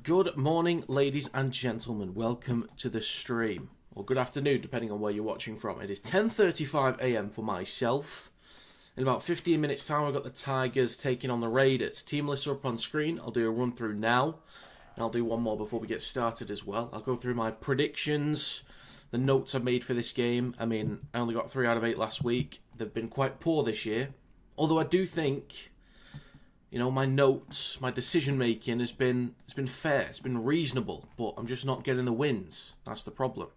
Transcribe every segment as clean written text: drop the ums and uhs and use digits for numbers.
Good morning, ladies and gentlemen. Welcome to the stream. Or good afternoon, depending on where you're watching from. It is 10:35 a.m. for myself. In about 15 minutes' time, I've got the Tigers taking on the Raiders. Team lists are up on screen. I'll do a run through now. And I'll do one more before we get started as well. I'll go through my predictions, the notes I've made for this game. I mean, I only got 3 out of 8 last week. They've been quite poor this year. Although I do think, my notes, my decision-making has been fair. It's been reasonable. But I'm just not getting the wins. That's the problem.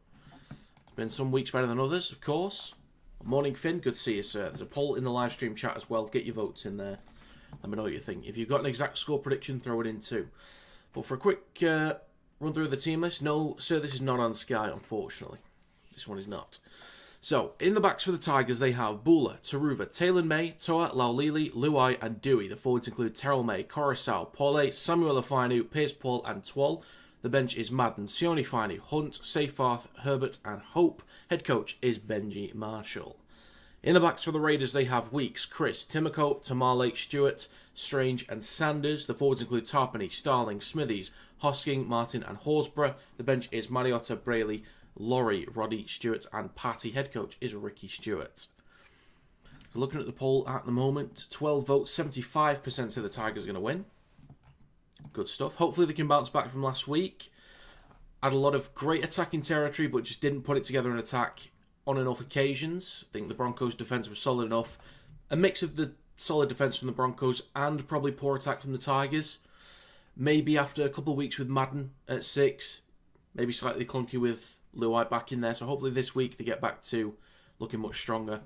It's been some weeks better than others, of course. Morning, Finn. Good to see you, sir. There's a poll in the live stream chat as well. Get your votes in there. Let me know what you think. If you've got an exact score prediction, throw it in too. But for a quick run through the team list, no, sir, this is not on Sky, unfortunately. This one is not. So, in the backs for the Tigers, they have Bula, Taruva, Taylor May, Toa, Laulili, Luai, and Dewey. The forwards include Terrell May, Coruscant, Paulet, Samuel Afinu, Pierce Paul, and Twal. The bench is Madden, Sione Finu, Hunt, Seyfarth, Herbert, and Hope. Head coach is Benji Marshall. In the backs for the Raiders, they have Weeks, Chris, Timoko, Tamale, Stewart, Strange, and Sanders. The forwards include Tarpany, Starling, Smithies, Hosking, Martin, and Horsburgh. The bench is Mariotta, Brayley, Laurie, Roddy, Stewart, and Patty. Head coach is Ricky Stewart. So looking at the poll at the moment, 12 votes, 75% say the Tigers are going to win. Good stuff. Hopefully they can bounce back from last week. Had a lot of great attacking territory, but just didn't put it together in attack on enough occasions. I think the Broncos' defence was solid enough. A mix of the solid defence from the Broncos and probably poor attack from the Tigers. Maybe after a couple of weeks with Madden at 6, maybe slightly clunky with Luai back in there. So hopefully this week they get back to looking much stronger.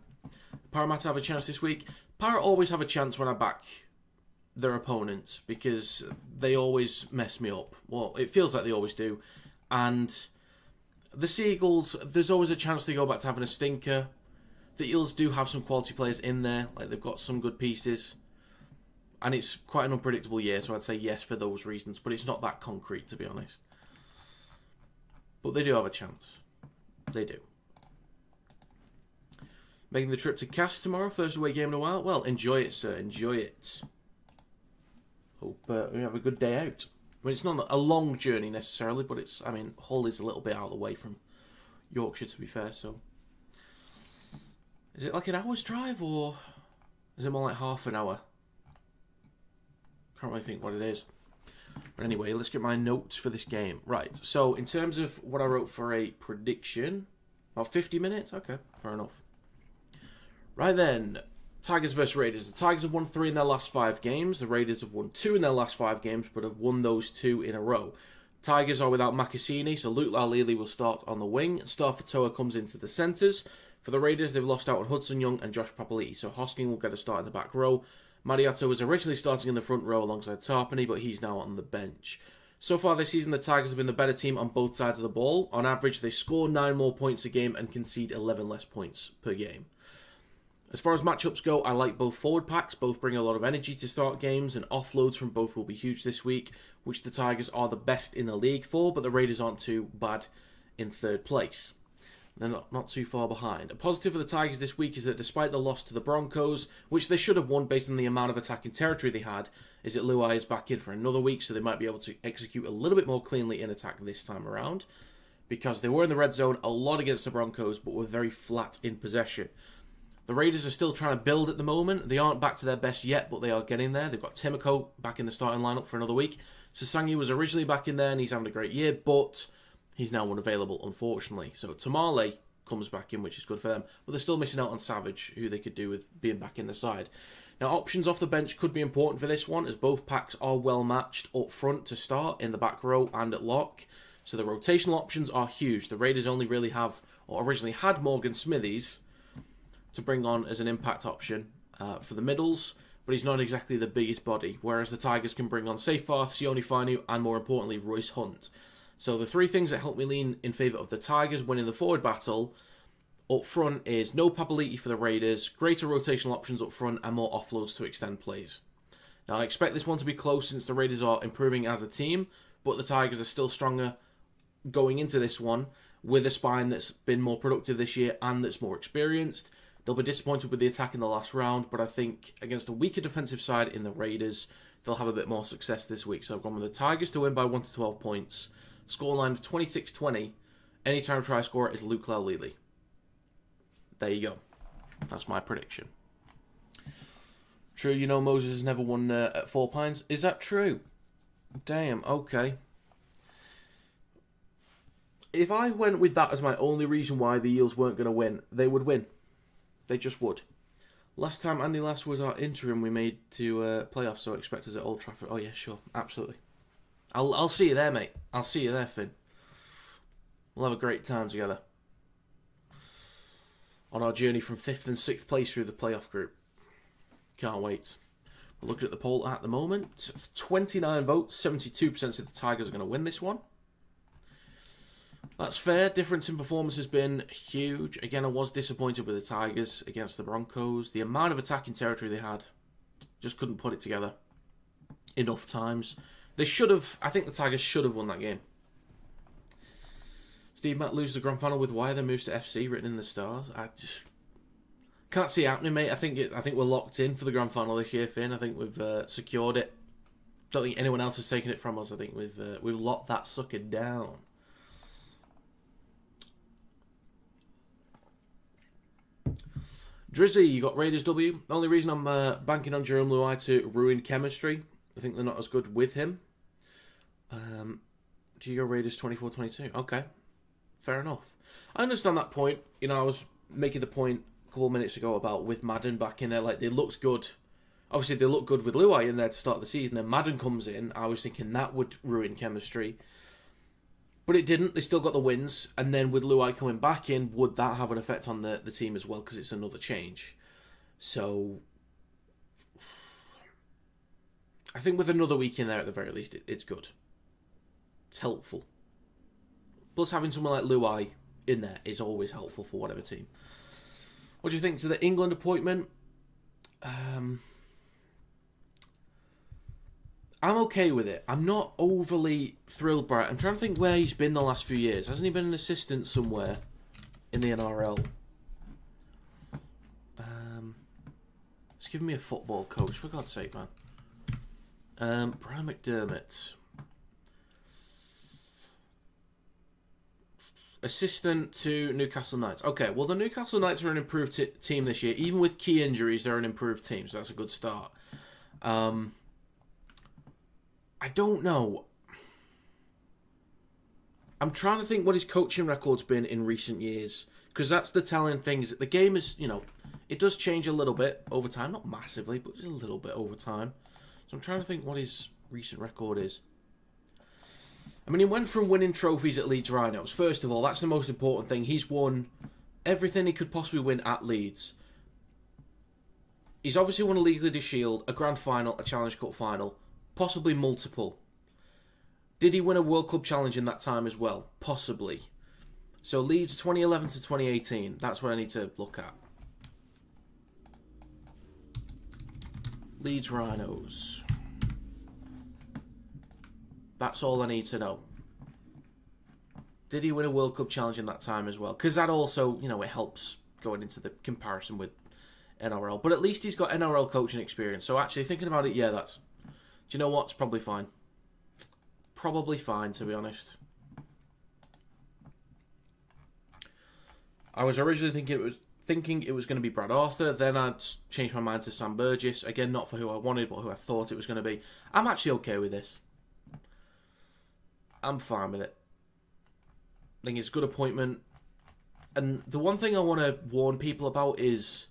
Parramatta have a chance this week. Para always have a chance when I back their opponents because they always mess me up. Well, it feels like they always do. And the Seagulls, there's always a chance they go back to having a stinker. The Eels do have some quality players in there. Like, they've got some good pieces. And it's quite an unpredictable year, so I'd say yes for those reasons. But it's not that concrete, to be honest. But they do have a chance. They do. Making the trip to Cass tomorrow, first away game in a while. Well, enjoy it, sir. Enjoy it. Hope we have a good day out. I mean, it's not a long journey necessarily, but Hull is a little bit out of the way from Yorkshire, to be fair, so. Is it like an hour's drive, or is it more like half an hour? Can't really think what it is. But anyway, let's get my notes for this game. Right, so in terms of what I wrote for a prediction, about 50 minutes? Okay, fair enough. Right then, Tigers versus Raiders. The Tigers have won 3 in their last 5 games. The Raiders have won 2 in their last 5 games, but have won those 2 in a row. Tigers are without Makasini, so Luke Laulili will start on the wing. Starfatoa comes into the centres. For the Raiders, they've lost out on Hudson Young and Josh Papali'i, so Hosking will get a start in the back row. Mariotto was originally starting in the front row alongside Tarpany, but he's now on the bench. So far this season, the Tigers have been the better team on both sides of the ball. On average, they score 9 more points a game and concede 11 less points per game. As far as matchups go, I like both forward packs. Both bring a lot of energy to start games, and offloads from both will be huge this week, which the Tigers are the best in the league for, but the Raiders aren't too bad in 3rd place. They're not too far behind. A positive for the Tigers this week is that despite the loss to the Broncos, which they should have won based on the amount of attacking territory they had, is that Luai is back in for another week, so they might be able to execute a little bit more cleanly in attack this time around, because they were in the red zone a lot against the Broncos, but were very flat in possession. The Raiders are still trying to build at the moment. They aren't back to their best yet, but they are getting there. They've got Timoko back in the starting lineup for another week. Sasangi was originally back in there, and he's having a great year, but he's now unavailable, unfortunately. So Tamale comes back in, which is good for them. But they're still missing out on Savage, who they could do with being back in the side. Now, options off the bench could be important for this one, as both packs are well matched up front to start, in the back row and at lock. So the rotational options are huge. The Raiders only really have, or originally had, Morgan Smithies to bring on as an impact option for the middles, but he's not exactly the biggest body, whereas the Tigers can bring on Seyfarth, Sione Finu, and more importantly, Royce Hunt. So the 3 things that help me lean in favour of the Tigers winning the forward battle up front is no Papali'i for the Raiders, greater rotational options up front, and more offloads to extend plays. Now, I expect this one to be close since the Raiders are improving as a team, but the Tigers are still stronger going into this one with a spine that's been more productive this year and that's more experienced. They'll be disappointed with the attack in the last round, but I think against a weaker defensive side in the Raiders, they'll have a bit more success this week. So I've gone with the Tigers to win by 1 to 12 points. Scoreline of 26-20. Anytime try scorer is Luke Lally. There you go. That's my prediction. True, you know Moses has never won at 4 Pines. Is that true? Damn, okay. If I went with that as my only reason why the Eels weren't going to win, they would win. They just would. Last time Andy Lass was our interim, we made to playoffs, so expect us at Old Trafford. Oh yeah, sure, absolutely. I'll see you there, mate. I'll see you there, Finn. We'll have a great time together on our journey from 5th and 6th place through the playoff group. Can't wait. We're looking at the poll at the moment. 29 votes, 72% said the Tigers are going to win this one. That's fair. Difference in performance has been huge. Again, I was disappointed with the Tigers against the Broncos. The amount of attacking territory they had, just couldn't put it together enough times. They should have. I think the Tigers should have won that game. Steve Matt loses the grand final with why they moves to FC written in the stars. I just can't see it happening, mate. I think we're locked in for the grand final this year, Finn. I think we've secured it. Don't think anyone else has taken it from us. I think we've locked that sucker down. Drizzy, you got Raiders W. The only reason I'm banking on Jerome Luai to ruin chemistry, I think they're not as good with him. Do you go Raiders 24-22? Okay, fair enough. I understand that point. You know, I was making the point a couple of minutes ago about with Madden back in there, like they looked good. Obviously, they looked good with Luai in there to start the season. Then Madden comes in. I was thinking that would ruin chemistry. But it didn't. They still got the wins. And then with Luai coming back in, would that have an effect on the team as well? Because it's another change. So I think with another week in there at the very least, it's good. It's helpful. Plus having someone like Luai in there is always helpful for whatever team. What do you think to the England appointment? I'm okay with it. I'm not overly thrilled by it. I'm trying to think where he's been the last few years. Hasn't he been an assistant somewhere in the NRL? It's giving me a football coach, for God's sake, man. Brian McDermott. Assistant to Newcastle Knights. Okay, well, the Newcastle Knights are an improved team this year. Even with key injuries, they're an improved team, so that's a good start. I don't know. I'm trying to think what his coaching record's been in recent years. Because that's the telling thing. Is that the game is, you know, it does change a little bit over time. Not massively, but just a little bit over time. So I'm trying to think what his recent record is. I mean, he went from winning trophies at Leeds Rhinos. First of all, that's the most important thing. He's won everything he could possibly win at Leeds. He's obviously won a League Leaders Shield, a Grand Final, a Challenge Cup Final. Possibly multiple. Did he win a World Club Challenge in that time as well? Possibly. So Leeds 2011 to 2018. That's what I need to look at. Leeds Rhinos. That's all I need to know. Did he win a World Cup Challenge in that time as well? Because that also, you know, it helps going into the comparison with NRL. But at least he's got NRL coaching experience. So actually, thinking about it, yeah, that's... Do you know what? It's probably fine. Probably fine, to be honest. I was originally thinking it was going to be Brad Arthur. Then I changed my mind to Sam Burgess. Again, not for who I wanted, but who I thought it was going to be. I'm actually okay with this. I'm fine with it. I think it's a good appointment. And the one thing I want to warn people about is...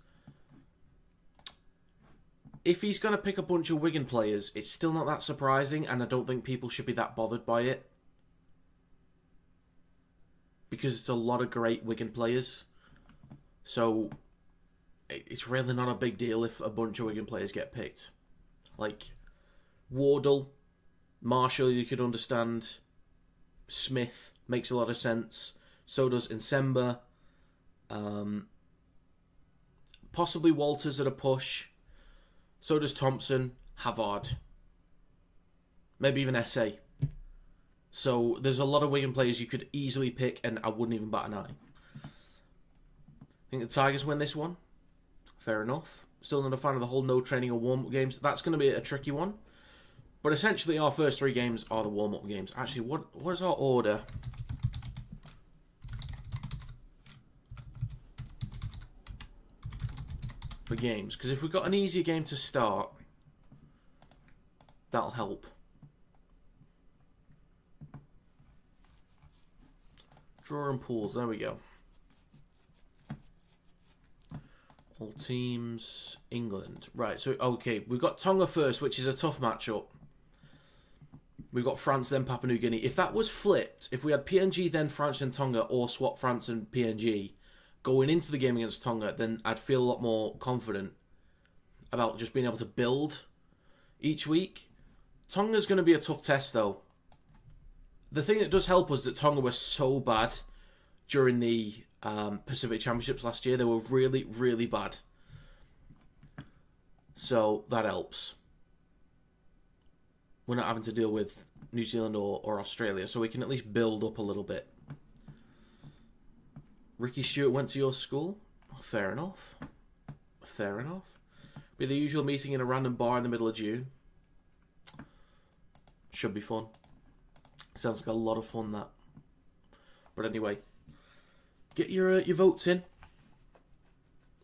if he's going to pick a bunch of Wigan players, it's still not that surprising, and I don't think people should be that bothered by it. Because it's a lot of great Wigan players. So, it's really not a big deal if a bunch of Wigan players get picked. Like, Wardle, Marshall, you could understand. Smith makes a lot of sense. So does Nsemba. Possibly Walters at a push. So does Thompson, Havard. Maybe even SA. So there's a lot of Wigan players you could easily pick, and I wouldn't even bat an eye. I think the Tigers win this one. Fair enough. Still not a fan of the whole no training or warm-up games. That's going to be a tricky one. But essentially, our first 3 games are the warm-up games. Actually, what is our order? For games. Because if we've got an easier game to start, that'll help. Draw and pools. There we go. All teams. England. Right, so, okay. We've got Tonga first, which is a tough matchup. We've got France, then Papua New Guinea. If that was flipped, if we had PNG, then France, then Tonga, or swap France and PNG going into the game against Tonga, then I'd feel a lot more confident about just being able to build each week. Tonga's going to be a tough test, though. The thing that does help us that Tonga was so bad during the Pacific Championships last year. They were really, really bad. So that helps. We're not having to deal with New Zealand or Australia, so we can at least build up a little bit. Ricky Stewart went to your school? Fair enough. Fair enough. Be the usual meeting in a random bar in the middle of June. Should be fun. Sounds like a lot of fun, that. But anyway, get your votes in.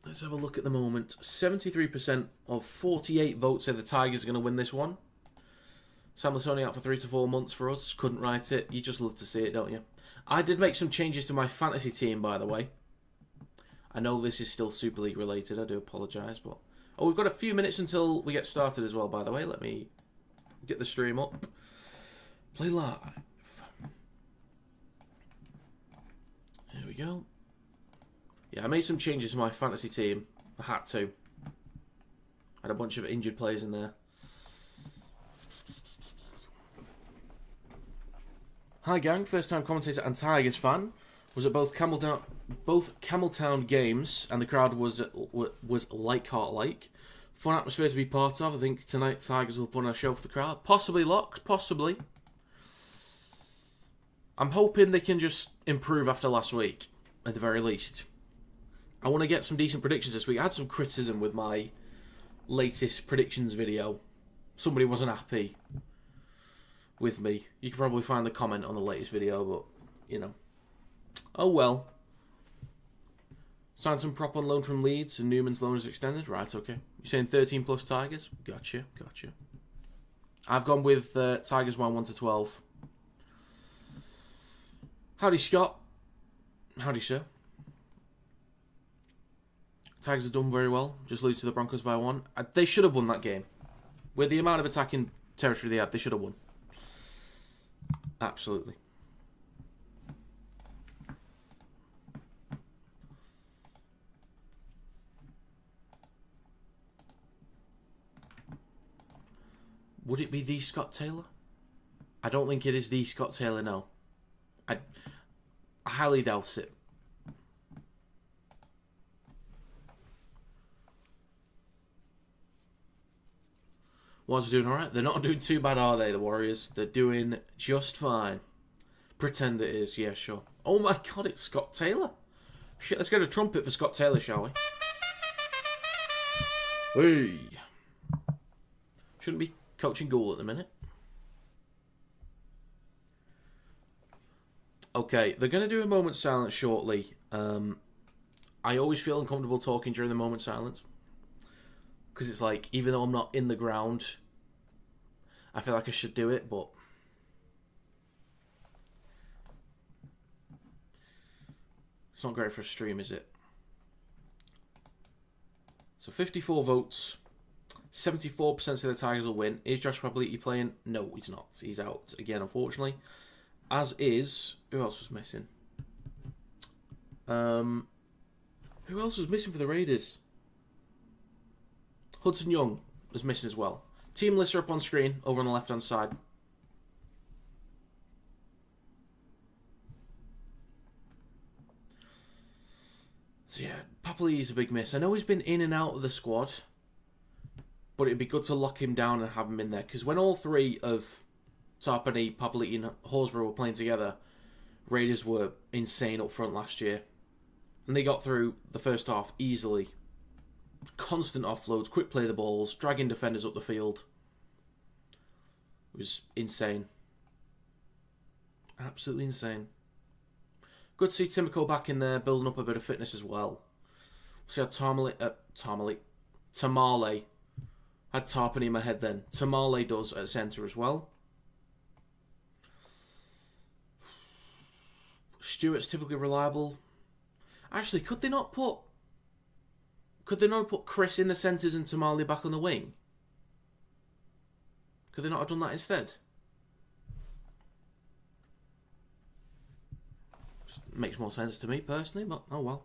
Let's have a look at the moment. 73% of 48 votes say the Tigers are going to win this one. Sam was only out for 3 to 4 months for us. Couldn't write it. You just love to see it, don't you? I did make some changes to my fantasy team, by the way. I know this is still Super League related. I do apologise, but... Oh, we've got a few minutes until we get started as well, by the way. Let me get the stream up. Play live. There we go. Yeah, I made some changes to my fantasy team. I had to. I had a bunch of injured players in there. Hi gang, first time commentator and Tigers fan. Was at both Campbelltown games, and the crowd was Leichhardt-like. Fun atmosphere to be part of. I think tonight Tigers will put on a show for the crowd. Possibly, Locks, possibly. I'm hoping they can just improve after last week, at the very least. I want to get some decent predictions this week. I had some criticism with my latest predictions video. Somebody wasn't happy with me. You can probably find the comment on the latest video, but, you know. Oh well. Signed some prop on loan from Leeds, and Newman's loan is extended. Right, okay. You're saying 13 plus Tigers? Gotcha. I've gone with Tigers 1 to 12. Howdy, Scott. Howdy, sir. Tigers have done very well. Just lose to the Broncos by 1. They should have won that game. With the amount of attacking territory they had, they should have won. Absolutely. Would it be the Scott Taylor? I don't think it is the Scott Taylor, no. I highly doubt it. Warriors doing alright? They're not doing too bad, are they, the Warriors? They're doing just fine. Pretend it is, yeah, sure. Oh my god, it's Scott Taylor. Shit, let's get a trumpet for Scott Taylor, shall we? Hey. Shouldn't be coaching goal at the minute. Okay, they're going to do a moment's silence shortly. I always feel uncomfortable talking during the moment's silence. Because it's like, even though I'm not in the ground, I feel like I should do it, but... It's not great for a stream, is it? So 54 votes. 74% say the Tigers will win. Is Josh Papali'i playing? No, he's not. He's out again, unfortunately. As is... Who else was missing? Who else was missing for the Raiders? Hudson Young was missing as well. Team lists are up on screen, over on the left-hand side. So yeah, Papali'i is a big miss. I know he's been in and out of the squad, but it'd be good to lock him down and have him in there. Because when all three of Tapine, Papali'i and Horsburgh were playing together, Raiders were insane up front last year. And they got through the first half easily. Constant offloads, quick play the balls, dragging defenders up the field. It was insane. Absolutely insane. Good to see Timoko back in there, building up a bit of fitness as well. See how Tamale had Tarpany in my head then. Tamale does at centre as well. Stewart's typically reliable. Actually, could they not put Chris in the centres and Tamale back on the wing? Could they not have done that instead? Just makes more sense to me personally, but oh well.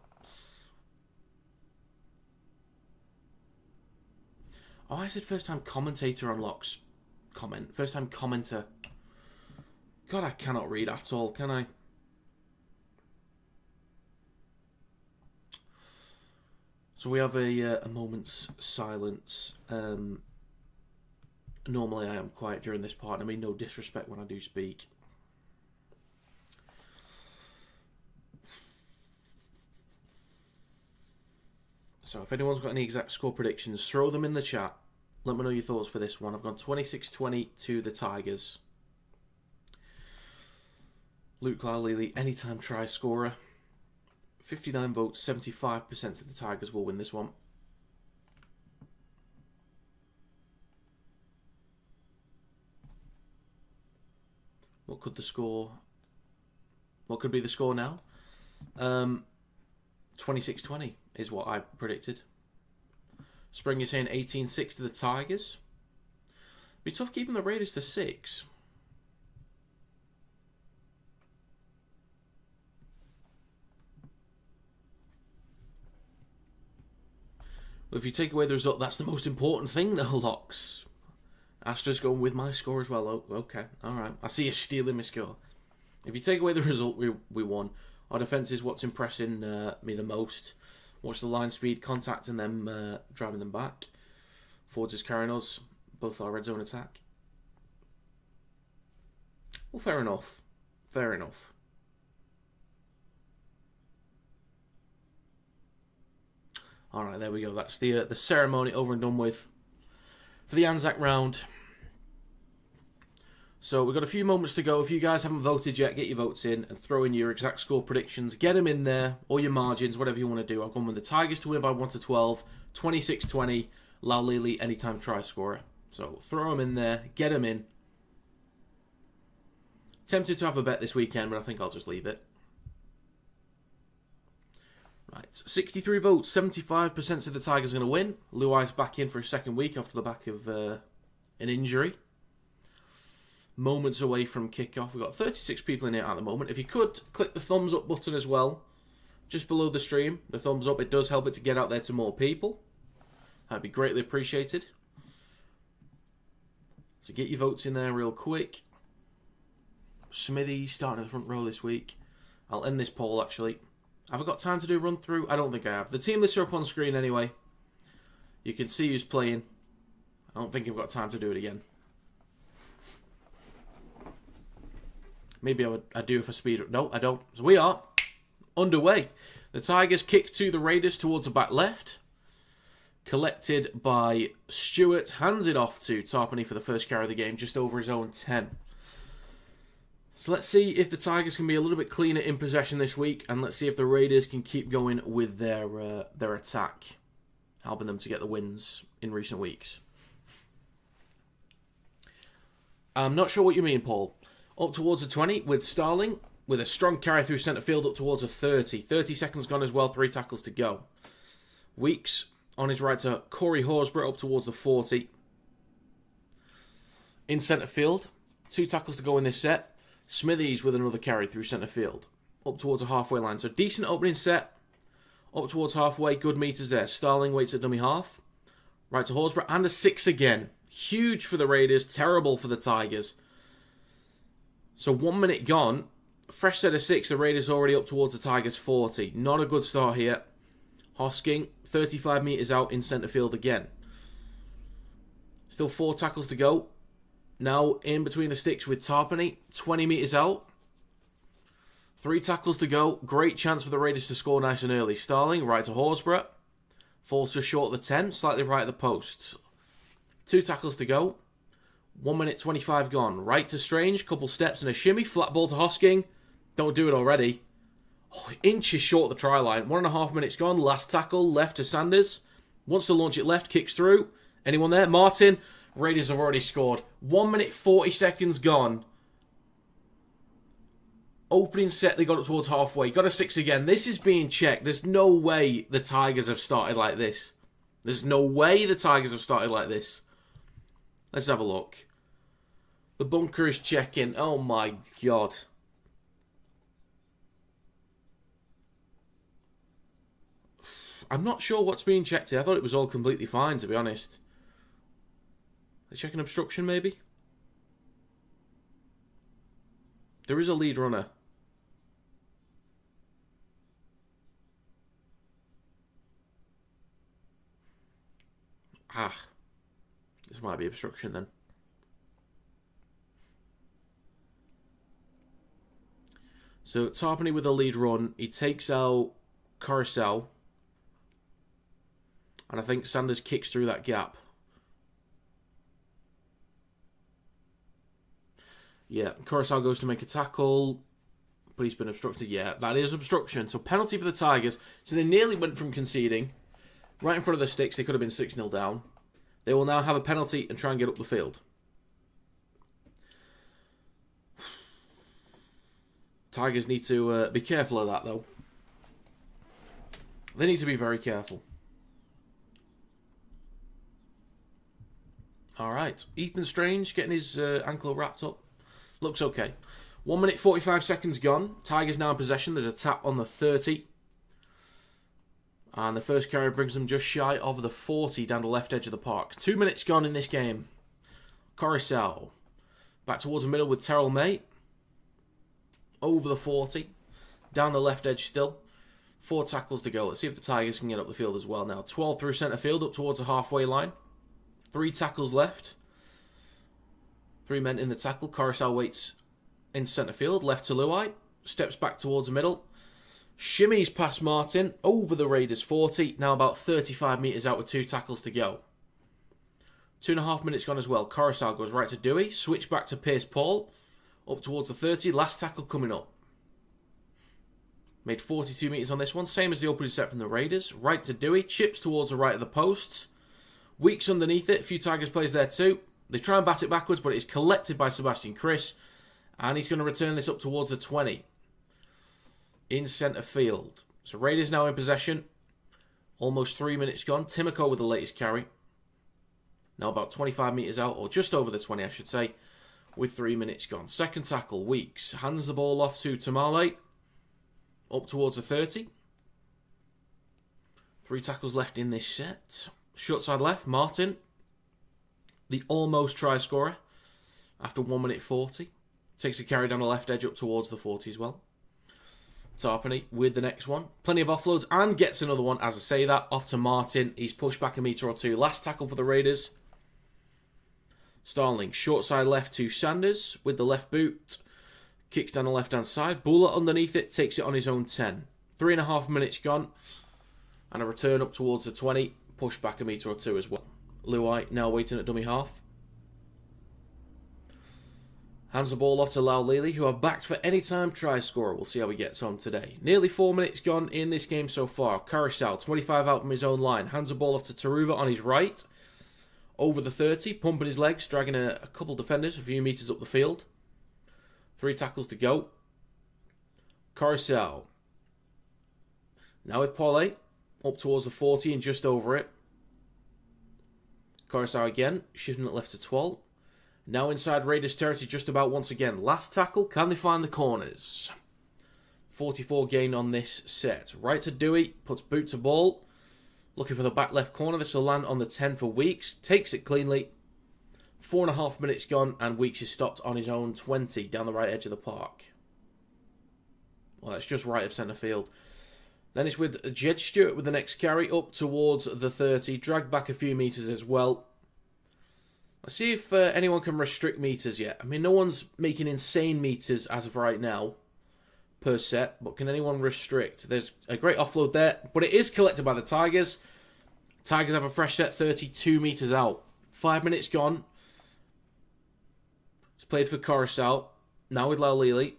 Oh, I said first time commentator on Locke's comment. First time commenter. God, I cannot read at all, can I? So we have a moment's silence. Normally I am quiet during this part. I mean, no disrespect when I do speak. So if anyone's got any exact score predictions, throw them in the chat. Let me know your thoughts for this one. I've gone 26-20 to the Tigers. Luke Lally, anytime try scorer. 59 votes, 75% of the Tigers will win this one. What could be the score now? 26-20 is what I predicted. Spring, you're saying 18-6 to the Tigers. Be tough keeping the Raiders to 6. Well, if you take away the result, that's the most important thing, though, Locks. Astra's going with my score as well. Oh, okay, all right. I see you stealing my score. If you take away the result, we won. Our defence is what's impressing me the most. Watch the line speed, contact, and them driving them back. Forwards is carrying us. Both our red zone attack. Well, fair enough. Fair enough. All right, there we go. That's the ceremony over and done with for the Anzac round. So we've got a few moments to go. If you guys haven't voted yet, get your votes in and throw in your exact score predictions. Get them in there, or your margins, whatever you want to do. I've gone with the Tigers to win by 1-12, 26-20, Laulili anytime try scorer. So throw them in there, get them in. Tempted to have a bet this weekend, but I think I'll just leave it. Right, 63 votes, 75% of the Tigers are going to win. Luai's back in for a second week after the back of an injury. Moments away from kickoff. We've got 36 people in here at the moment. If you could, click the thumbs up button as well. Just below the stream, the thumbs up. It does help it to get out there to more people. That'd be greatly appreciated. So get your votes in there real quick. Smithy starting at the front row this week. I'll end this poll actually. Have I got time to do a run through? I don't think I have. The team lists are up on screen anyway. You can see who's playing. I don't think I've got time to do it again. Maybe I do if I speed up. No, I don't. So we are underway. The Tigers kick to the Raiders towards the back left. Collected by Stewart. Hands it off to Tarpany for the first carry of the game, just over his own 10. So let's see if the Tigers can be a little bit cleaner in possession this week, and let's see if the Raiders can keep going with their attack, helping them to get the wins in recent weeks. I'm not sure what you mean, Paul. Up towards a 20 with Starling, with a strong carry through centre field up towards a 30. 30 seconds gone as well, 3 tackles to go. Weeks on his right to Corey Horsburgh up towards the 40. In centre field, 2 tackles to go in this set. Smithies with another carry through centre field, up towards a halfway line. So decent opening set, up towards halfway, good meters there. Starling waits at dummy half. Right to Horsburgh, and a 6 again. Huge for the Raiders, terrible for the Tigers. So 1 minute gone, fresh set of 6, the Raiders already up towards the Tigers 40. Not a good start here. Hosking, 35 metres out in centre field again. Still 4 tackles to go. Now in between the sticks with Tarpany, 20 metres out. 3 tackles to go. Great chance for the Raiders to score nice and early. Starling, right to Horsburgh. Falls just short of the 10, slightly right at the posts. 2 tackles to go. 1 minute 25 gone. Right to Strange, couple steps and a shimmy. Flat ball to Hosking. Don't do it already. Oh, inches short of the try line. 1.5 minutes gone. Last tackle, left to Sanders. Wants to launch it left, kicks through. Anyone there? Martin. Raiders have already scored. 1 minute 40 seconds gone. Opening set, they got up towards halfway. Got a 6 again. This is being checked. There's no way the Tigers have started like this. There's no way the Tigers have started like this. Let's have a look. The bunker is checking. Oh my God. I'm not sure what's being checked here. I thought it was all completely fine, to be honest. They're checking obstruction, maybe? There is a lead runner. Ah. This might be obstruction then. So, Tarpany with the lead run. He takes out Coruscant. And I think Sanders kicks through that gap. Yeah, Coruscant goes to make a tackle. But he's been obstructed. Yeah, that is obstruction. So, penalty for the Tigers. So, they nearly went from conceding. Right in front of the sticks. They could have been 6-0 down. They will now have a penalty and try and get up the field. Tigers need to be careful of that, though. They need to be very careful. Alright, Ethan Strange getting his ankle wrapped up. Looks okay. 1 minute 45 seconds gone. Tigers now in possession. There's a tap on the 30. And the first carry brings them just shy of the 40 down the left edge of the park. 2 minutes gone in this game. Coruscant. Back towards the middle with Terrell May. Over the 40. Down the left edge still. 4 tackles to go. Let's see if the Tigers can get up the field as well now. 12 through centre field up towards the halfway line. 3 tackles left. 3 men in the tackle. Coruscant waits in centre field. Left to Luai. Steps back towards the middle. Shimmies past Martin. Over the Raiders 40. Now about 35 metres out with 2 tackles to go. 2.5 minutes gone as well. Coruscant goes right to Dewey. Switch back to Pierce Paul. Up towards the 30. Last tackle coming up. Made 42 metres on this one. Same as the opening set from the Raiders. Right to Dewey. Chips towards the right of the posts. Weeks underneath it. A few Tigers plays there too. They try and bat it backwards, but it's collected by Sebastian Chris. And he's going to return this up towards the 20. In centre field. So Raiders now in possession. Almost 3 minutes gone. Timoko with the latest carry. Now about 25 metres out, or just over the 20 I should say. With 3 minutes gone. Second tackle, Weeks. Hands the ball off to Tamale. Up towards the 30. 3 tackles left in this set. Short side left, Martin. The almost try scorer. After 1 minute 40. Takes a carry down the left edge up towards the 40 as well. Tarpany with the next one. Plenty of offloads and gets another one as I say that. Off to Martin. He's pushed back a metre or two. Last tackle for the Raiders. Starling, short side left to Sanders with the left boot. Kicks down the left-hand side. Buller underneath it. Takes it on his own 10. 3.5 minutes gone. And a return up towards the 20. Push back a metre or two as well. Luai now waiting at dummy half. Hands the ball off to Lau Lely, who I've backed for any time try scorer. We'll see how he gets on today. Nearly 4 minutes gone in this game so far. Coruscant, 25 out from his own line. Hands the ball off to Taruva on his right. Over the 30, pumping his legs, dragging a couple defenders a few metres up the field. 3 tackles to go. Coruscant. Now with Paulet, up towards the 40 and just over it. Coruscant again, shifting it left to 12. Now inside Raiders territory just about once again. Last tackle, can they find the corners? 44 gain on this set. Right to Dewey, puts boot to ball. Looking for the back left corner. This will land on the 10 for Weeks. Takes it cleanly. 4.5 minutes gone and Weeks is stopped on his own 20 down the right edge of the park. Well, that's just right of centre field. Then it's with Jed Stewart with the next carry up towards the 30. Dragged back a few metres as well. Let's see if anyone can restrict metres yet. I mean, no one's making insane metres as of right now per set, but can anyone restrict? There's a great offload there, but it is collected by the Tigers. Tigers have a fresh set 32 metres out. 5 minutes gone. He's played for Coruscant. Now with Laulili.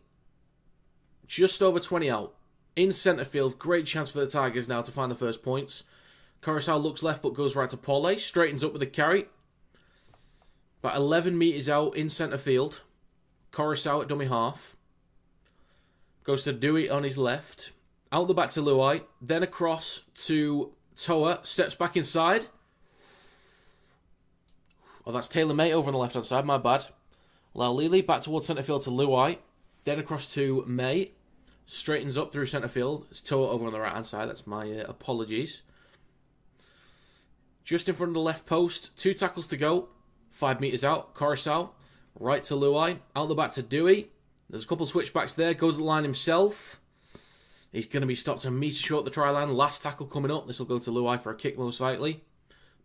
Just over 20 out. In centre field. Great chance for the Tigers now to find the first points. Coruscant looks left but goes right to Paulet. Straightens up with the carry. About 11 metres out in centre field. Coruscant at dummy half. Goes to Dewey on his left. Out the back to Luai. Then across to Toa. Steps back inside. Oh, that's Taylor May over on the left-hand side. My bad. Laulili back towards centre field to Luai. Then across to May. Straightens up through centre field. It's Toa over on the right-hand side. That's my apologies. Just in front of the left post. 2 tackles to go. 5 metres out. Coruscant. Right to Luai. Out the back to Dewey. There's a couple of switchbacks there. Goes to the line himself. He's going to be stopped a metre short the try line. Last tackle coming up. This will go to Luai for a kick most likely.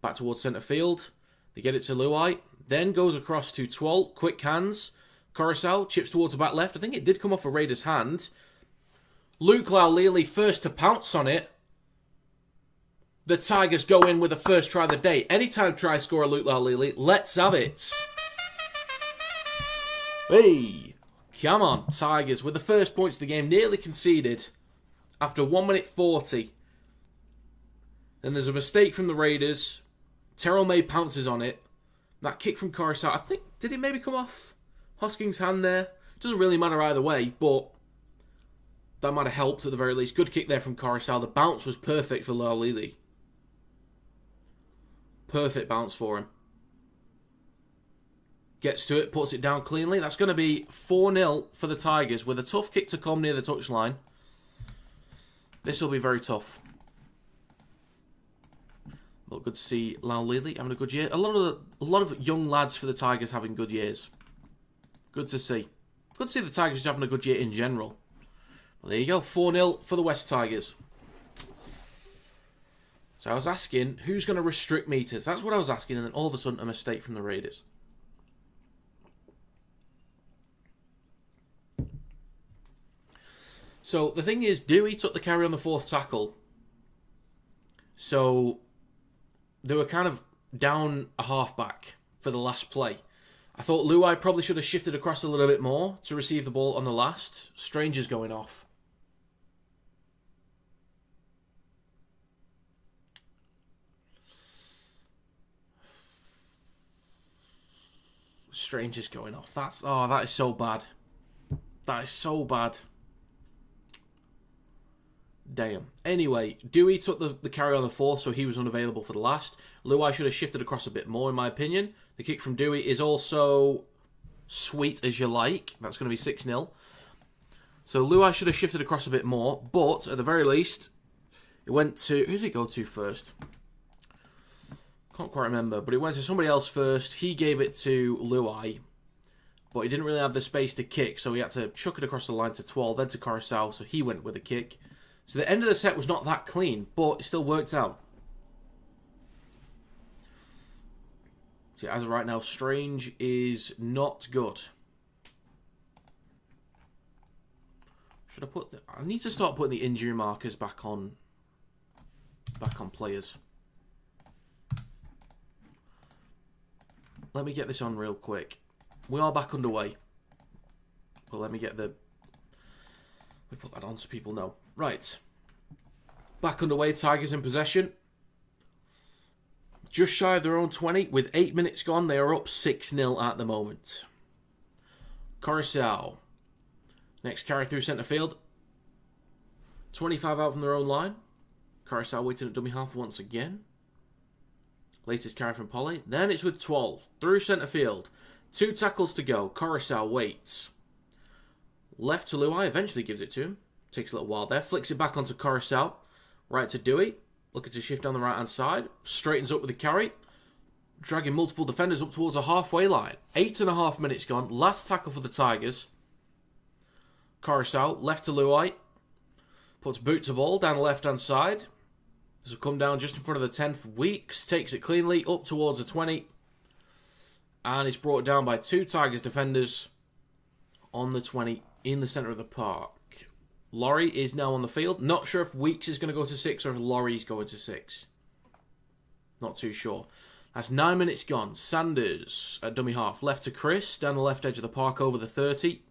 Back towards centre field. They get it to Luai. Then goes across to Twalt. Quick hands. Coruscant chips towards the back left. I think it did come off a Raiders' hand. Luke Laulili first to pounce on it. The Tigers go in with the first try of the day. Anytime try scorer Luke Laulili. Let's have it. Hey, come on, Tigers with the first points of the game. Nearly conceded after 1 minute 40. Then there's a mistake from the Raiders. Terrell May pounces on it. That kick from Coruscant, I think, did it maybe come off Hosking's hand there? Doesn't really matter either way, but that might have helped at the very least. Good kick there from Coruscant. The bounce was perfect for Laulili. Perfect bounce for him. Gets to it, puts it down cleanly. That's going to be 4-0 for the Tigers with a tough kick to come near the touchline. This will be very tough. Well, good to see Laulili having a good year. A lot of young lads for the Tigers having good years. Good to see. Good to see the Tigers having a good year in general. Well, there you go. 4-0 for the West Tigers. So I was asking, who's going to restrict meters? That's what I was asking, and then all of a sudden a mistake from the Raiders. So the thing is, Dewey took the carry on the 4th tackle. So they were kind of down a halfback for the last play. I thought Luai probably should have shifted across a little bit more to receive the ball on the last. Stranger's going off. Stranger's going off. That is so bad. That is so bad. Damn. Anyway, Dewey took the carry on the 4th, so he was unavailable for the last. Luai should have shifted across a bit more, in my opinion. The kick from Dewey is also sweet as you like. That's going to be 6-0. So Luai should have shifted across a bit more, but at the very least, it went to... Who did it go to first? Can't quite remember, but it went to somebody else first. He gave it to Luai, but he didn't really have the space to kick, so he had to chuck it across the line to Twal, then to Coruscant, so he went with a kick. So the end of the set was not that clean, but it still worked out. So as of right now, Strange is not good. Should I put... I need to start putting the injury markers back on players. Let me get this on real quick. We are back underway. But let me get the... We put that on so people know. Right. Back underway, Tigers in possession. Just shy of their own 20. With 8 minutes gone, they are up 6-0 at the moment. Coruscant. Next carry through centre field. 25 out from their own line. Coruscant waiting at dummy half once again. Latest carry from Polly. Then it's with 12. Through centre field. 2 tackles to go. Coruscant waits. Left to Luai. Eventually gives it to him. Takes a little while there. Flicks it back onto Coruscant. Right to Dewey. Looking to shift down the right-hand side. Straightens up with the carry. Dragging multiple defenders up towards a halfway line. 8.5 minutes gone. Last tackle for the Tigers. Coruscant. Left to Luai. Puts boot to ball down the left-hand side. This will come down just in front of the 10 for Weeks. Takes it cleanly up towards the 20. And it's brought down by 2 Tigers defenders on the 20 in the centre of the park. Laurie is now on the field. Not sure if Weeks is going to go to 6 or if Laurie's going to 6. Not too sure. That's 9 minutes gone. Sanders at dummy half. Left to Chris. Down the left edge of the park over the 30.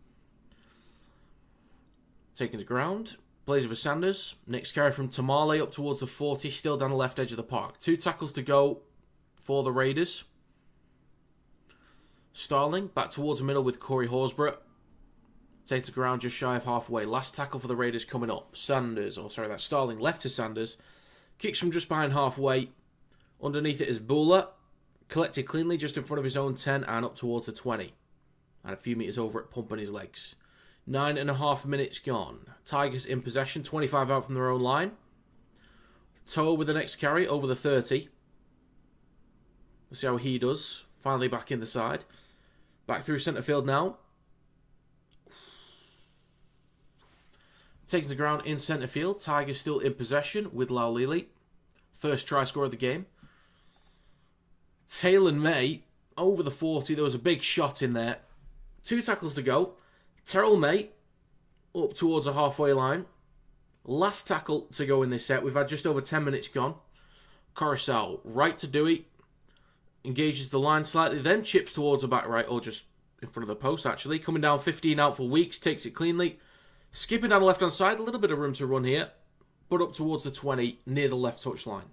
Taking to ground. Plays over Sanders. Next carry from Tamale up towards the 40. Still down the left edge of the park. 2 tackles to go for the Raiders. Starling back towards the middle with Corey Horsburgh. Take to ground just shy of halfway. Last tackle for the Raiders coming up. That's Starling left to Sanders. Kicks from just behind halfway. Underneath it is Bula. Collected cleanly just in front of his own 10 and up towards the 20. And a few metres over it, pumping his legs. 9.5 minutes gone. Tigers in possession, 25 out from their own line. Toa with the next carry over the 30. We'll see how he does. Finally back in the side. Back through centre field now. Taking the ground in centre field. Tigers still in possession with Laulili. First try scorer of the game. Taylor May over the 40. There was a big shot in there. 2 tackles to go. Terrell May up towards the halfway line. Last tackle to go in this set. We've had just over 10 minutes gone. Coruscant right to Dewey. Engages the line slightly. Then chips towards the back right. Or just in front of the post actually. Coming down 15 out for Weeks. Takes it cleanly. Skipping down the left hand side. A little bit of room to run here. But up towards the 20 near the left touch line.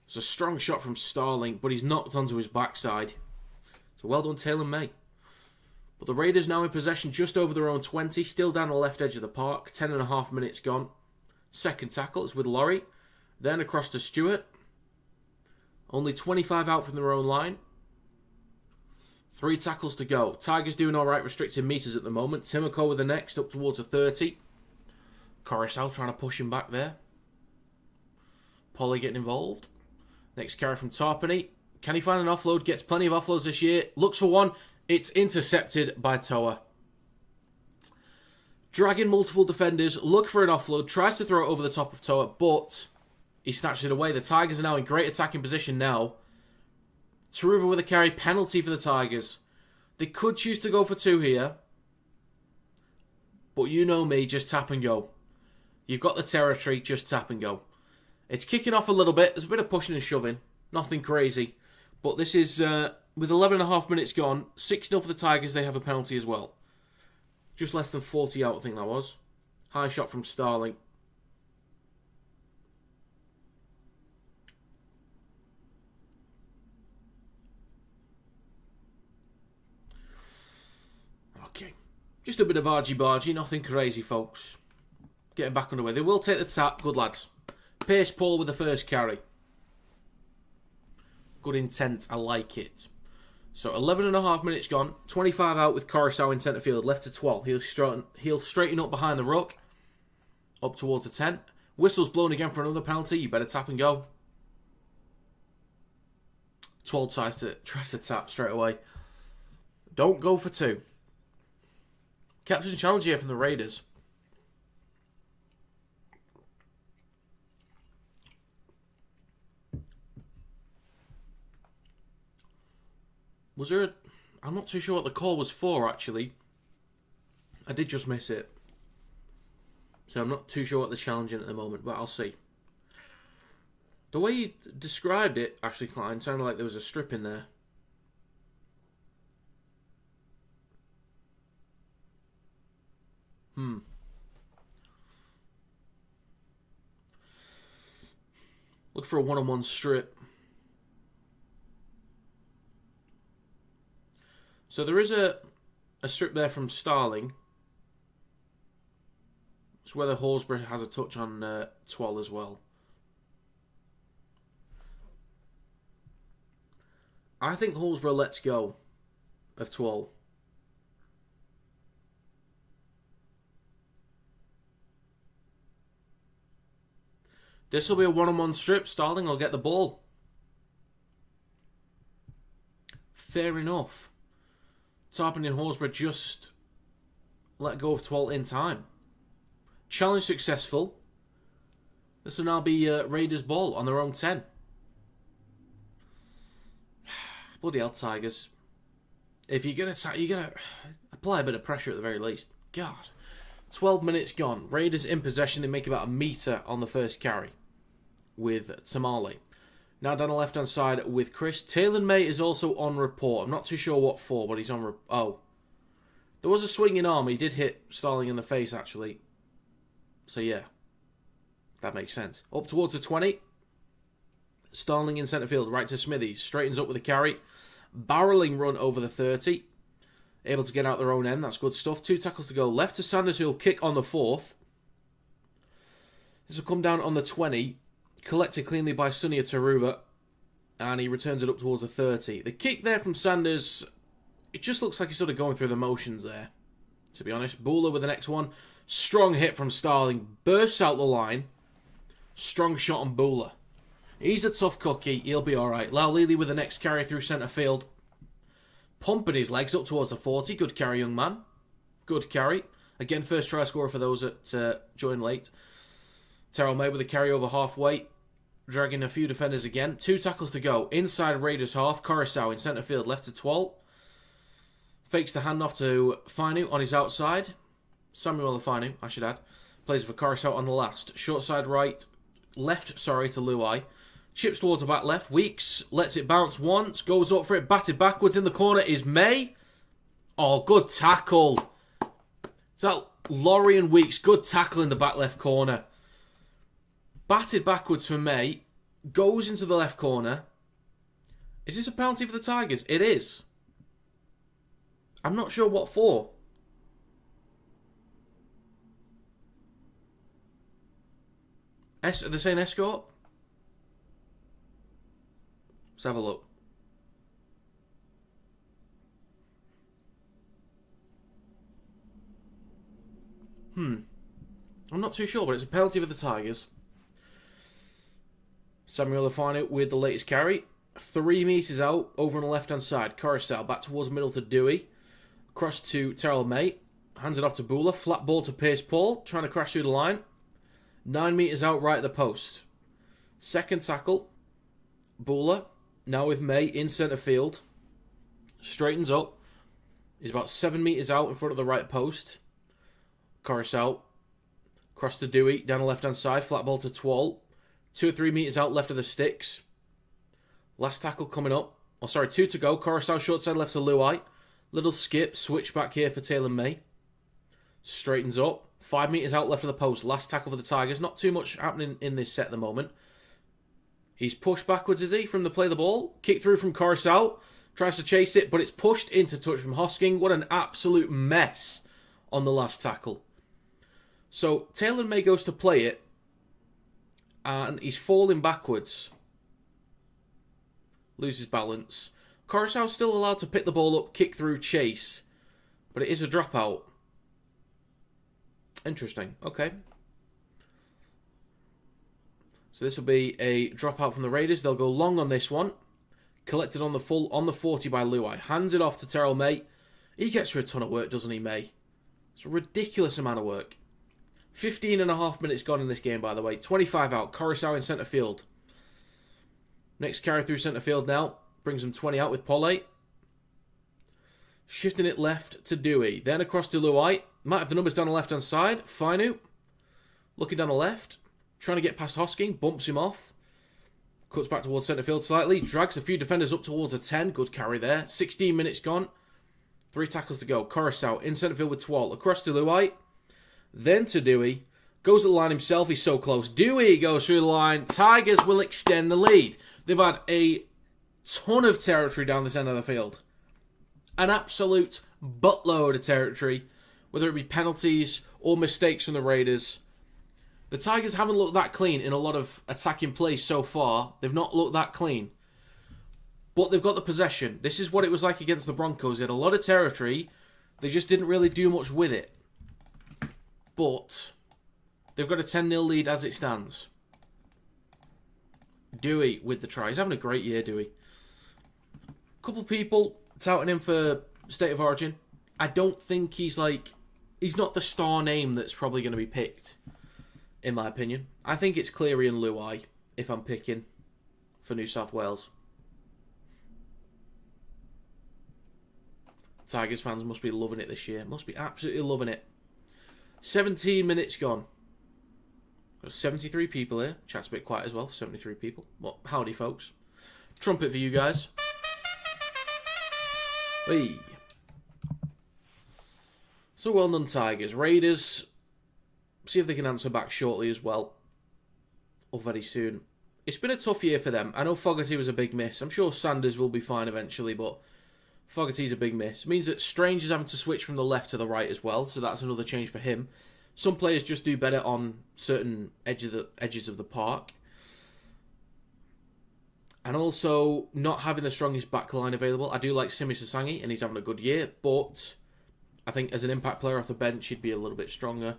It's a strong shot from Starling. But he's knocked onto his backside. So well done Taylor May. But the Raiders now in possession just over their own 20. Still down the left edge of the park. 10.5 minutes gone. Second tackle is with Laurie. Then across to Stewart. Only 25 out from their own line. 3 tackles to go. Tigers doing alright restricting metres at the moment. Timoko with the next up towards the 30. Coruscant trying to push him back there. Polly getting involved. Next carry from Tarpany. Can he find an offload? Gets plenty of offloads this year. Looks for one. It's intercepted by Toa. Dragging multiple defenders. Look for an offload. Tries to throw it over the top of Toa. But he snatched it away. The Tigers are now in great attacking position now. Taruva with a carry. Penalty for the Tigers. They could choose to go for 2 here. But you know me. Just tap and go. You've got the territory. Just tap and go. It's kicking off a little bit. There's a bit of pushing and shoving. Nothing crazy. But this is, with 11.5 minutes gone, 6-0 for the Tigers. They have a penalty as well. Just less than 40 out, I think that was. High shot from Starling. Okay. Just a bit of argy-bargy. Nothing crazy, folks. Getting back underway. They will take the tap. Good lads. Pace Paul with the first carry. Good intent. I like it. So 11.5 minutes gone. 25 out with Coruscant in centre field. Left to 12. He'll straighten up behind the ruck. Up towards the 10. Whistle's blown again for another penalty. You better tap and go. 12 tries to tap straight away. Don't go for 2. Captain challenge here from the Raiders. Was there I'm not too sure what the call was for, actually. I did just miss it. So I'm not too sure what they're challenging at the moment, but I'll see. The way you described it, Ashley Klein, sounded like there was a strip in there. Look for a one-on-one strip. So there is a strip there from Starling. It's whether Horsburgh has a touch on Twal as well. I think Horsburgh lets go of Twal. This will be a one-on-one strip. Starling will get the ball. Fair enough. Tarpany and Horsburgh just let go of Twal in time. Challenge successful. This will now be Raiders' ball on their own 10. Bloody hell, Tigers. If you're gonna apply a bit of pressure at the very least. God. 12 minutes gone. Raiders in possession. They make about a metre on the first carry with Tamale. Now down the left-hand side with Chris. Taylor May is also on report. I'm not too sure what for, but he's on oh. There was a swinging arm. He did hit Starling in the face, actually. So, yeah. That makes sense. Up towards the 20. Starling in centre field. Right to Smithies. Straightens up with a carry. Barrelling run over the 30. Able to get out their own end. That's good stuff. 2 tackles to go. Left to Sanders, who'll kick on the 4th. This will come down on the 20. Collected cleanly by Sunia Taruva. And he returns it up towards the 30. The kick there from Sanders, it just looks like he's sort of going through the motions there, to be honest. Buller with the next one. Strong hit from Starling. Bursts out the line. Strong shot on Buller. He's a tough cookie. He'll be alright. Laulili with the next carry through centre field. Pumping his legs up towards the 40. Good carry, young man. Good carry. Again, first try scorer for those that joined late. Terrell May with a carry over halfway. Dragging a few defenders again. 2 tackles to go. Inside Raiders half. Coruscant in centre field. Left to Twalt. Fakes the handoff to Fainu on his outside. Samuel Fainu, I should add. Plays for Coruscant on the last. Short side right. Left, sorry, to Luai. Chips towards the back left. Weeks lets it bounce once. Goes up for it. Batted backwards in the corner is May. Oh, good tackle. Is that Laurie and Weeks? Good tackle in the back left corner. Batted backwards for May. Goes into the left corner. Is this a penalty for the Tigers? It is. I'm not sure what for. Are they saying escort? Let's have a look. I'm not too sure, but it's a penalty for the Tigers. Samuel Afano with the latest carry. 3 metres out, over on the left-hand side. Coruscant back towards middle to Dewey. Cross to Terrell May. Hands it off to Buller. Flat ball to Pierce Paul. Trying to crash through the line. 9 metres out right at the post. Second tackle. Buller. Now with May in centre field. Straightens up. He's about 7 metres out in front of the right post. Coruscant. Cross to Dewey. Down the left-hand side. Flat ball to Twalt. 2 or 3 metres out left of the sticks. Last tackle coming up. 2 to go. Coruscant short side left to Luai. Little skip. Switch back here for Taylor May. Straightens up. 5 metres out left of the post. Last tackle for the Tigers. Not too much happening in this set at the moment. He's pushed backwards, is he, from the play the ball? Kick through from Coruscant. Tries to chase it, but it's pushed into touch from Hosking. What an absolute mess on the last tackle. So Taylor May goes to play it. And he's falling backwards. Loses balance. Coruscant's still allowed to pick the ball up, kick through, chase. But it is a dropout. Interesting. Okay. So this will be a dropout from the Raiders. They'll go long on this one. Collected on the 40 by Luai. Hands it off to Terrell May. He gets through a ton of work, doesn't he, May? It's a ridiculous amount of work. 15 and a half minutes gone in this game, by the way. 25 out. Coruscant in centre field. Next carry through centre field now. Brings him 20 out with Polley. Shifting it left to Dewey. Then across to Luai. Might have the numbers down the left-hand side. Fainu. Looking down the left. Trying to get past Hosking. Bumps him off. Cuts back towards centre field slightly. Drags a few defenders up towards a 10. Good carry there. 16 minutes gone. 3 tackles to go. Coruscant in centre field with Twalt. Across to Luai. Then to Dewey. Goes at the line himself. He's so close. Dewey goes through the line. Tigers will extend the lead. They've had a ton of territory down this end of the field. An absolute buttload of territory. Whether it be penalties or mistakes from the Raiders. The Tigers haven't looked that clean in a lot of attacking plays so far. They've not looked that clean. But they've got the possession. This is what it was like against the Broncos. They had a lot of territory. They just didn't really do much with it. But they've got a 10-0 lead as it stands. Dewey with the try. He's having a great year, Dewey. A couple people touting him for State of Origin. I don't think he's not the star name that's probably going to be picked, in my opinion. I think it's Cleary and Luai, if I'm picking for New South Wales. Tigers fans must be loving it this year. Must be absolutely loving it. 17 minutes gone. Got 73 people here. Chat's a bit quiet as well for 73 people. Well, howdy, folks. Trumpet for you guys. Hey. So well done, Tigers. Raiders, see if they can answer back shortly as well. Or very soon. It's been a tough year for them. I know Fogarty was a big miss. I'm sure Sanders will be fine eventually, but Fogarty's a big miss. It means that Strange is having to switch from the left to the right as well, so that's another change for him. Some players just do better on certain edges of the park. And also, not having the strongest back line available. I do like Simi Sasangi, and he's having a good year, but I think as an impact player off the bench, he'd be a little bit stronger.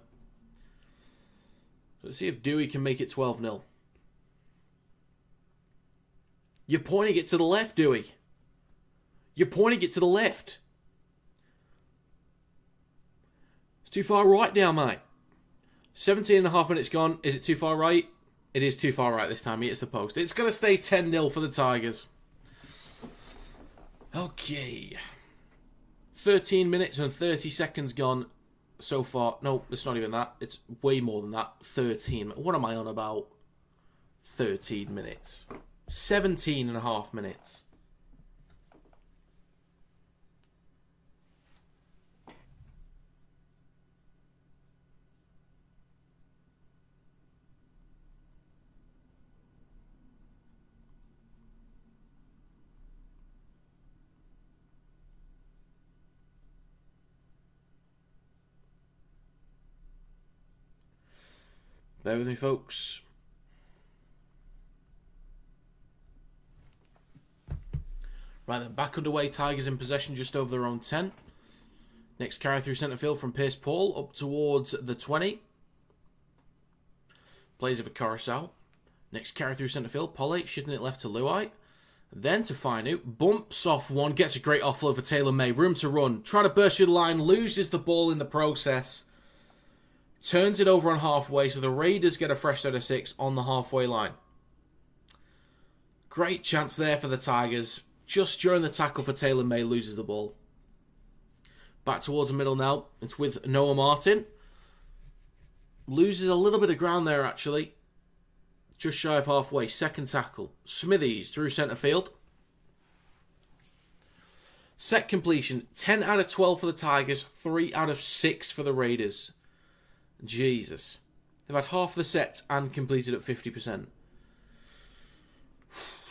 So let's see if Dewey can make it 12-0. You're pointing it to the left, Dewey. You're pointing it to the left. It's too far right now, mate. 17.5 minutes gone. Is it too far right? It is too far right this time. He hits the post. It's going to stay 10-0 for the Tigers. Okay. 13 minutes and 30 seconds gone so far. No, it's not even that. It's way more than that. 13. What am I on about? 13 minutes. 17.5 minutes. Bear with me, folks. Right then, back underway. Tigers in possession just over their own 10. Next carry through centre field from Pierce Paul up towards the 20. Plays of a Coruscant. Next carry through centre field. Polly shifting it left to Luai. Then to Fainu. Bumps off one. Gets a great offload for Taylor May. Room to run. Trying to burst through the line. Loses the ball in the process. Turns it over on halfway, so the Raiders get a fresh set of 6 on the halfway line. Great chance there for the Tigers. Just during the tackle for Taylor May, loses the ball. Back towards the middle now. It's with Noah Martin. Loses a little bit of ground there, actually. Just shy of halfway. Second tackle. Smithies through centre field. Set completion. 10 out of 12 for the Tigers. 3 out of 6 for the Raiders. Jesus. They've had half the sets and completed at 50%.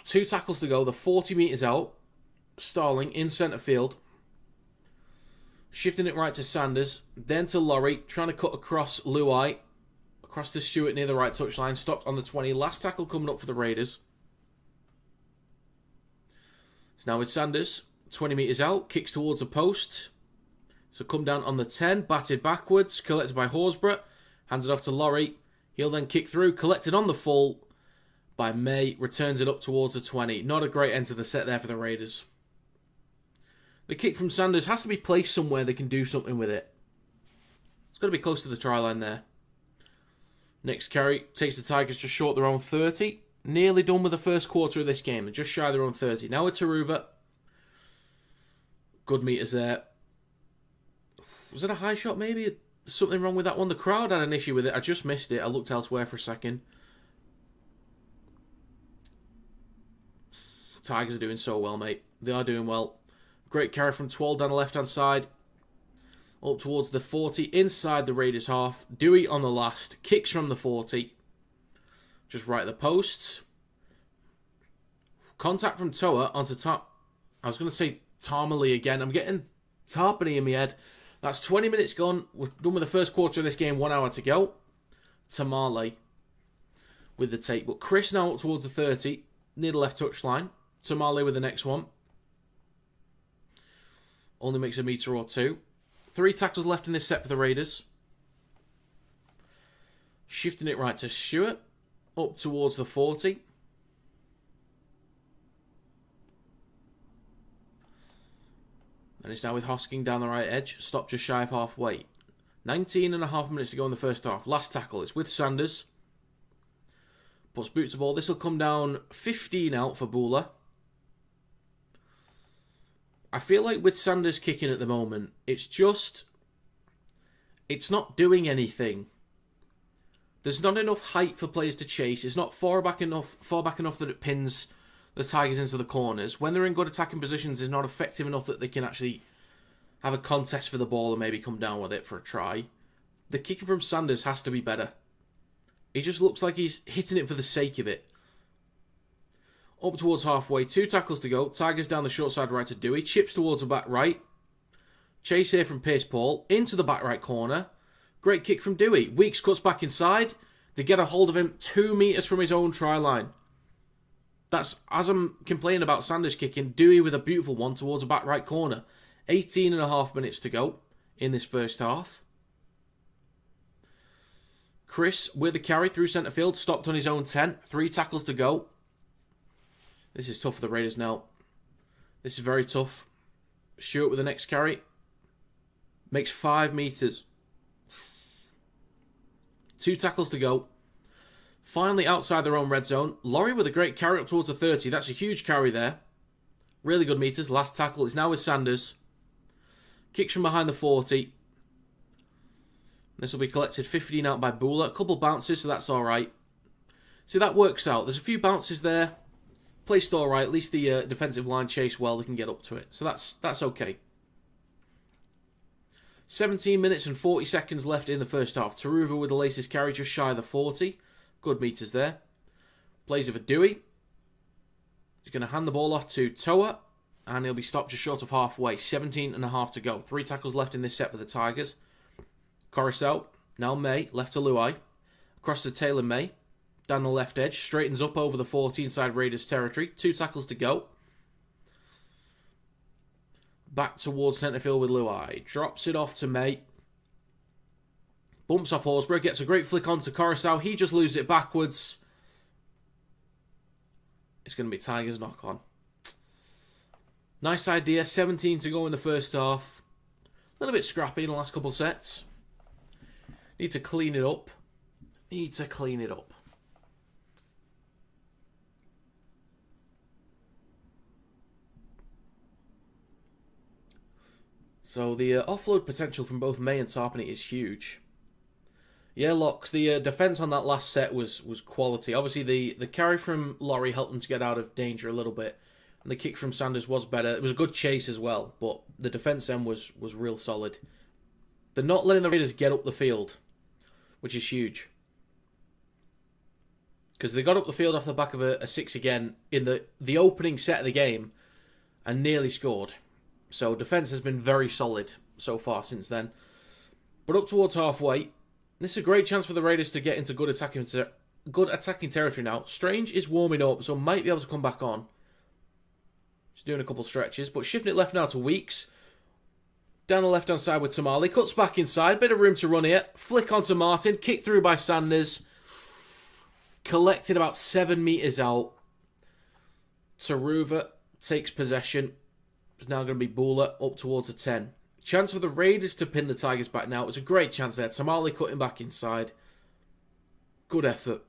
2 tackles to go. They're 40 metres out. Starling in centre field. Shifting it right to Sanders. Then to Laurie. Trying to cut across Luai. Across to Stewart near the right touchline. Stopped on the 20. Last tackle coming up for the Raiders. It's now with Sanders. 20 metres out. Kicks towards the post. So come down on the 10, batted backwards, collected by Horsburgh, hands it off to Laurie. He'll then kick through, collected on the full by May, returns it up towards the 20. Not a great end to the set there for the Raiders. The kick from Sanders has to be placed somewhere they can do something with it. It's got to be close to the try line there. Next carry takes the Tigers just short their own 30. Nearly done with the first quarter of this game. They're just shy of their own 30. Now with Taruva. Good meters there. Was it a high shot maybe? Something wrong with that one. The crowd had an issue with it. I just missed it. I looked elsewhere for a second. Tigers are doing so well, mate. They are doing well. Great carry from Twal down the left-hand side. Up towards the 40. Inside the Raiders half. Dewey on the last. Kicks from the 40. Just right at the posts. Contact from Toa onto top. I was going to say Tarmley again. I'm getting Tarpany in my head. That's 20 minutes gone. We're done with the first quarter of this game. 1 hour to go. Tamale with the take. But Chris now up towards the 30. Near the left touchline. Tamale with the next one. Only makes a metre or 2. 3 tackles left in this set for the Raiders. Shifting it right to Stewart. Up towards the 40. And it's now with Hosking down the right edge. Stopped just shy of halfway. 19.5 minutes to go in the first half. Last tackle. It's with Sanders. Puts boots the ball. This will come down 15 out for Bula. I feel like with Sanders kicking at the moment, it's not doing anything. There's not enough height for players to chase. It's not far back enough that it pins the Tigers into the corners. When they're in good attacking positions, it's not effective enough that they can actually have a contest for the ball and maybe come down with it for a try. The kicking from Sanders has to be better. He just looks like he's hitting it for the sake of it. Up towards halfway, 2 tackles to go. Tigers down the short side right to Dewey. Chips towards the back right. Chase here from Pierce Paul. Into the back right corner. Great kick from Dewey. Weeks cuts back inside. They get a hold of him 2 metres from his own try line. That's, as I'm complaining about Sanders kicking, Dewey with a beautiful one towards the back right corner. 18.5 minutes to go in this first half. Chris with the carry through centre field. Stopped on his own 10. 3 tackles to go. This is tough for the Raiders now. This is very tough. Stewart with the next carry. Makes 5 metres. 2 tackles to go. Finally outside their own red zone. Laurie with a great carry up towards the 30. That's a huge carry there. Really good meters. Last tackle is now with Sanders. Kicks from behind the 40. This will be collected 15 out by Bula. A couple bounces, so that's alright. See, that works out. There's a few bounces there. Placed alright. At least the defensive line chase well. They can get up to it. So that's okay. 17 minutes and 40 seconds left in the first half. Taruva with the latest carry just shy of the 40. Good meters there. Plays it for Dewey. He's going to hand the ball off to Toa. And he'll be stopped just short of halfway. 17.5 to go. 3 tackles left in this set for the Tigers. Coruscant. Now May. Left to Luai. Across to Taylor May. Down the left edge. Straightens up over the 40 inside Raiders territory. 2 tackles to go. Back towards centre field with Luai. Drops it off to May. Bumps off Horsburgh. Gets a great flick onto Coruscant. He just loses it backwards. It's going to be Tigers knock on. Nice idea. 17 to go in the first half. A little bit scrappy in the last couple sets. Need to clean it up. So the offload potential from both May and Tarpany is huge. Yeah, Locks, the defence on that last set was quality. Obviously, the carry from Laurie helped them to get out of danger a little bit. And the kick from Sanders was better. It was a good chase as well, but the defence then was real solid. They're not letting the Raiders get up the field, which is huge. Because they got up the field off the back of a 6 again in the opening set of the game and nearly scored. So defence has been very solid so far since then. But up towards halfway, this is a great chance for the Raiders to get into good attacking territory now. Strange is warming up, so might be able to come back on. He's doing a couple stretches, but shifting it left now to Weeks. Down the left-hand side with Tamale. Cuts back inside, bit of room to run here. Flick onto Martin, kick through by Sanders. Collected about 7 metres out. Taruva takes possession. It's now going to be Bula up towards a 10. Chance for the Raiders to pin the Tigers back now. It's a great chance there. Tamale cutting back inside. Good effort.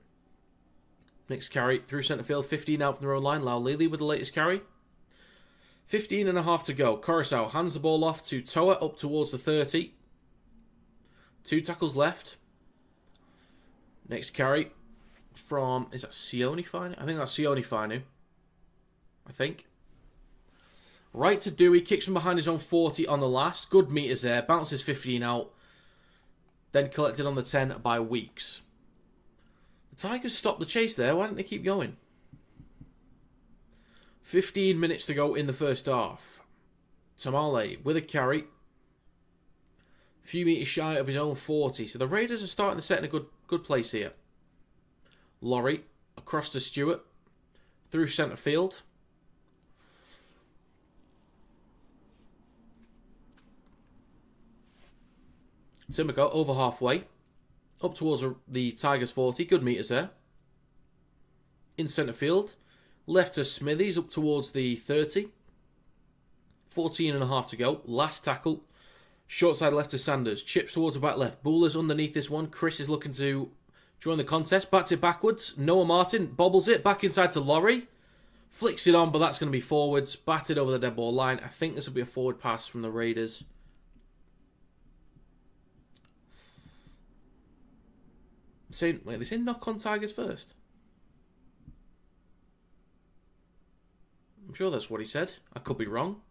Next carry through centre field. 15 out from their own line. Lau Lili with the latest carry. 15.5 to go. Coruscant hands the ball off to Toa up towards the 30. 2 tackles left. Next carry from... Is that Sione Finu? I think that's Sione Finu. I think. Right to Dewey. Kicks from behind his own 40 on the last. Good meters there. Bounces 15 out. Then collected on the 10 by Weeks. The Tigers stopped the chase there. Why didn't they keep going? 15 minutes to go in the first half. Tamale with a carry. A few metres shy of his own 40. So the Raiders are starting to set in a good place here. Laurie across to Stewart. Through centre field. Timoko over halfway. Up towards the Tigers 40. Good meters there. In centre field. Left to Smithies up towards the 30. 14.5 to go. Last tackle. Short side left to Sanders. Chips towards the back left. Bula's underneath this one. Chris is looking to join the contest. Bats it backwards. Noah Martin bobbles it. Back inside to Laurie. Flicks it on, but that's going to be forwards. Batted over the dead ball line. I think this will be a forward pass from the Raiders. Wait, they say knock on Tigers first? I'm sure that's what he said. I could be wrong.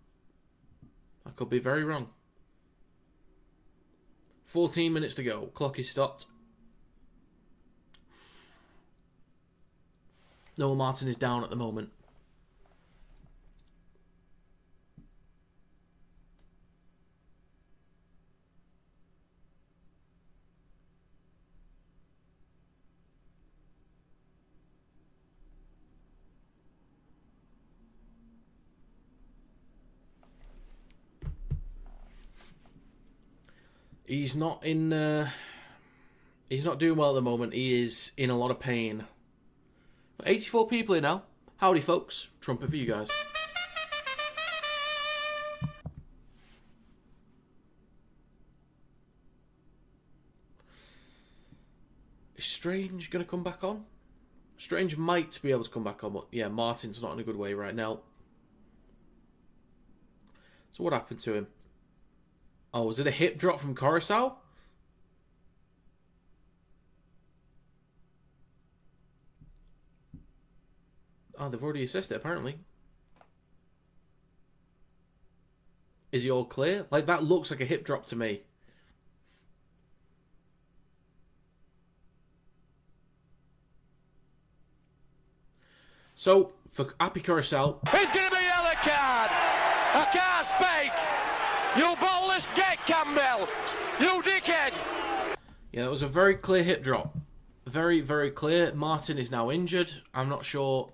I could be very wrong. 14 minutes to go. Clock is stopped. Noah Martin is down at the moment. He's not in. He's not doing well at the moment. He is in a lot of pain. 84 people here now. Howdy, folks. Trumpet for you guys. Is Strange going to come back on? Strange might be able to come back on, but yeah, Martin's not in a good way right now. So what happened to him? Oh, was it a hip drop from Coruscant? Oh, they've already assessed it, apparently. Is he all clear? Like, that looks like a hip drop to me. So, for Happy Coruscant... It's going to be a yellow card! I can't speak! You ballless git, Campbell! You dickhead! Yeah, that was a very clear hip drop. Very, very clear. Martin is now injured. I'm not sure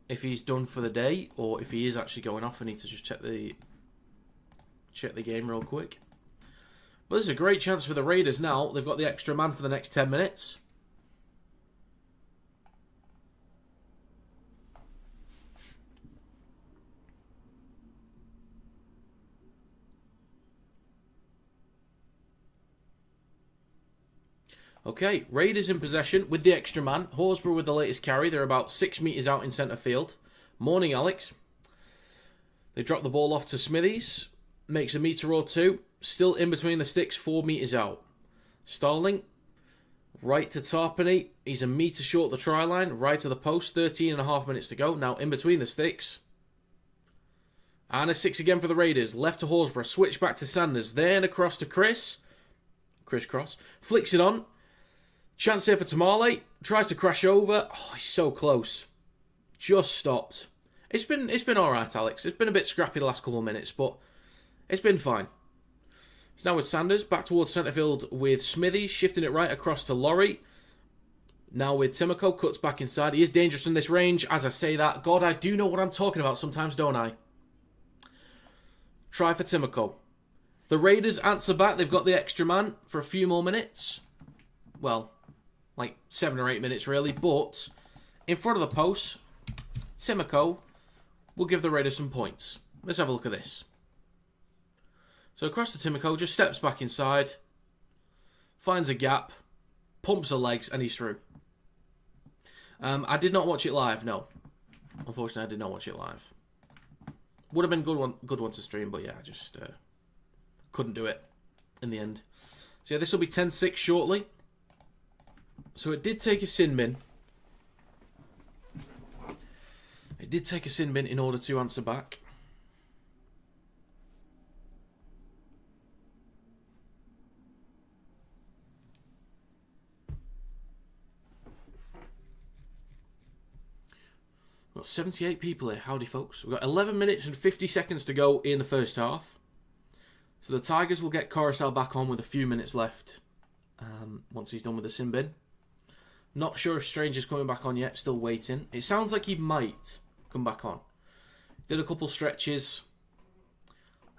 if he's done for the day or if he is actually going off. I need to just check the game real quick. But this is a great chance for the Raiders now. They've got the extra man for the next 10 minutes. Okay, Raiders in possession with the extra man. Horsburgh with the latest carry. They're about 6 metres out in centre field. Morning, Alex. They drop the ball off to Smithies. Makes a metre or two. Still in between the sticks, 4 metres out. Starling. Right to Tarpany. He's a metre short the try line. Right to the post. 13.5 minutes to go. Now in between the sticks. And a 6 again for the Raiders. Left to Horsburgh. Switch back to Sanders. Then across to Chris. Chris Cross. Flicks it on. Chance here for Tamale. Tries to crash over. Oh, he's so close. Just stopped. It's been alright, Alex. It's been a bit scrappy the last couple of minutes, but it's been fine. It's now with Sanders. Back towards centre field with Smithies. Shifting it right across to Laurie. Now with Timoko. Cuts back inside. He is dangerous from this range. As I say that, God, I do know what I'm talking about sometimes, don't I? Try for Timoko. The Raiders answer back. They've got the extra man for a few more minutes. Well, like 7 or 8 minutes really, but in front of the post, Timoko will give the Raiders some points. Let's have a look at this. So across to Timoko, just steps back inside, finds a gap, pumps the legs, and he's through. I did not watch it live, no. Unfortunately, I did not watch it live. Would have been good one to stream, but yeah, I just couldn't do it in the end. So yeah, this will be 10-6 shortly. So it did take a sin bin. It did take a sin bin in order to answer back. We've got 78 people here. Howdy, folks. We've got 11 minutes and 50 seconds to go in the first half. So the Tigers will get Coruscant back on with a few minutes left. Once he's done with the sin bin. Not sure if Strange is coming back on yet. Still waiting. It sounds like he might come back on. Did a couple stretches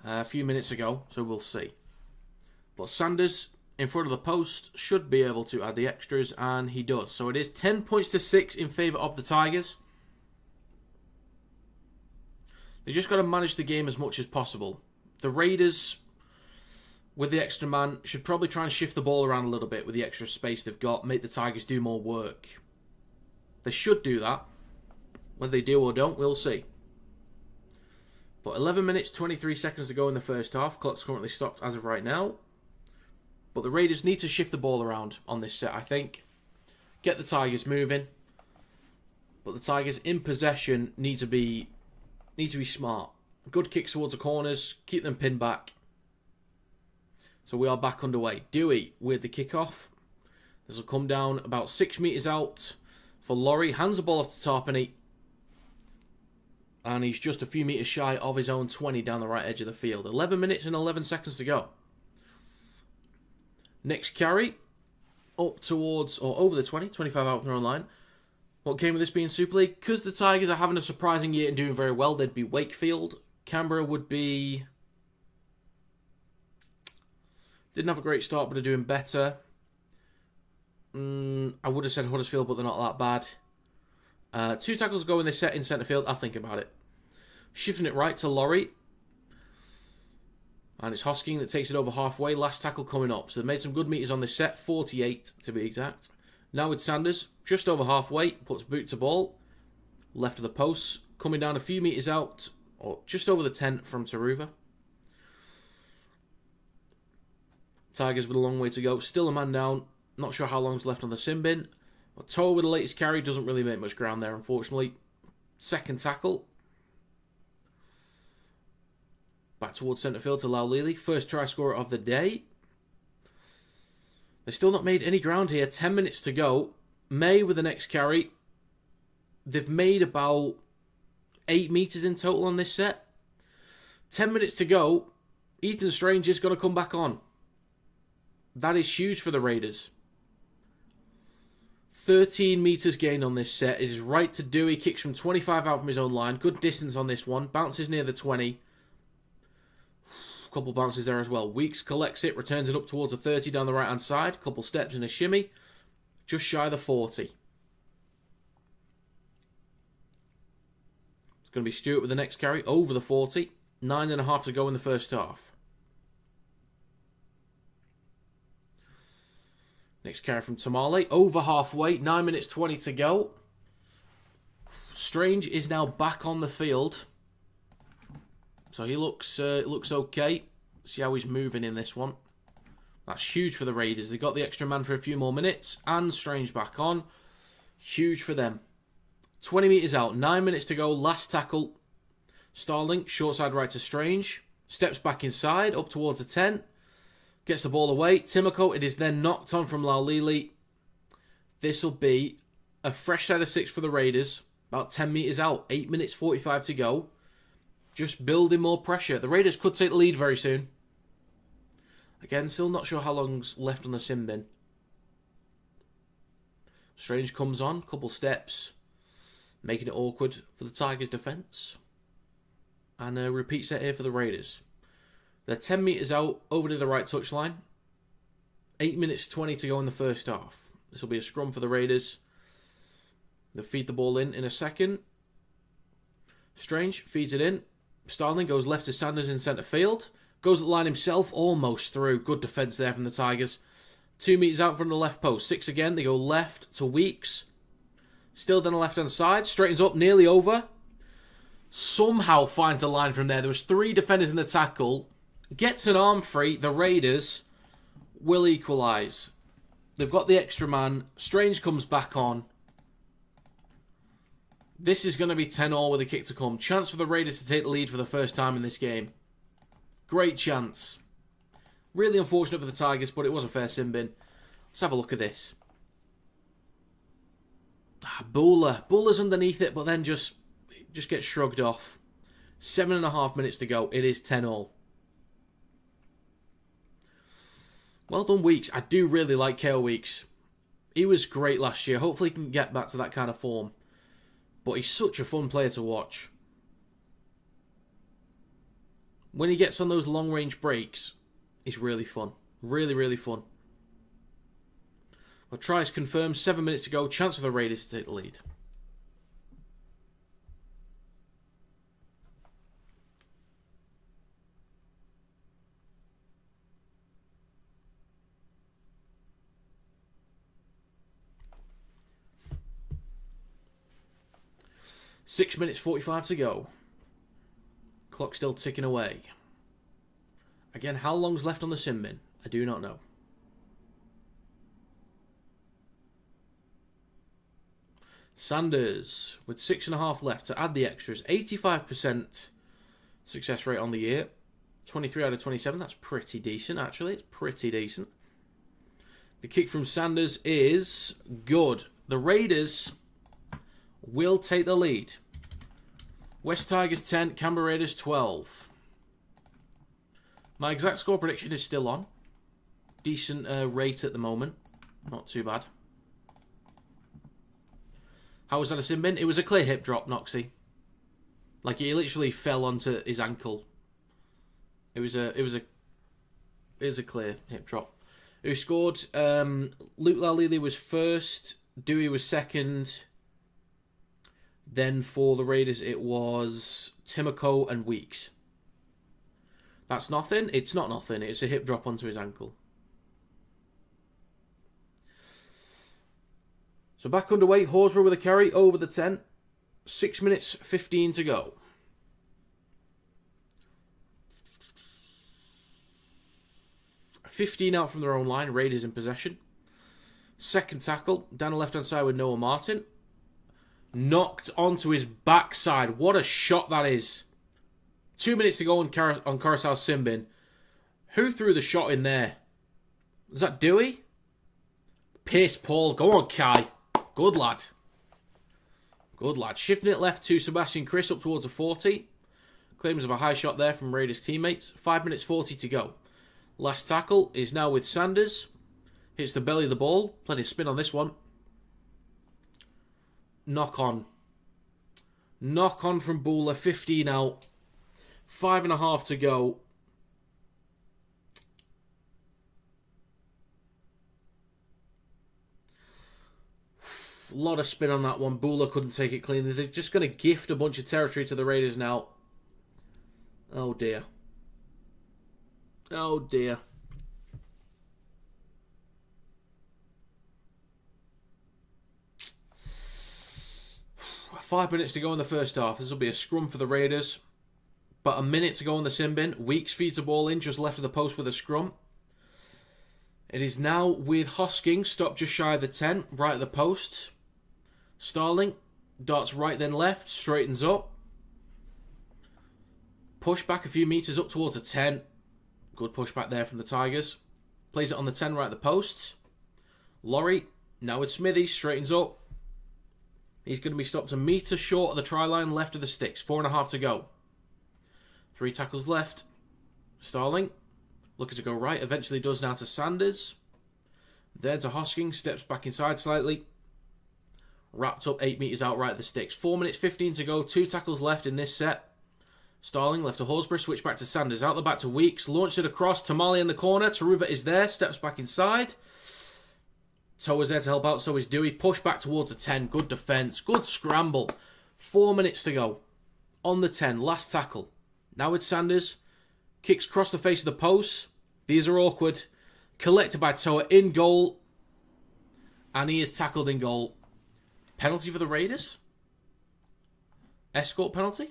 a few minutes ago, so we'll see. But Sanders in front of the post should be able to add the extras, and he does. So it is 10 points to 6 in favour of the Tigers. They just got to manage the game as much as possible. The Raiders, with the extra man, should probably try and shift the ball around a little bit with the extra space they've got, make the Tigers do more work. They should do that. Whether they do or don't, we'll see. But 11 minutes, 23 seconds to go in the first half. Clock's currently stopped as of right now. But the Raiders need to shift the ball around on this set, I think. Get the Tigers moving. But the Tigers in possession need to be smart. Good kicks towards the corners. Keep them pinned back. So we are back underway. Dewey with the kickoff. This will come down about 6 metres out for Laurie. Hands the ball off to Tarpany. And he's just a few metres shy of his own 20 down the right edge of the field. 11 minutes and 11 seconds to go. Next carry. Up towards, or over the 20. 25 out from their own line. What came with this being Super League? Because the Tigers are having a surprising year and doing very well, they'd be Wakefield. Canberra would be... Didn't have a great start, but are doing better. I would have said Huddersfield, but they're not that bad. 2 tackles go in this set in centre field. I'll think about it. Shifting it right to Laurie. And it's Hosking that takes it over halfway. Last tackle coming up. So they made some good meters on this set. 48 to be exact. Now with Sanders, just over halfway. Puts boot to ball. Left of the posts. Coming down a few meters out. Or just over the 10 from Taruva. Tigers with a long way to go. Still a man down. Not sure how long's left on the sin bin. But Toa with the latest carry doesn't really make much ground there, unfortunately. Second tackle. Back towards centre field to Laulili. First try scorer of the day. They've still not made any ground here. 10 minutes to go. May with the next carry. They've made about 8 metres in total on this set. 10 minutes to go. Ethan Strange is going to come back on. That is huge for the Raiders. 13 metres gained on this set. It is right to Dewey. Kicks from 25 out from his own line. Good distance on this one. Bounces near the 20. Couple bounces there as well. Weeks collects it. Returns it up towards the 30 down the right-hand side. Couple steps and a shimmy. Just shy of the 40. It's going to be Stewart with the next carry. Over the 40. 9.5 to go in the first half. Next carry from Tamale. Over halfway. 9 minutes 20 to go. Strange is now back on the field. So he looks okay. See how he's moving in this one. That's huge for the Raiders. They got the extra man for a few more minutes. And Strange back on. Huge for them. 20 metres out. 9 minutes to go. Last tackle. Starling. Short side right to Strange. Steps back inside. Up towards the 10. Gets the ball away. Timoko. It is then knocked on from Laulili. This will be a fresh set of 6 for the Raiders. About 10 metres out. 8 minutes 45 to go. Just building more pressure. The Raiders could take the lead very soon. Again, still not sure how long's left on the sim bin. Strange comes on. Couple steps. Making it awkward for the Tigers' defence. And a repeat set here for the Raiders. They're 10 metres out, over to the right touchline. 8 minutes 20 to go in the first half. This will be a scrum for the Raiders. They'll feed the ball in a second. Strange feeds it in. Starling goes left to Sanders in centre field. Goes at the line himself, almost through. Good defence there from the Tigers. 2 metres out from the left post. 6 again, they go left to Weeks. Still down the left-hand side. Straightens up, nearly over. Somehow finds a line from there. There was 3 defenders in the tackle. Gets an arm free. The Raiders will equalise. They've got the extra man. Strange comes back on. This is going to be 10-all with a kick to come. Chance for the Raiders to take the lead for the first time in this game. Great chance. Really unfortunate for the Tigers, but it was a fair sin bin. Let's have a look at this. Bowler. Bowler's underneath it, but then just gets shrugged off. 7.5 minutes to go. It is 10-all. Well done, Weeks. I do really like KO Weeks. He was great last year. Hopefully he can get back to that kind of form. But he's such a fun player to watch. When he gets on those long-range breaks, he's really fun. Really, really fun. Well, tries confirmed. 7 minutes to go. Chance for the Raiders to take the lead. Six minutes 45 to go. Clock still ticking away. Again, how long's left on the sim bin? I do not know. Sanders, with 6.5 left to add the extras. 85% success rate on the year. 23 out of 27. That's pretty decent, actually. It's pretty decent. The kick from Sanders is good. The Raiders will take the lead. West Tigers 10, Canberra Raiders 12. My exact score prediction is still on. Decent rate at the moment. Not too bad. How was that a sin bin? It was a clear hip drop, Noxie. Like, he literally fell onto his ankle. It was a clear hip drop. Who scored? Luke Lalili was first. Dewey was second. Then for the Raiders, it was Timoko and Weeks. That's nothing? It's not nothing. It's a hip drop onto his ankle. So back underway. Horsburgh with a carry over the 10. 6 minutes 15 to go. $15 out from their own line. Raiders in possession. Second tackle. Down the left-hand side with Noah Martin. Knocked onto his backside. What a shot that is. 2 minutes to go on Coruscant Simbin. Who threw the shot in there? Was that Dewey? Piss Paul. Go on, Kai. Good lad. Good lad. Shifting it left to Sebastian Chris up towards a 40. Claims of a high shot there from Raiders teammates. 5 minutes 40 to go. Last tackle is now with Sanders. Hits the belly of the ball. Plenty of spin on this one. Knock on. Knock on from Bula. 15 out. 5.5 to go. A lot of spin on that one. Bula couldn't take it clean. They're just going to gift a bunch of territory to the Raiders now. Oh dear. Oh dear. Five minutes to go in the first half. This will be a scrum for the Raiders. But a minute to go in the sin bin. Weeks feeds the ball in just left of the post with a scrum. It is now with Hosking. Stopped just shy of the 10. Right at the post. Starling. Darts right then left. Straightens up. Push back a few metres up towards a 10. Good push back there from the Tigers. Plays it on the 10 right at the post. Laurie. Now with Smithy. Straightens up. He's going to be stopped a metre short of the try line left of the sticks. 4.5 to go. 3 tackles left. Starling. Looking to go right. Eventually does now to Sanders. There to Hosking. Steps back inside slightly. Wrapped up 8 metres out right at the sticks. 4 minutes 15 to go. 2 tackles left in this set. Starling left to Horsburgh. Switch back to Sanders. Out the back to Weeks. Launched it across. Tamale in the corner. Taruva is there. Steps back inside. Toe is there to help out. So is Dewey. Push back towards the 10. Good defence. Good scramble. 4 minutes to go. On the 10. Last tackle. Now with Sanders. Kicks across the face of the post. These are awkward. Collected by Toa in goal. And he is tackled in goal. Penalty for the Raiders. Escort penalty.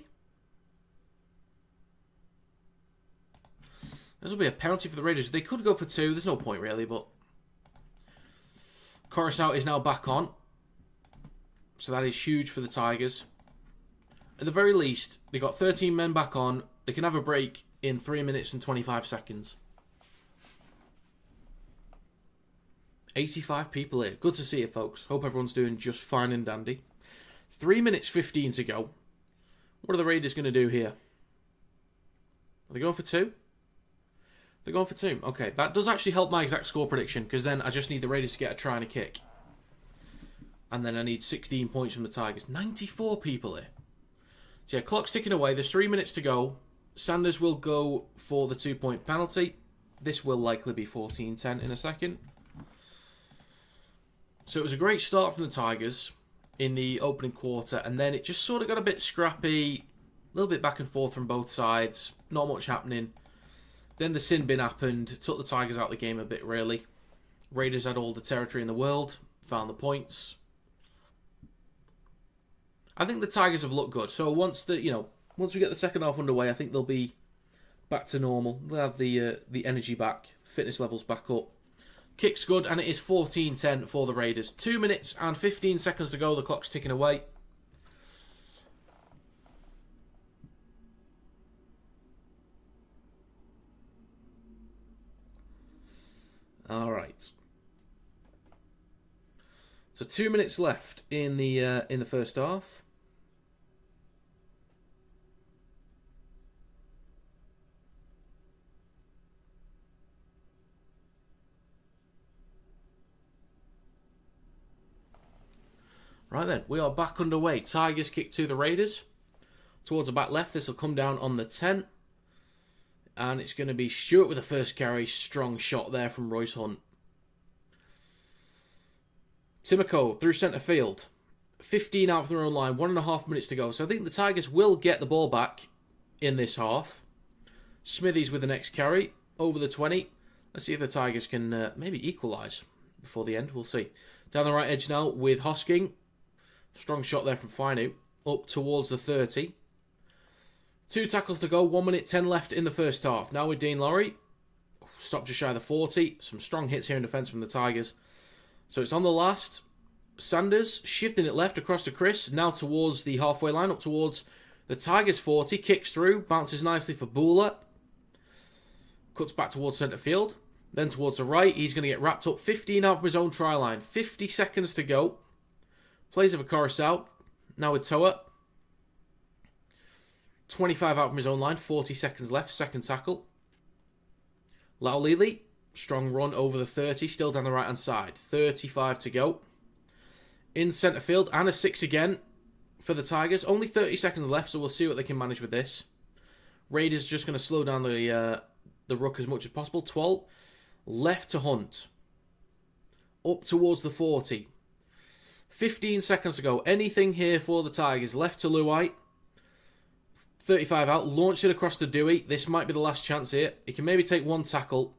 This will be a penalty for the Raiders. They could go for 2. There's no point really, but Coruscant is now back on. So that is huge for the Tigers. At the very least, they got 13 men back on. They can have a break in 3 minutes and 25 seconds. 85 people here. Good to see you, folks. Hope everyone's doing just fine and dandy. 3 minutes 15 to go. What are the Raiders going to do here? Are they going for 2? They're going for 2. Okay, that does actually help my exact score prediction, because then I just need the Raiders to get a try and a kick. And then I need 16 points from the Tigers. 94 people here. So yeah, clock's ticking away. There's 3 minutes to go. Sanders will go for the 2-point penalty. This will likely be 14-10 in a second. So it was a great start from the Tigers in the opening quarter, and then it just sort of got a bit scrappy, a little bit back and forth from both sides, not much happening. Then the sin bin happened, took the Tigers out of the game a bit, really. Raiders had all the territory in the world, found the points. I think the Tigers have looked good. So once we get the second half underway, I think they'll be back to normal. They'll have the energy back, fitness levels back up. Kick's good, and it is 14-10 for the Raiders. 2 minutes and 15 seconds to go. The clock's ticking away. All right. So 2 minutes left in the first half. Right then, we are back underway. Tigers kick to the Raiders. Towards the back left, this will come down on the 10. And it's going to be Stewart with the first carry. Strong shot there from Royce Hunt. Timoko through centre field. 15 out of their own line. 1.5 minutes to go. So I think the Tigers will get the ball back in this half. Smithies with the next carry. Over the 20. Let's see if the Tigers can maybe equalise before the end. We'll see. Down the right edge now with Hosking. Strong shot there from Fainu. Up towards the 30. 2 tackles to go. 1 minute 10 left in the first half. Now with Dean Laurie. Stopped just shy of the 40. Some strong hits here in defence from the Tigers. So it's on the last. Sanders shifting it left across to Chris. Now towards the halfway line. Up towards the Tigers 40. Kicks through. Bounces nicely for Bula. Cuts back towards centre field. Then towards the right. He's going to get wrapped up. 15 out from his own try line. 50 seconds to go. Plays of a chorus out. Now with Toa. 25 out from his own line. 40 seconds left. Second tackle. Laulili. Strong run over the 30. Still down the right hand side. 35 to go. In centre field. And a 6 again for the Tigers. Only 30 seconds left. So we'll see what they can manage with this. Raiders just going to slow down the ruck as much as possible. 12. Left to Hunt. Up towards the 40. 15 seconds to go. Anything here for the Tigers. Left to Luai. 35 out. Launch it across to Dewey. This might be the last chance here. He can maybe take one tackle.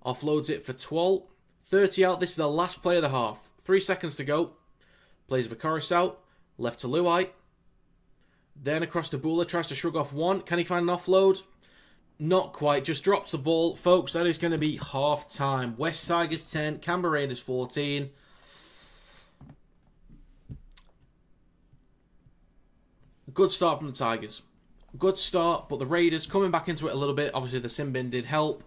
Offloads it for 12. 30 out. This is the last play of the half. 3 seconds to go. Plays Vacaris out. Left to Luai. Then across to Bula. Tries to shrug off one. Can he find an offload? Not quite. Just drops the ball. Folks, that is going to be half time. West Tigers 10. Canberra Raiders 14. Good start from the Tigers. Good start, but the Raiders coming back into it a little bit. Obviously, the sin bin did help.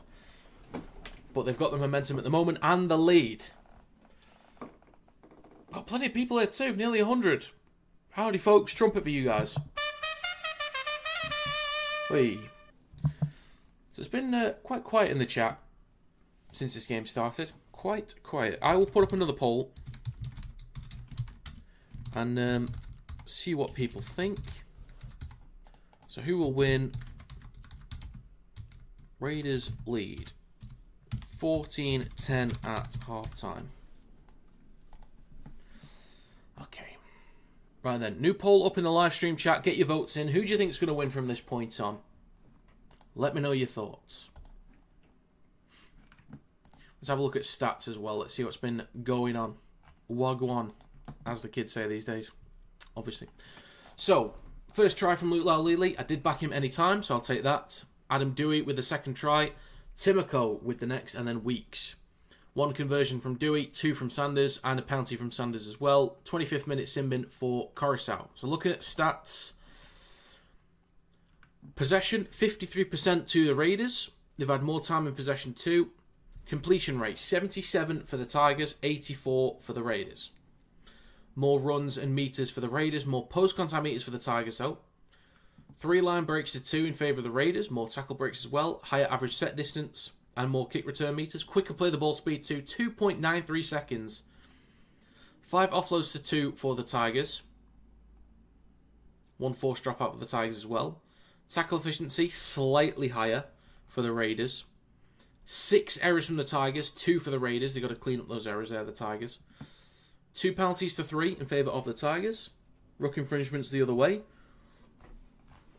But they've got the momentum at the moment and the lead. Got plenty of people here too. Nearly 100. Howdy, folks. Trumpet for you guys. Whee. So it's been quite quiet in the chat since this game started. Quite quiet. I will put up another poll. And see what people think. So who will win? Raiders lead 14-10 at half time. Okay. Right then, new poll up in the live stream chat. Get your votes in. Who do you think is going to win from this point on? Let me know your thoughts. Let's have a look at stats as well. Let's see what's been going on. Wagwan, as the kids say these days. Obviously. So, first try from Luke Laulili. I did back him any time, so I'll take that. Adam Dewey with the second try. Timoko with the next, and then Weeks. 1 conversion from Dewey, 2 from Sanders, and a penalty from Sanders as well. 25th minute Simbin for Coruscant. So looking at stats. Possession, 53% to the Raiders. They've had more time in possession too. Completion rate, 77 for the Tigers, 84 for the Raiders. More runs and meters for the Raiders. More post-contact meters for the Tigers, though. 3 line breaks to 2 in favour of the Raiders. More tackle breaks as well. Higher average set distance. And more kick return meters. Quicker play the ball speed too. 2.93 seconds. 5 offloads to 2 for the Tigers. 1 forced dropout for the Tigers as well. Tackle efficiency, slightly higher for the Raiders. 6 errors from the Tigers. 2 for the Raiders. They've got to clean up those errors there, the Tigers. 2 penalties to 3 in favour of the Tigers. Ruck infringements the other way.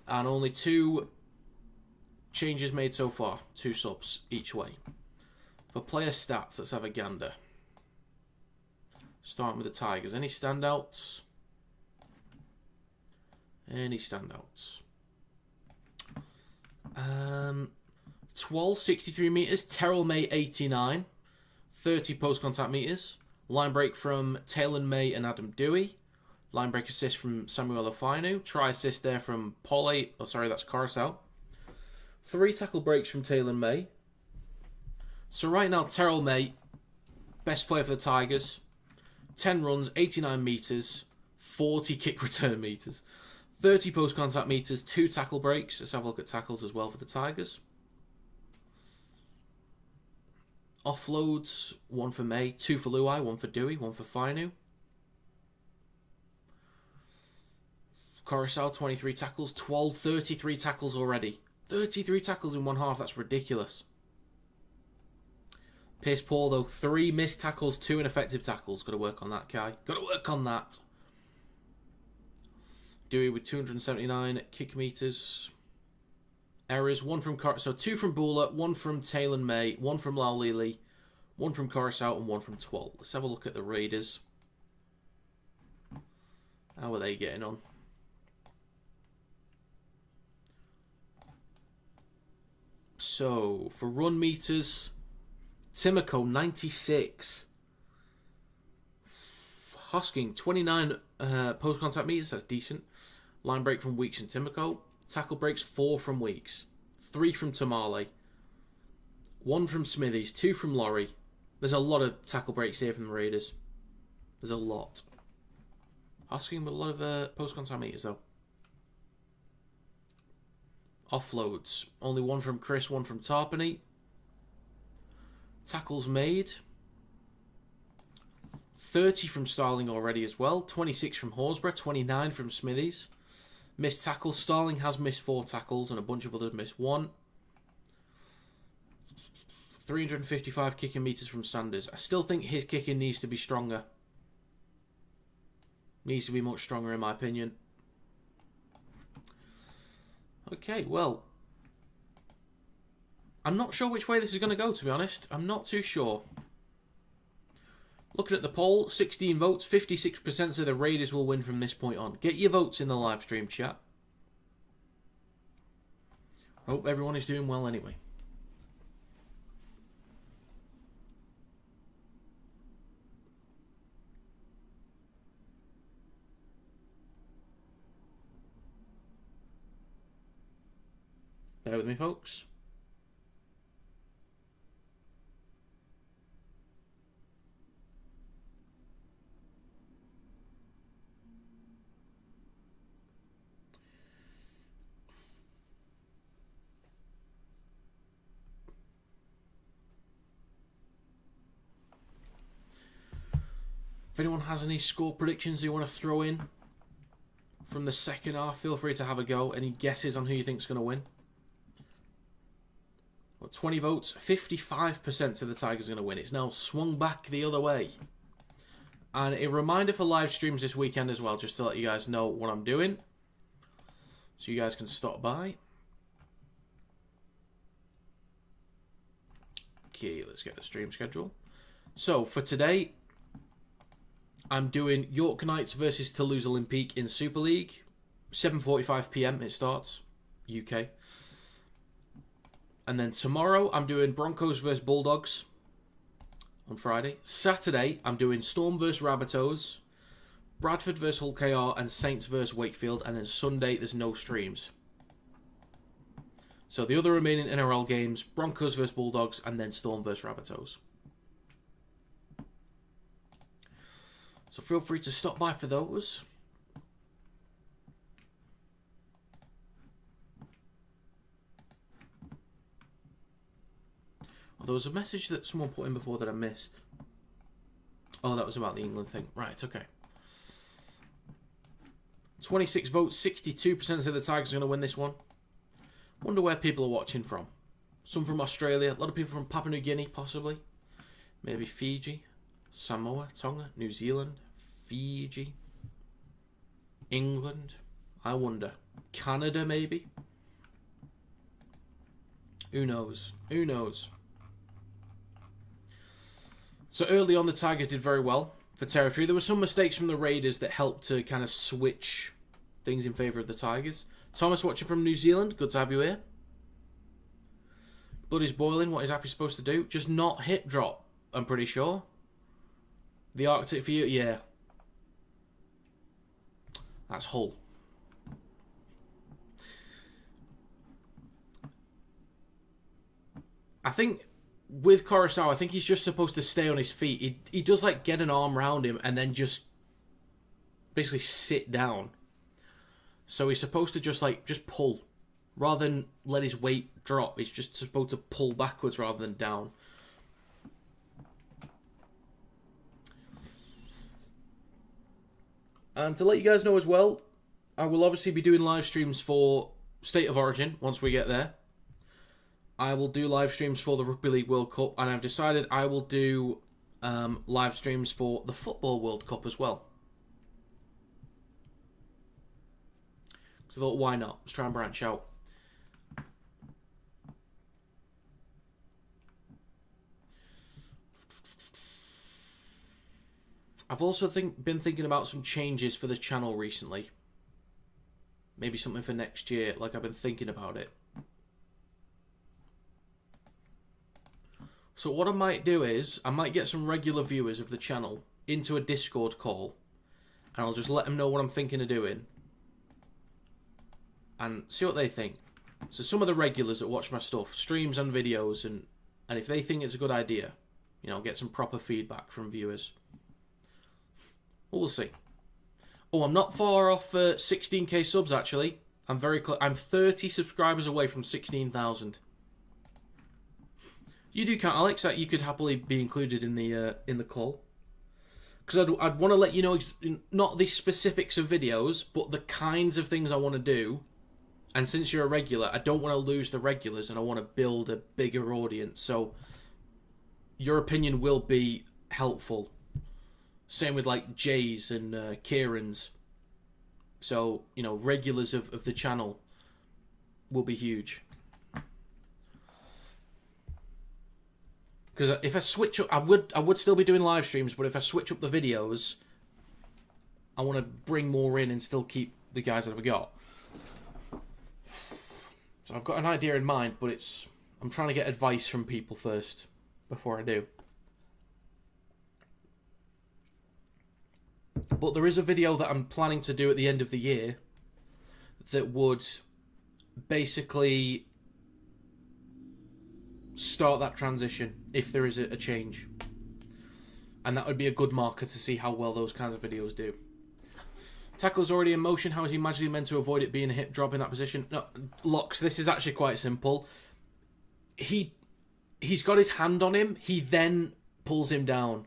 And only 2 changes made so far. 2 subs each way. For player stats, let's have a gander. Starting with the Tigers. Any standouts? Any standouts? 12, 63 metres. Terrell May, 89. 30 post-contact meters. Line break from Taylor May and Adam Dewey. Line break assist from Samuel Afinu. Try assist there from Polly. Oh, sorry, that's Coruscant. 3 tackle breaks from Taylor May. So right now, Terrell May, best player for the Tigers. 10 runs, 89 metres, 40 kick return metres. 30 post-contact meters, 2 tackle breaks. Let's have a look at tackles as well for the Tigers. Offloads, 1 for May, 2 for Luai, 1 for Dewey, 1 for Finu. Coruscant, 23 tackles, 33 tackles already. 33 tackles in one half, that's ridiculous. Piss Paul, though, 3 missed tackles, 2 ineffective tackles. Got to work on that, Kai. Got to work on that. Dewey with 279 kick meters. Errors, 1 from so 2 from Bula, 1 from Taylor May, 1 from Laulili, 1 from Coruscant, and 1 from Twal. Let's have a look at the Raiders. How are they getting on? So, for run meters, Timoko, 96. Hosking, 29 post-contact meters. That's decent. Line break from Weeks and Timoko. Tackle breaks, 4 from Weeks. 3 from Tamale. 1 from Smithies. 2 from Laurie. There's a lot of tackle breaks here from the Raiders. There's a lot. Hosking with a lot of post-contact meters, though. Offloads. Only 1 from Chris, 1 from Tarpany. Tackles made. 30 from Starling already as well. 26 from Horsburgh. 29 from Smithies. Missed tackles. Starling has missed 4 tackles and a bunch of others missed 1. 355 kicking meters from Sanders. I still think his kicking needs to be stronger. Needs to be much stronger in my opinion. Okay, well, I'm not sure which way this is going to go, to be honest. I'm not too sure. Looking at the poll, 16 votes, 56% say the Raiders will win from this point on. Get your votes in the live stream chat. Hope everyone is doing well anyway. Bear with me, folks. If anyone has any score predictions they want to throw in from the second half, feel free to have a go. Any guesses on who you think's going to win? Well, 20 votes, 55% of the Tigers are going to win. It's now swung back the other way. And a reminder for live streams this weekend as well, just to let you guys know what I'm doing. So you guys can stop by. Okay, let's get the stream schedule. So, for today, I'm doing York Knights versus Toulouse Olympique in Super League. 7:45 PM it starts, UK. And then tomorrow, I'm doing Broncos versus Bulldogs on Friday. Saturday, I'm doing Storm versus Rabbitohs, Bradford versus Hull KR, and Saints versus Wakefield. And then Sunday, there's no streams. So the other remaining NRL games, Broncos versus Bulldogs, and then Storm versus Rabbitohs. So feel free to stop by for those. Oh, there was a message that someone put in before that I missed. Oh, that was about the England thing. Right, okay. 26 votes, 62% of the Tigers are going to win this one. Wonder where people are watching from. Some from Australia, a lot of people from Papua New Guinea, possibly. Maybe Fiji, Samoa, Tonga, New Zealand, Fiji, England, I wonder. Canada, maybe? Who knows? Who knows? So early on, the Tigers did very well for territory. There were some mistakes from the Raiders that helped to kind of switch things in favour of the Tigers. Thomas watching from New Zealand, good to have you here. Blood is boiling, what is Happy supposed to do? Just not hip drop. I'm pretty sure. The Arctic view, yeah. That's Hull. I think with Coruscant, I think he's just supposed to stay on his feet. He does like get an arm around him and then just basically sit down. So he's supposed to just pull. Rather than let his weight drop, he's just supposed to pull backwards rather than down. And to let you guys know as well, I will obviously be doing live streams for State of Origin once we get there. I will do live streams for the Rugby League World Cup, and I've decided I will do live streams for the Football World Cup as well. So I thought, why not? Let's try and branch out. I've also been thinking about some changes for the channel recently. Maybe something for next year, like I've been thinking about it. So what I might do is, I might get some regular viewers of the channel into a Discord call, and I'll just let them know what I'm thinking of doing, and see what they think. So some of the regulars that watch my stuff, streams and videos, and if they think it's a good idea, you know, get some proper feedback from viewers. We'll see. Oh, I'm not far off 16k subs, actually. I'm very close. I'm 30 subscribers away from 16,000. You do count, Alex, that you could happily be included in the call. Because I'd want to let you know, not the specifics of videos, but the kinds of things I want to do. And since you're a regular, I don't want to lose the regulars, and I want to build a bigger audience. So your opinion will be helpful. Same with like Jay's and Kieran's. So, you know, regulars of the channel will be huge. Because if I switch up, I would still be doing live streams, but if I switch up the videos, I want to bring more in and still keep the guys that I've got. So I've got an idea in mind, but I'm trying to get advice from people first before I do. But there is a video that I'm planning to do at the end of the year that would basically start that transition if there is a change. And that would be a good marker to see how well those kinds of videos do. Tackler's already in motion. How is he magically meant to avoid it being a hip drop in that position? No, Locks, this is actually quite simple. He's got his hand on him. He then pulls him down.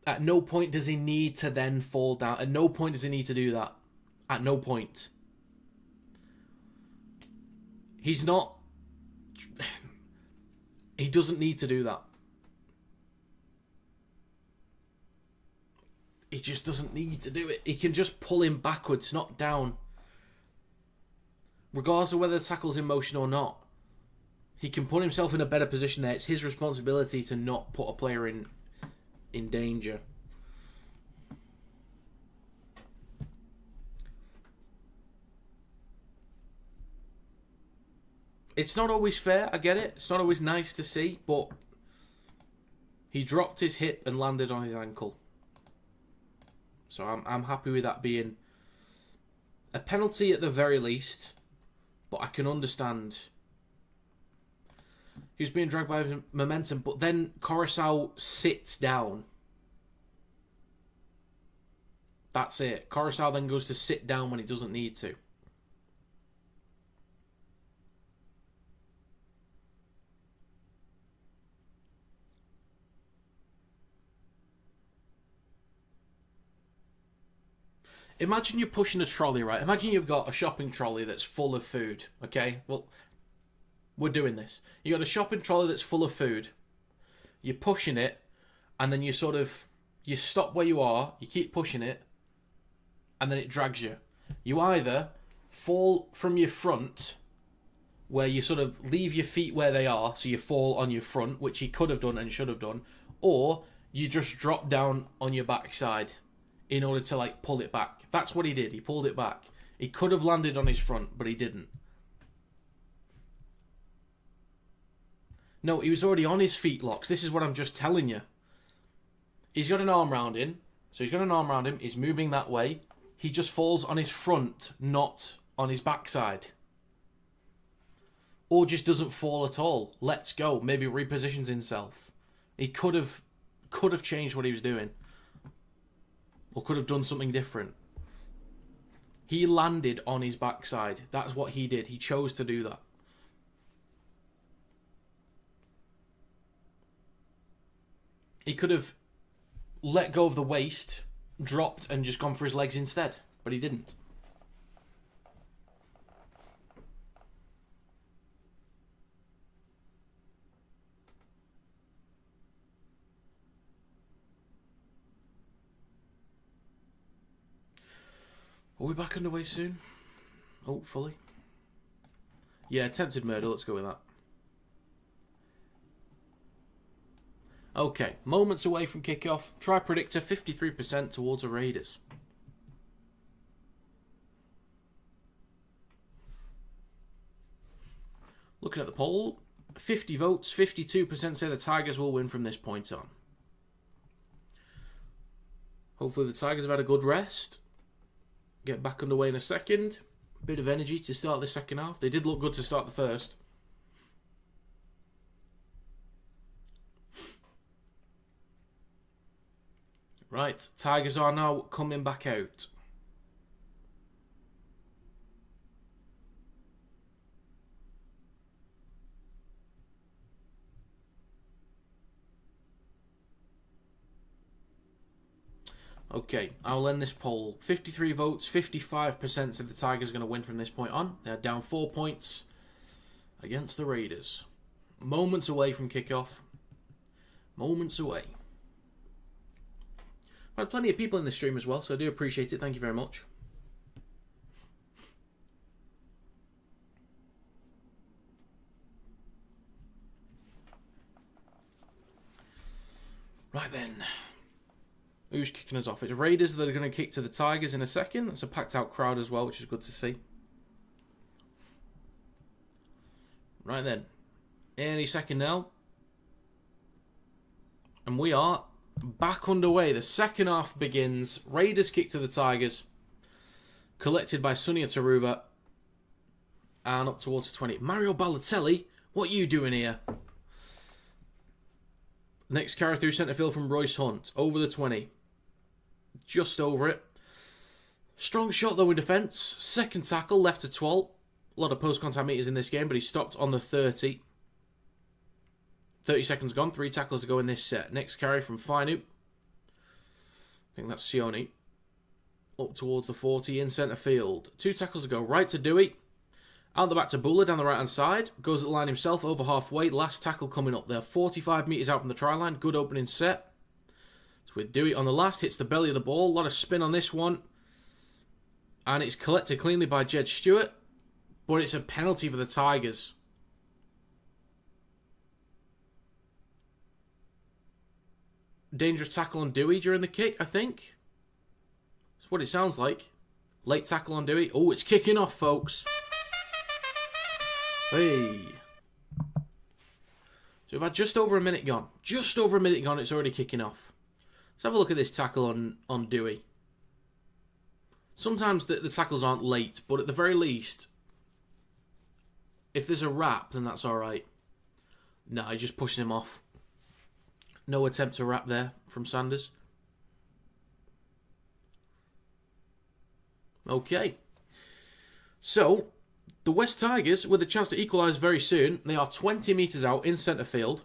At no point does he need to then fall down. At no point does he need to do that. At no point. He's not... He doesn't need to do that. He just doesn't need to do it. He can just pull him backwards, not down. Regardless of whether the tackle's in motion or not. He can put himself in a better position there. It's his responsibility to not put a player in danger. It's not always fair, I get it. It's not always nice to see, but he dropped his hip and landed on his ankle. So I'm happy with that being a penalty at the very least, but I can understand. He was being dragged by momentum, but then Coruscant sits down. That's it. Coruscant then goes to sit down when he doesn't need to. Imagine you're pushing a trolley, right? Imagine you've got a shopping trolley that's full of food, okay? Well, we're doing this. You got a shopping trolley that's full of food. You're pushing it, and then you stop where you are, you keep pushing it, and then it drags you. You either fall from your front, where you sort of leave your feet where they are, so you fall on your front, which he could have done and should have done, or you just drop down on your backside in order to like pull it back. That's what he did. He pulled it back. He could have landed on his front, but he didn't. No, he was already on his feet, Locks. This is what I'm just telling you. He's got an arm round him. So he's got an arm round him. He's moving that way. He just falls on his front, not on his backside. Or just doesn't fall at all. Let's go. Maybe repositions himself. He could have changed what he was doing. Or could have done something different. He landed on his backside. That's what he did. He chose to do that. He could have let go of the waist, dropped, and just gone for his legs instead. But he didn't. Are we back underway soon? Hopefully. Yeah, attempted murder. Let's go with that. Okay, moments away from kickoff. Try predictor 53% towards the Raiders. Looking at the poll, 50 votes, 52% say the Tigers will win from this point on. Hopefully the Tigers have had a good rest. Get back underway in a second. Bit of energy to start the second half. They did look good to start the first. Right, Tigers are now coming back out. Okay, I'll end this poll. 53 votes, 55% said the Tigers are going to win from this point on. They're down 4 points against the Raiders. Moments away from kickoff. Moments away. I've had plenty of people in the stream as well, so I do appreciate it. Thank you very much. Right then. Who's kicking us off? It's Raiders that are going to kick to the Tigers in a second. It's a packed out crowd as well, which is good to see. Right then. Any second now. And we are back underway. The second half begins. Raiders kick to the Tigers. Collected by Sonny Taruva. And up towards the 20. Mario Balotelli, what are you doing here? Next carry through centre field from Royce Hunt. Over the 20. Just over it. Strong shot though in defence. Second tackle, left to 12. A lot of post-contact meters in this game, but he stopped on the 30. 30 seconds gone. 3 tackles to go in this set. Next carry from Fainu. I think that's Sione. Up towards the 40 in centre field. 2 tackles to go. Right to Dewey. Out the back to Buller down the right-hand side. Goes at the line himself over halfway. Last tackle coming up there. 45 metres out from the try line. Good opening set. So with Dewey on the last. Hits the belly of the ball. A lot of spin on this one. And it's collected cleanly by Jed Stewart. But it's a penalty for the Tigers. Dangerous tackle on Dewey during the kick, I think. That's what it sounds like. Late tackle on Dewey. Oh, it's kicking off, folks. Hey. So we've had just over a minute gone. Just over a minute gone, it's already kicking off. Let's have a look at this tackle on Dewey. Sometimes the tackles aren't late, but at the very least, if there's a wrap, then that's alright. No, he's just pushing him off. No attempt to wrap there from Sanders. Okay. So, the West Tigers, with a chance to equalise very soon, they are 20 metres out in centre field.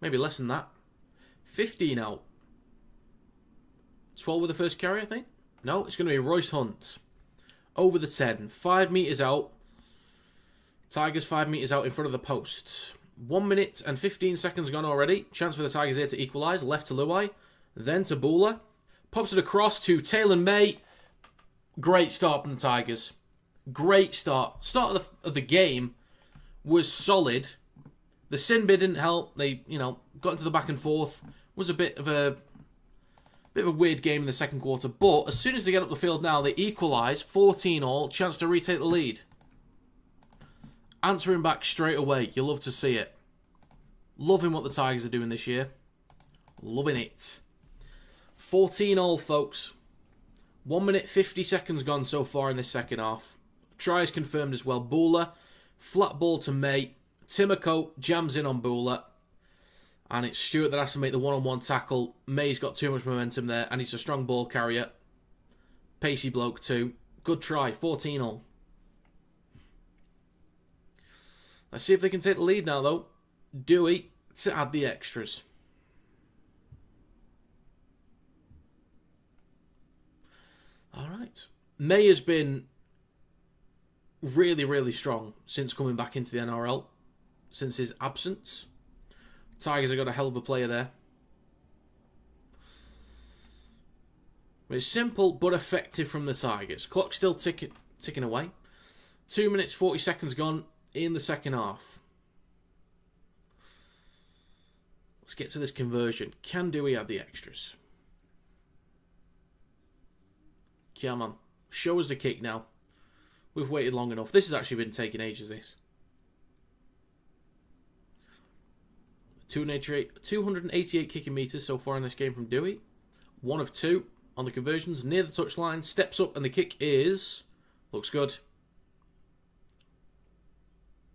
Maybe less than that. 15 out. 12 with the first carry, I think. No, it's going to be Royce Hunt. Over the 10. 5 metres out. Tigers 5 metres out in front of the post. 1 minute and 15 seconds gone already. Chance for the Tigers here to equalise. Left to Luai. Then to Buller. Pops it across to Taylor May. Great start from the Tigers. Great start. Start of the game was solid. The sin bid didn't help. They, got into the back and forth. Was a bit of a weird game in the second quarter. But as soon as they get up the field now, they equalise. 14-all. Chance to retake the lead. Answering back straight away. You love to see it. Loving what the Tigers are doing this year. Loving it. 14-all, folks. 1 minute 50 seconds gone so far in this second half. Try is confirmed as well. Buller, flat ball to May. Timoko jams in on Buller. And it's Stewart that has to make the one-on-one tackle. May's got too much momentum there, and he's a strong ball carrier. Pacey bloke too. Good try, 14-all. Let's see if they can take the lead now, though. Dewey to add the extras. All right. May has been really, really strong since coming back into the NRL, since his absence. Tigers have got a hell of a player there. It's simple but effective from the Tigers. Clock still ticking away. 2 minutes 40 seconds gone in the second half. Let's get to this conversion. Can Dewey add the extras? Come on. Show us the kick now. We've waited long enough. This has actually been taking ages, this. 288 kicking metres so far in this game from Dewey. 1 of 2 on the conversions. Near the touchline. Steps up and the kick is... Looks good.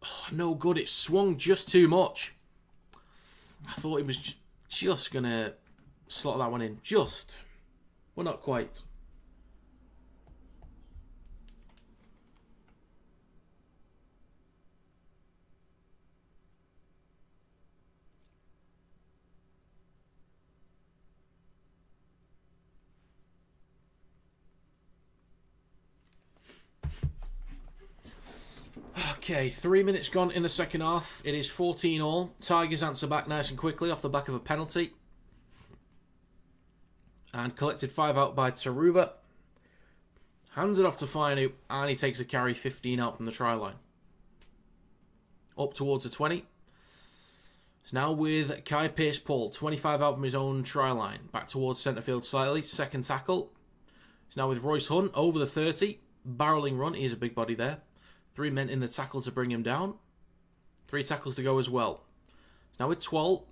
Oh, no good. It swung just too much. I thought he was just going to slot that one in. Just. Well, not quite. Okay, 3 minutes gone in the second half. It is 14-all. Tigers answer back nice and quickly off the back of a penalty. And collected 5 out by Taruva. Hands it off to Fainu, and he takes a carry 15 out from the try line. Up towards the 20. It's now with Kai Pearce-Paul, 25 out from his own try line. Back towards centre field slightly. Second tackle. It's now with Royce Hunt over the 30. Barrelling run. He is a big body there. 3 men in the tackle to bring him down. 3 tackles to go as well. Now with 12.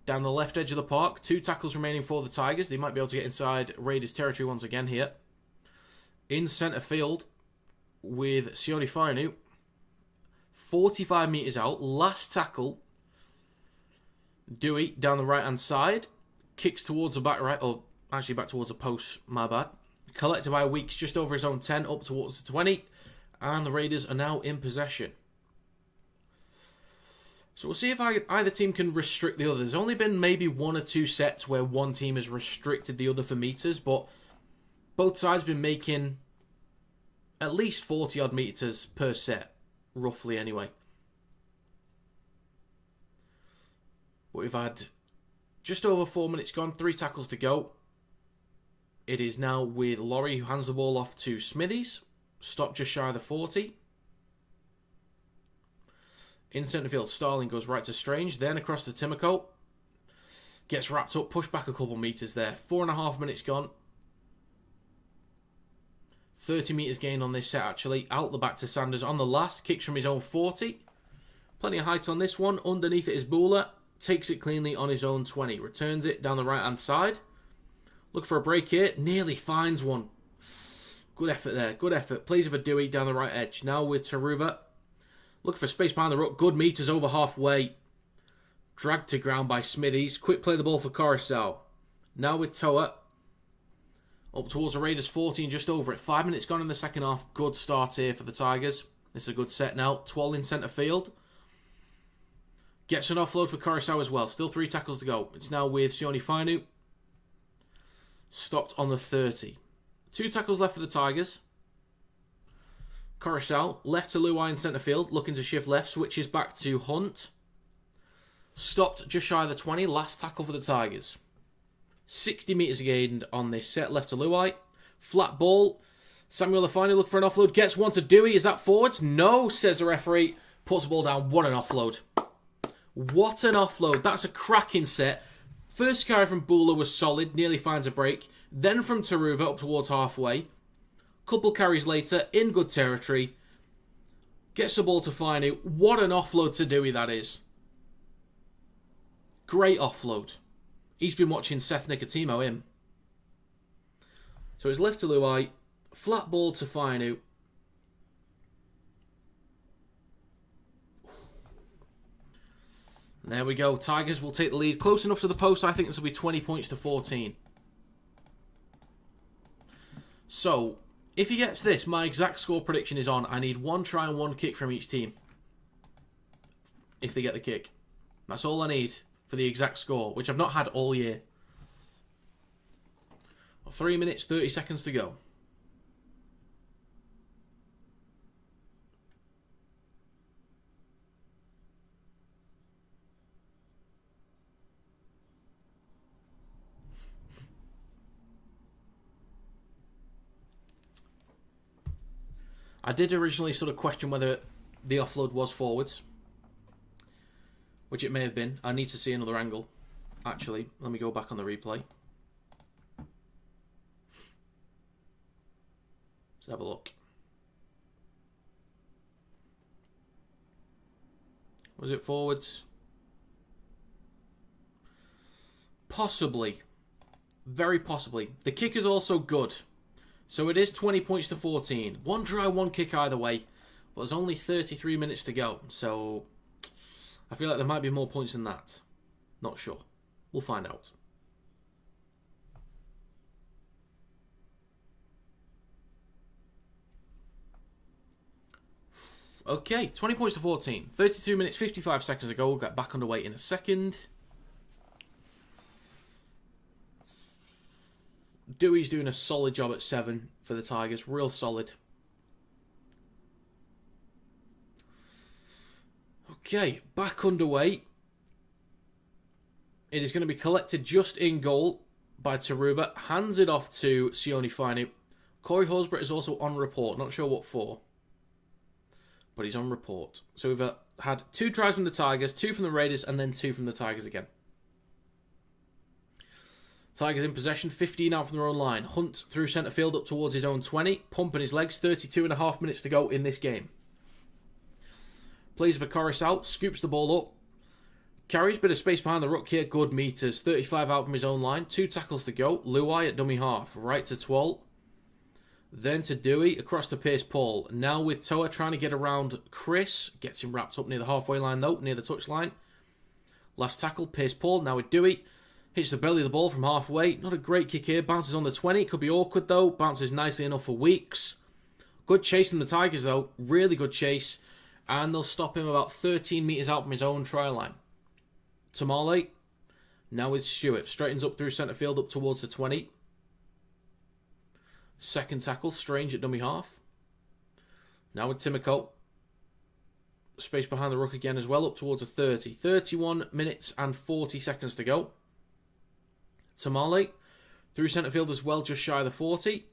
Down the left edge of the park. 2 tackles remaining for the Tigers. They might be able to get inside Raiders territory once again here. In centre field with Sione Fainu. 45 metres out. Last tackle. Dewey down the right hand side. Kicks towards the back right. Or actually back towards the post. My bad. Collected by Weeks just over his own 10. Up towards the 20. And the Raiders are now in possession. So we'll see if either team can restrict the other. There's only been maybe 1 or 2 sets where one team has restricted the other for metres, but both sides have been making at least 40-odd metres per set, roughly anyway. But we've had just over 4 minutes gone, 3 tackles to go. It is now with Laurie, who hands the ball off to Smithies. Stop just shy of the 40. In centre field, Starling goes right to Strange. Then across to Timoko. Gets wrapped up, pushed back a couple metres there. 4.5 minutes gone. 30 metres gained on this set, actually. Out the back to Sanders on the last. Kicks from his own 40. Plenty of height on this one. Underneath it is Buller. Takes it cleanly on his own 20. Returns it down the right-hand side. Look for a break here. Nearly finds one. Good effort there. Good effort. Plays with a Dewey down the right edge. Now with Taruva. Look for space behind the ruck. Good metres over halfway. Dragged to ground by Smithies. Quick play the ball for Coruscant. Now with Toa. Up towards the Raiders 40 and just over it. 5 minutes gone in the second half. Good start here for the Tigers. This is a good set now. Twal in centre field. Gets an offload for Coruscant as well. Still 3 tackles to go. It's now with Sione Fainu. Stopped on the 30. 2 tackles left for the Tigers. Coruscant left to Luai in centre field, looking to shift left, switches back to Hunt. Stopped just shy of the 20, last tackle for the Tigers. 60 metres gained on this set, left to Luai. Flat ball. Samuel Afani look for an offload, gets one to Dewey. Is that forwards? No, says the referee. Puts the ball down. What an offload. What an offload. That's a cracking set. First carry from Buller was solid, nearly finds a break. Then from Taruva up towards halfway. Couple carries later, in good territory. Gets the ball to Fainu. What an offload to Dewey that is. Great offload. He's been watching Seth Nicotimo, him. So it's left to Luai. Flat ball to Fainu. There we go. Tigers will take the lead. Close enough to the post. I think this will be 20 points to 14. So, if he gets this, my exact score prediction is on. I need 1 try and 1 kick from each team. If they get the kick. That's all I need for the exact score, which I've not had all year. 3 minutes, 30 seconds to go. I did originally sort of question whether the offload was forwards, which it may have been. I need to see another angle. Actually, let me go back on the replay. Let's have a look. Was it forwards? Possibly. Very possibly. The kick is also good. So it is 20 points to 14. 1 try, 1 kick either way. But there's only 33 minutes to go. So I feel like there might be more points than that. Not sure. We'll find out. Okay, 20 points to 14. 32 minutes, 55 seconds ago. We'll get back underway in a second. Dewey's doing a solid job at 7 for the Tigers. Real solid. Okay, back underway. It is going to be collected just in goal by Taruba. Hands it off to Sione Fainu. Corey Horsburgh is also on report. Not sure what for. But he's on report. So we've had 2 tries from the Tigers, 2 from the Raiders, and then 2 from the Tigers again. Tigers in possession, 15 out from their own line. Hunt through centre field up towards his own 20. Pumping his legs, 32.5 minutes to go in this game. Plays for Corus out, scoops the ball up. Carries a bit of space behind the ruck here, good meters. 35 out from his own line, 2 tackles to go. Luai at dummy half, right to Twal. Then to Dewey, across to Pierce Paul. Now with Toa trying to get around Chris. Gets him wrapped up near the halfway line though, near the touchline. Last tackle, Pierce Paul, now with Dewey. Hits the belly of the ball from halfway. Not a great kick here. Bounces on the 20. Could be awkward though. Bounces nicely enough for Weeks. Good chase from the Tigers though. Really good chase. And they'll stop him about 13 metres out from his own try line. Tamale. Now with Stewart. Straightens up through centre field up towards the 20. Second tackle. Strange at dummy half. Now with Timoko. Space behind the ruck again as well. Up towards the 30. 31 minutes and 40 seconds to go. Tamale, through centre field as well, just shy of the 40.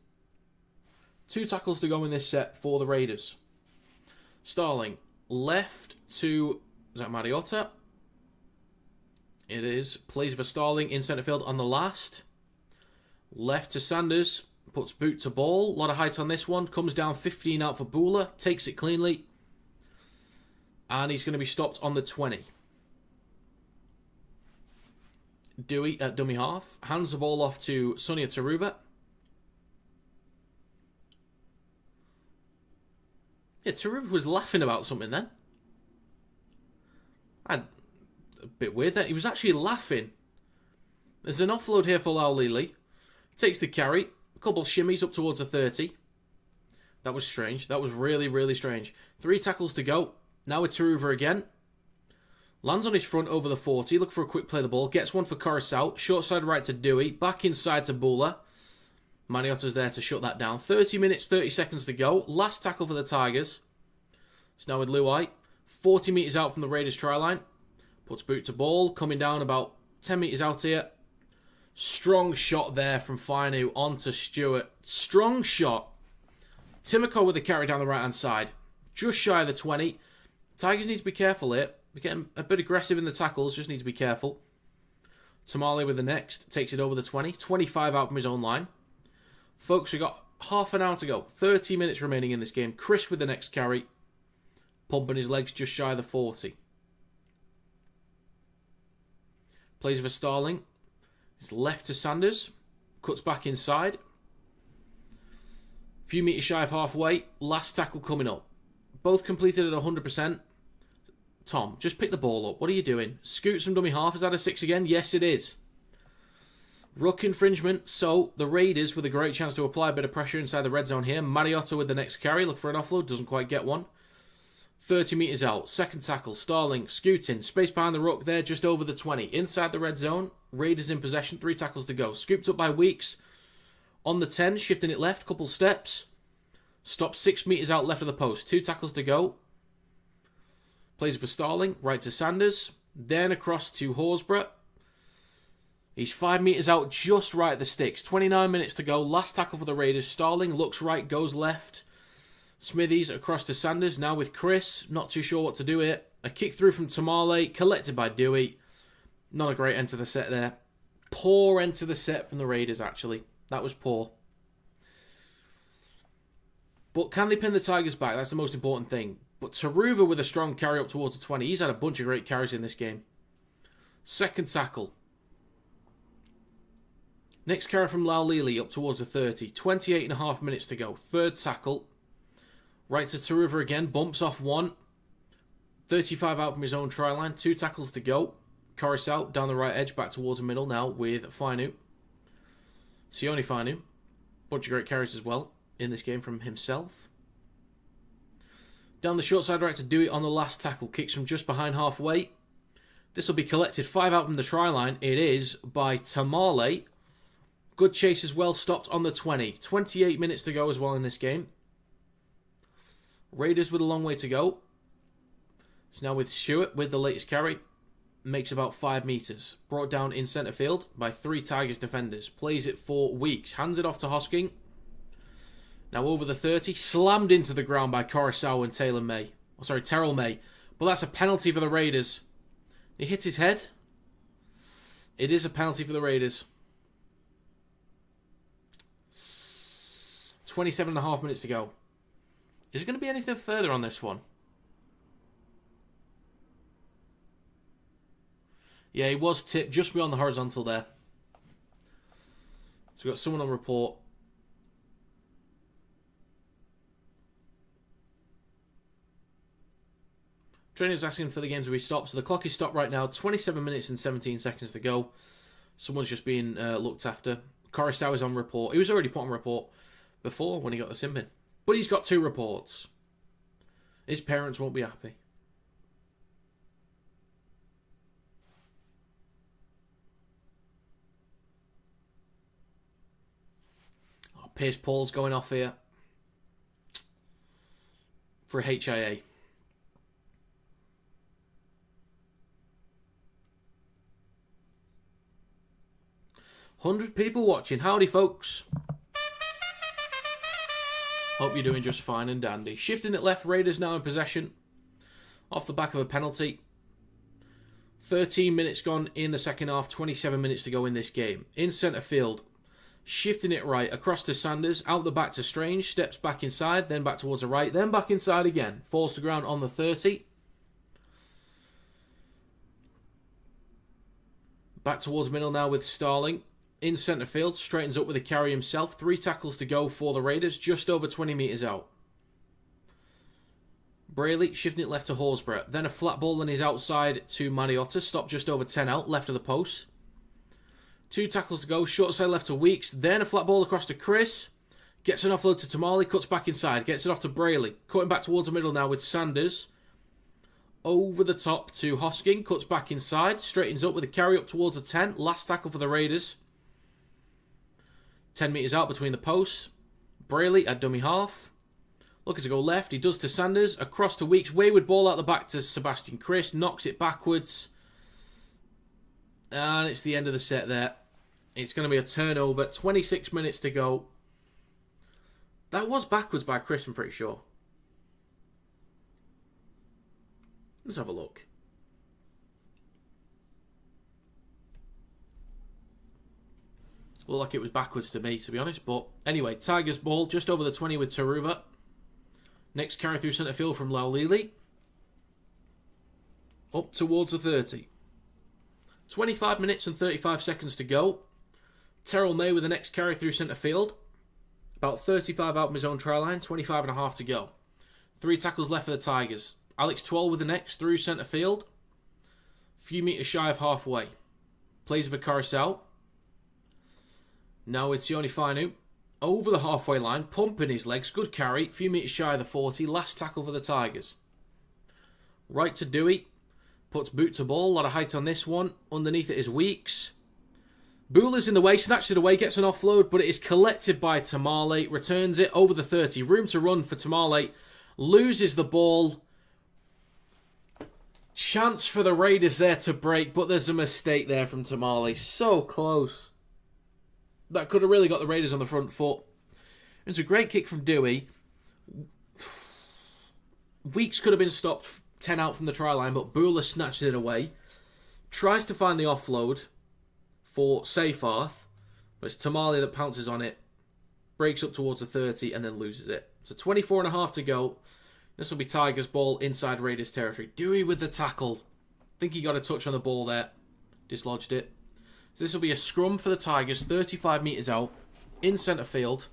2 tackles to go in this set for the Raiders. Starling, left to, is that Mariota? It is. Plays for Starling in centre field on the last. Left to Sanders, puts boot to ball. A lot of height on this one. Comes down 15 out for Bula, takes it cleanly. And he's going to be stopped on the 20. Dewey at dummy half. Hands the ball off to Sonia Taruba. Yeah, Taruba was laughing about something then. A bit weird there. He was actually laughing. There's an offload here for Laulili. Takes the carry. A couple of shimmies up towards the 30. That was strange. That was really, really strange. 3 tackles to go. Now with Taruba again. Lands on his front over the 40. Look for a quick play of the ball. Gets one for Coruscant. Short side right to Dewey. Back inside to Bula. Maniota's there to shut that down. 30 minutes, 30 seconds to go. Last tackle for the Tigers. It's now with Luai. 40 metres out from the Raiders try line. Puts boot to ball. Coming down about 10 metres out here. Strong shot there from Fainu onto Stewart. Strong shot. Timoko with the carry down the right hand side. Just shy of the 20. Tigers need to be careful here. They're getting a bit aggressive in the tackles. Just need to be careful. Tamale with the next. Takes it over the 20. 25 out from his own line. Folks, we've got half an hour to go. 30 minutes remaining in this game. Chris with the next carry. Pumping his legs just shy of the 40. Plays for Starling. It's left to Sanders. Cuts back inside. Few metres shy of halfway. Last tackle coming up. Both completed at 100%. Tom, just pick the ball up. What are you doing? Scoots from dummy half. Is that a 6 again? Yes, it is. Ruck infringement. So, the Raiders with a great chance to apply a bit of pressure inside the red zone here. Mariota with the next carry. Look for an offload. Doesn't quite get one. 30 metres out. Second tackle. Starling. Scooting. Space behind the ruck there. Just over the 20. Inside the red zone. Raiders in possession. 3 tackles to go. Scooped up by Weeks. On the 10. Shifting it left. Couple steps. Stops 6 metres out left of the post. 2 tackles to go. Plays for Starling. Right to Sanders. Then across to Horsburgh. He's 5 metres out just right at the sticks. 29 minutes to go. Last tackle for the Raiders. Starling looks right, goes left. Smithies across to Sanders. Now with Chris. Not too sure what to do here. A kick through from Tamale. Collected by Dewey. Not a great end to the set there. Poor end to the set from the Raiders, actually. That was poor. But can they pin the Tigers back? That's the most important thing. But Taruva with a strong carry up towards the 20. He's had a bunch of great carries in this game. Second tackle. Next carry from Laulili up towards the 30. 28.5 minutes to go. Third tackle. Right to Taruva again. Bumps off one. 35 out from his own try line. 2 tackles to go. Corus out down the right edge. Back towards the middle now with Fainu. Sione Fainu. Bunch of great carries as well in this game from himself. Down the short side right to Dewey on the last tackle. Kicks from just behind halfway. This will be collected 5 out from the try line. It is by Tamale. Good chase as well, stopped on the 20. 28 minutes to go as well in this game. Raiders with a long way to go. It's now with Stewart with the latest carry. Makes about 5 metres. Brought down in centre field by 3 Tigers defenders. Plays it for Weeks. Hands it off to Hosking. Now over the 30. Slammed into the ground by Coruscant and Terrell May. But that's a penalty for the Raiders. He hit his head. It is a penalty for the Raiders. 27.5 minutes to go. Is there going to be anything further on this one? Yeah, he was tipped just beyond the horizontal there. So we've got someone on report. Trainer's asking for the game to be stopped. So the clock is stopped right now. 27 minutes and 17 seconds to go. Someone's just being looked after. Coruscant is on report. He was already put on report before when he got the sin bin. But he's got 2 reports. His parents won't be happy. Oh, Pierce Paul's going off here for a HIA. $100 people watching. Howdy, folks. Hope you're doing just fine and dandy. Shifting it left, Raiders now in possession. Off the back of a penalty. 13 minutes gone in the second half. 27 minutes to go in this game. In centre field. Shifting it right. Across to Sanders. Out the back to Strange. Steps back inside. Then back towards the right. Then back inside again. Falls to ground on the 30. Back towards middle now with Starling. In centre field, straightens up with a carry himself. 3 tackles to go for the Raiders, just over 20 metres out. Brayley shifting it left to Horsburgh. Then a flat ball on his outside to Mariota. Stopped just over 10 out, left of the post. 2 tackles to go, short side left to Weeks. Then a flat ball across to Chris. Gets an offload to Tamale, cuts back inside. Gets it off to Brayley. Cutting back towards the middle now with Sanders. Over the top to Hosking. Cuts back inside. Straightens up with a carry up towards the 10. Last tackle for the Raiders. 10 metres out between the posts. Brayley at dummy half. Looking to go left. He does to Sanders. Across to Weeks. Wayward ball out the back to Sebastian Chris. Knocks it backwards. And it's the end of the set there. It's going to be a turnover. 26 minutes to go. That was backwards by Chris, I'm pretty sure. Let's have a look. Looked like it was backwards to me, to be honest. But anyway, Tigers ball just over the 20 with Taruva. Next carry through centre field from Laulili. Up towards the 30. 25 minutes and 35 seconds to go. Terrell May with the next carry through centre field. About 35 out from his own try line, 25 and a half to go. 3 tackles left for the Tigers. Alex Twell with the next through centre field. Few metres shy of halfway. Plays for Carousel. Now it's Sione Fainu. Over the halfway line, pumping his legs. Good carry. Few metres shy of the 40. Last tackle for the Tigers. Right to Dewey. Puts boot to ball. A lot of height on this one. Underneath it is Weeks. Bula's in the way. Snatches it away. Gets an offload. But it is collected by Tamale. Returns it over the 30. Room to run for Tamale. Loses the ball. Chance for the Raiders there to break. But there's a mistake there from Tamale. So close. That could have really got the Raiders on the front foot. It's a great kick from Dewey. Weeks could have been stopped 10 out from the try line, but Bula snatches it away. Tries to find the offload for Seyfarth, but it's Tamale that pounces on it. Breaks up towards the 30 and then loses it. So 24 and a half to go. This will be Tigers ball inside Raiders territory. Dewey with the tackle. I think he got a touch on the ball there. Dislodged it. So this will be a scrum for the Tigers, 35 metres out, in centre field.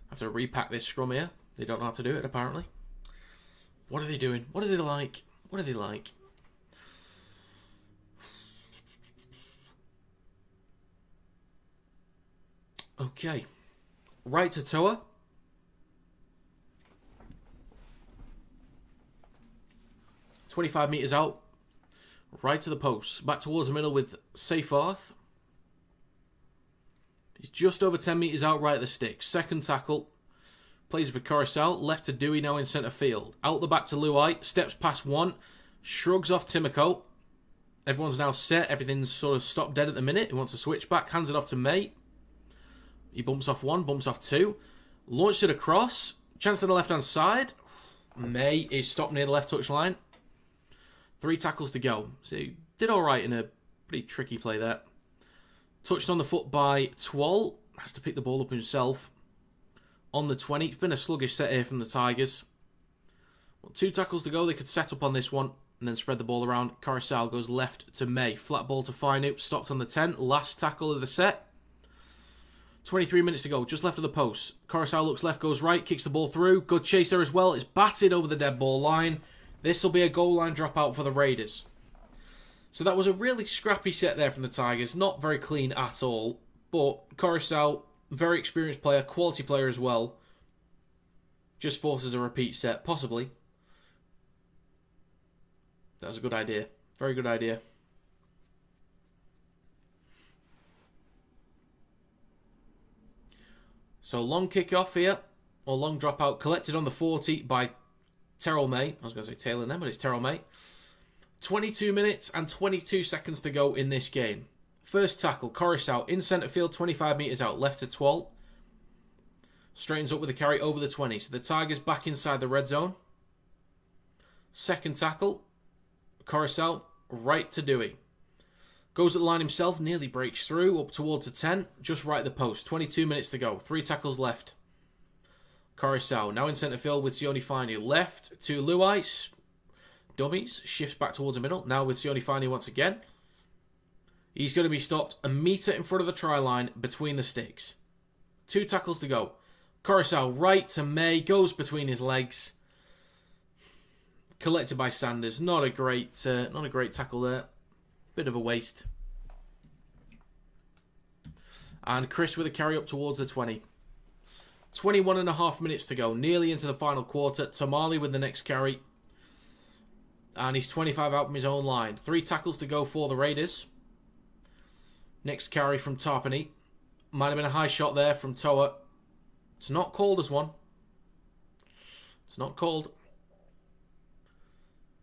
I have to repack this scrum here. They don't know how to do it, apparently. What are they doing? What are they like? What are they like? Okay. Right to Toa. "25 metres out. Right to the post. Back towards the middle with Seyfarth. He's just over 10 metres out right at the stick. Second tackle. Plays for Carousel. Left to Dewey now in centre field. Out the back to Luai. Steps past one. Shrugs off Timoko. Everyone's now set. Everything's sort of stopped dead at the minute. He wants to switch back. Hands it off to May. He bumps off one. Bumps off two. Launches it across. Chance to the left-hand side. May is stopped near the left touch line. 3 tackles to go. So he did alright in a pretty tricky play there. Touched on the foot by Twal. Has to pick the ball up himself. On the 20. It's been a sluggish set here from the Tigers. Well, 2 tackles to go. They could set up on this one and then spread the ball around. Carousel goes left to May. Flat ball to Fainu. Stopped on the 10. Last tackle of the set. 23 minutes to go. Just left of the post. Carousel looks left, goes right. Kicks the ball through. Good chase there as well. It's batted over the dead ball line. This will be a goal line dropout for the Raiders. So that was a really scrappy set there from the Tigers. Not very clean at all. But Carousel, very experienced player, quality player as well. Just forces a repeat set, possibly. That was a good idea. Very good idea. So long kick-off here, or long dropout, collected on the 40 by Terrell May. I was going to say Taylor then, but it's Terrell May. 22 minutes and 22 seconds to go in this game. First tackle, Carousel in centre field, 25 metres out, left to Twal. Straightens up with a carry over the 20. So the Tigers back inside the red zone. Second tackle, Carousel right to Dewey. Goes at the line himself, nearly breaks through, up towards the 10, just right at the post. 22 minutes to go, 3 tackles left. Carousel now in centre field with Sione Fainu. Left to Luai. Dummies, shifts back towards the middle. Now with Sione Fainu once again. He's going to be stopped a metre in front of the try line between the sticks. 2 tackles to go. Carousel right to May, goes between his legs. Collected by Sanders. Not a great tackle there. Bit of a waste. And Chris with a carry up towards the 20. 21 and a half minutes to go. Nearly into the final quarter. Tamale with the next carry. And he's 25 out from his own line. 3 tackles to go for the Raiders. Next carry from Tarpany. Might have been a high shot there from Toa. It's not called as one. It's not called.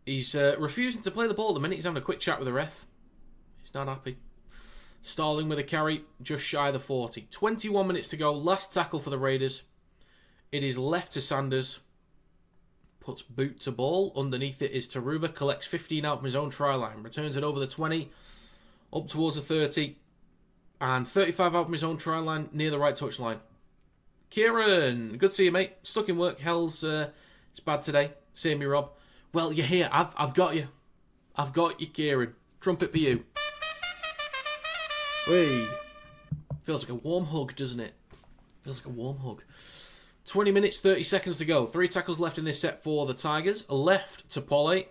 He's refusing to play the ball at the minute. He's having a quick chat with the ref. He's not happy. Starling with a carry just shy of the 40. 21 minutes to go. Last tackle for the Raiders. It is left to Sanders. Puts boot to ball. Underneath it is Taruva. Collects 15 out from his own try line. Returns it over the 20. Up towards the 30. And 35 out from his own try line near the right touch line. Kieran, good to see you, mate. Stuck in work. Hell's it's bad today. See me, Rob. Well, you're here. I've got you. I've got you, Kieran. Trumpet for you. Whee! Feels like a warm hug, doesn't it? Feels like a warm hug. 20 minutes, 30 seconds to go. 3 tackles left in this set for the Tigers. Left to Polly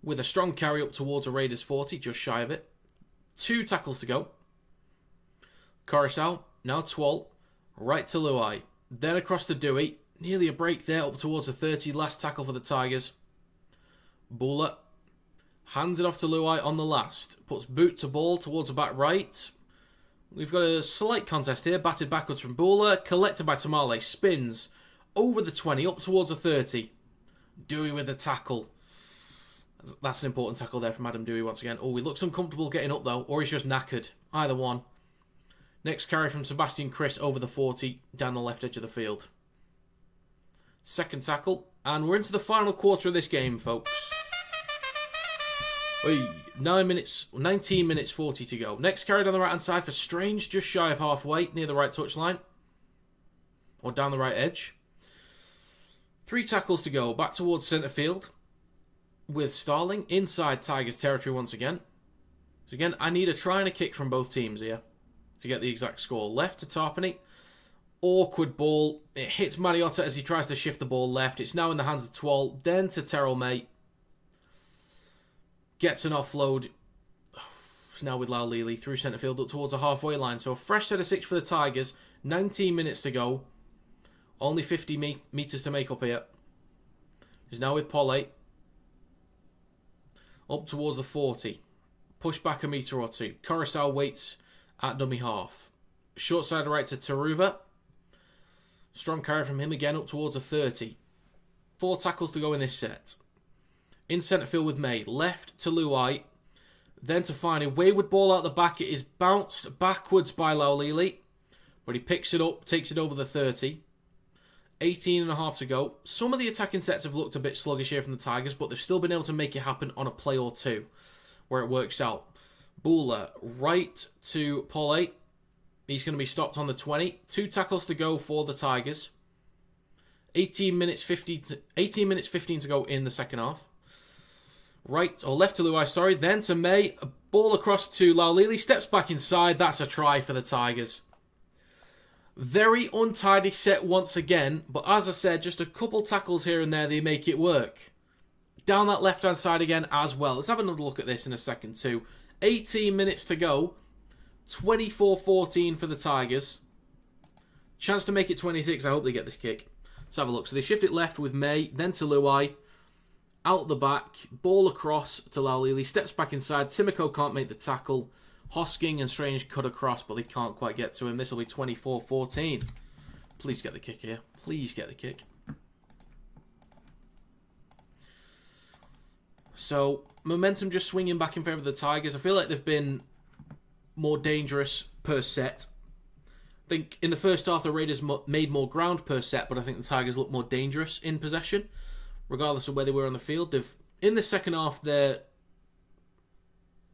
with a strong carry up towards a Raiders 40, just shy of it. 2 tackles to go. Coruscant, now Twalt, right to Luai. Then across to Dewey. Nearly a break there up towards the 30. Last tackle for the Tigers. Buller hands it off to Luai on the last. Puts boot to ball towards the back right. We've got a slight contest here. Batted backwards from Buller. Collected by Tamale. Spins over the 20. Up towards the 30. Dewey with the tackle. That's an important tackle there from Adam Dewey once again. Oh, he looks uncomfortable getting up though. Or he's just knackered. Either one. Next carry from Sebastian Chris over the 40. Down the left edge of the field. Second tackle. And we're into the final quarter of this game, folks. 19 minutes 40 to go. Next carry down the right-hand side for Strange, just shy of halfway, near the right touchline. Or down the right edge. 3 tackles to go, back towards centre field. With Starling, inside Tigers territory once again. So again, I need a try and a kick from both teams here. To get the exact score. Left to Tarpany. Awkward ball. It hits Mariotta as he tries to shift the ball left. It's now in the hands of Twal. Then to Terrell May. Gets an offload. It's now with Lau Lili through centre field up towards the halfway line. So a fresh set of 6 for the Tigers. 19 minutes to go. Only 50 metres to make up here. He's now with Polly. Up towards the 40. Push back a metre or 2. Coruscant waits at dummy half. Short side right to Taruva. Strong carry from him again up towards the 30. 4 tackles to go in this set. In centre field with May. Left to Luai. Then to find a wayward ball out the back. It is bounced backwards by Laulili. But he picks it up, takes it over the 30. 18 and a half to go. Some of the attacking sets have looked a bit sluggish here from the Tigers, but they've still been able to make it happen on a play or 2 where it works out. Buller right to Polly. He's going to be stopped on the 20. 2 tackles to go for the Tigers. 18 minutes 15 to go in the second half. Right, or left to Luai, sorry. Then to May. A ball across to Laulili. Steps back inside. That's a try for the Tigers. Very untidy set once again. But as I said, just a couple tackles here and there, they make it work. Down that left-hand side again as well. Let's have another look at this in a second too. 18 minutes to go. 24-14 for the Tigers. Chance to make it 26. I hope they get this kick. Let's have a look. So they shift it left with May. Then to Luai. Out the back, ball across to Laulili, steps back inside. Timoko can't make the tackle. Hosking and Strange cut across, but they can't quite get to him. This will be 24-14. Please get the kick here. Please get the kick. So, momentum just swinging back in favour of the Tigers. I feel like they've been more dangerous per set. I think in the first half, the Raiders made more ground per set, but I think the Tigers looked more dangerous in possession. Regardless of where they were on the field. In the second half, their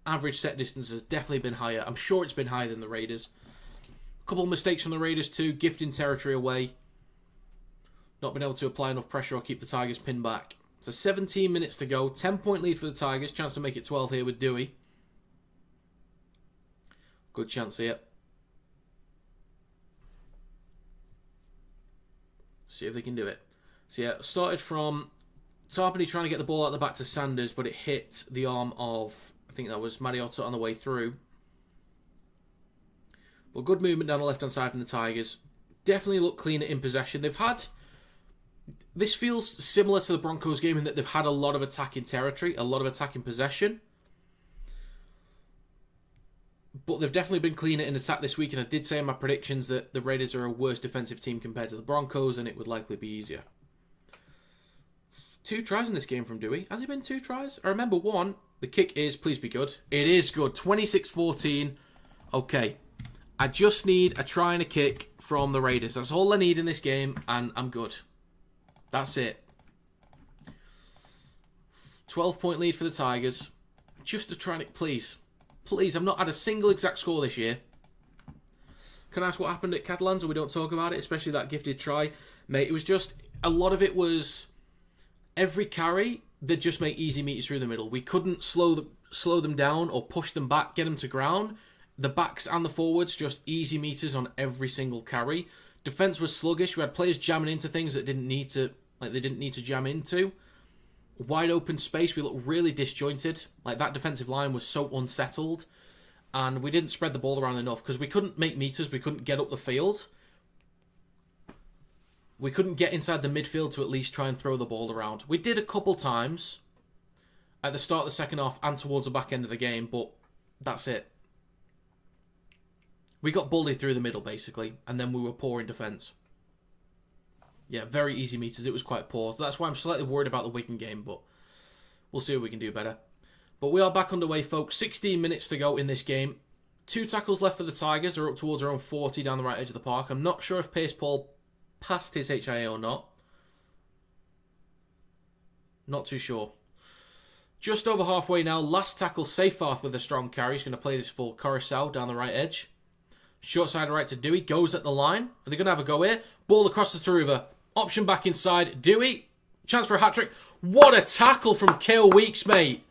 average set distance has definitely been higher. I'm sure it's been higher than the Raiders. A couple of mistakes from the Raiders too. Gifting territory away. Not been able to apply enough pressure or keep the Tigers pinned back. So 17 minutes to go. 10-point lead for the Tigers. Chance to make it 12 here with Dewey. Good chance here. See if they can do it. So yeah, started from Tarpany trying to get the ball out the back to Sanders, but it hit the arm of, I think that was Mariotta on the way through. But good movement down the left-hand side from the Tigers. Definitely look cleaner in possession. They've had... This feels similar to the Broncos game in that they've had a lot of attacking territory, a lot of attacking possession. But they've definitely been cleaner in attack this week, and I did say in my predictions that the Raiders are a worse defensive team compared to the Broncos, and it would likely be easier. 2 tries in this game from Dewey. Has it been 2 tries? I remember 1. The kick is, please be good. It is good. 26-14. Okay. I just need a try and a kick from the Raiders. That's all I need in this game, and I'm good. That's it. 12-point lead for the Tigers. Just a try and... Please. Please, I've not had a single exact score this year. Can I ask what happened at Catalans, or we don't talk about it, especially that gifted try? Mate, it was just... A lot of it was... Every carry, they'd just make easy meters through the middle. We couldn't slow them down or push them back, get them to ground. The backs and the forwards, just easy meters on every single carry. Defense was sluggish. We had players jamming into things that they didn't need to jam into. Wide open space, we looked really disjointed. Like, that defensive line was so unsettled. And we didn't spread the ball around enough because we couldn't make meters. We couldn't get up the field. We couldn't get inside the midfield to at least try and throw the ball around. We did a couple times at the start of the second half and towards the back end of the game, but that's it. We got bullied through the middle, basically, and then we were poor in defence. Yeah, very easy meters. It was quite poor. That's why I'm slightly worried about the Wigan game, but we'll see if we can do better. But we are back underway, folks. 16 minutes to go in this game. 2 tackles left for the Tigers. They're up towards our own 40 down the right edge of the park. I'm not sure if Pace Paul passed his HIA or not. Not too sure. Just over halfway now. Last tackle, Seyfarth with a strong carry. He's going to play this for Coruscant down the right edge. Short side right to Dewey. Goes at the line. Are they going to have a go here? Ball across to Taruva. Option back inside. Dewey. Chance for a hat-trick. What a tackle from Kale Weeks, mate.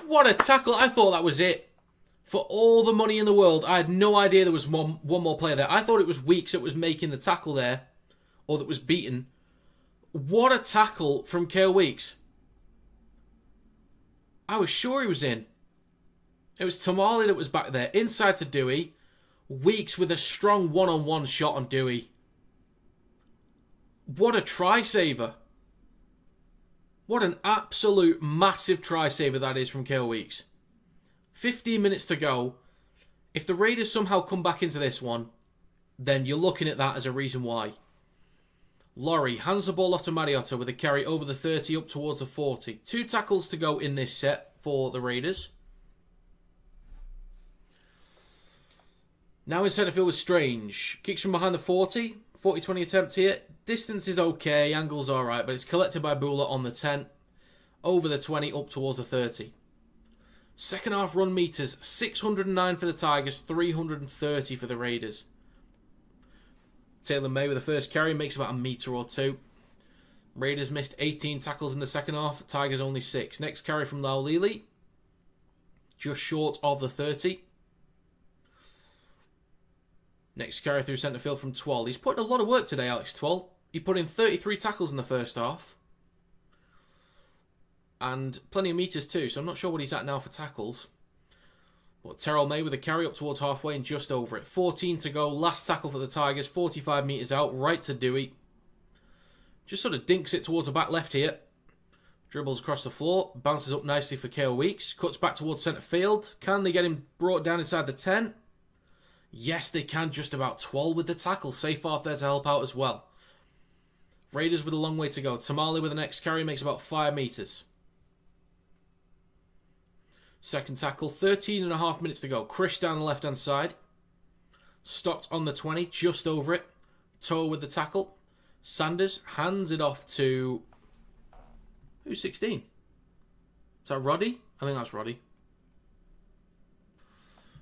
What a tackle. I thought that was it. For all the money in the world, I had no idea there was one more player there. I thought it was Weeks that was making the tackle there. Or that was beaten. What a tackle from Kale Weeks. I was sure he was in. It was Tamale that was back there. Inside to Dewey. Weeks with a strong one-on-one shot on Dewey. What a try-saver. What an absolute massive try-saver that is from Kale Weeks. 15 minutes to go. If the Raiders somehow come back into this one, then you're looking at that as a reason why. Laurie hands the ball off to Mariota with a carry over the 30 up towards the 40. 2 tackles to go in this set for the Raiders. Now in centre field with Strange. Kicks from behind the 40. 40-20 attempt here. Distance is okay. Angle's alright. But it's collected by Bula on the 10. Over the 20. Up towards the 30. Second half run meters. 609 for the Tigers. 330 for the Raiders. Taylor May with the first carry. Makes about a metre or 2. Raiders missed 18 tackles in the second half. Tigers only 6. Next carry from Laulili. Just short of the 30. Next carry through centre field from Twal. He's put in a lot of work today, Alex Twal. He put in 33 tackles in the first half. And plenty of metres too, so I'm not sure what he's at now for tackles. But Terrell May with a carry up towards halfway and just over it. 14 to go. Last tackle for the Tigers. 45 metres out. Right to Dewey. Just sort of dinks it towards the back left here. Dribbles across the floor. Bounces up nicely for Kale Weeks. Cuts back towards centre field. Can they get him brought down inside the 10? Yes, they can just about. Twal with the tackle. Seyfarth there to help out as well. Raiders with a long way to go. Tamale with the next carry makes about 5 metres. Second tackle. 13.5 minutes to go. Chris down the left-hand side. Stopped on the 20. Just over it. Toe with the tackle. Sanders hands it off to... Who's 16? Is that Roddy? I think that's Roddy.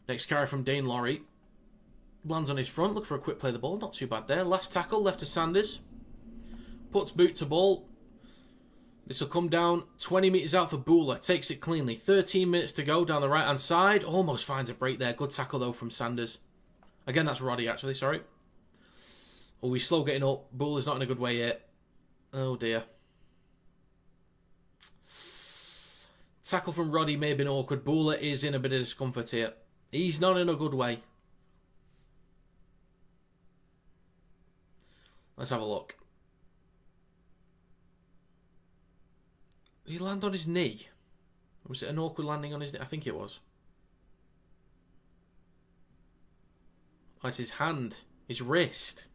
Next carry from Dane Laurie. Lands on his front, looks for a quick play of the ball. Not too bad there. Last tackle, left to Sanders. Puts boot to ball. This will come down 20 metres out for Bula. Takes it cleanly. 13 minutes to go down the right-hand side. Almost finds a break there. Good tackle, though, from Sanders. Again, that's Roddy, actually. Sorry. Oh, he's slow getting up. Bula's not in a good way yet. Oh, dear. Tackle from Roddy may have been awkward. Bula is in a bit of discomfort here. He's not in a good way. Let's have a look. Did he land on his knee? Was it an awkward landing on his knee? I think it was. Oh, it's his hand. His wrist.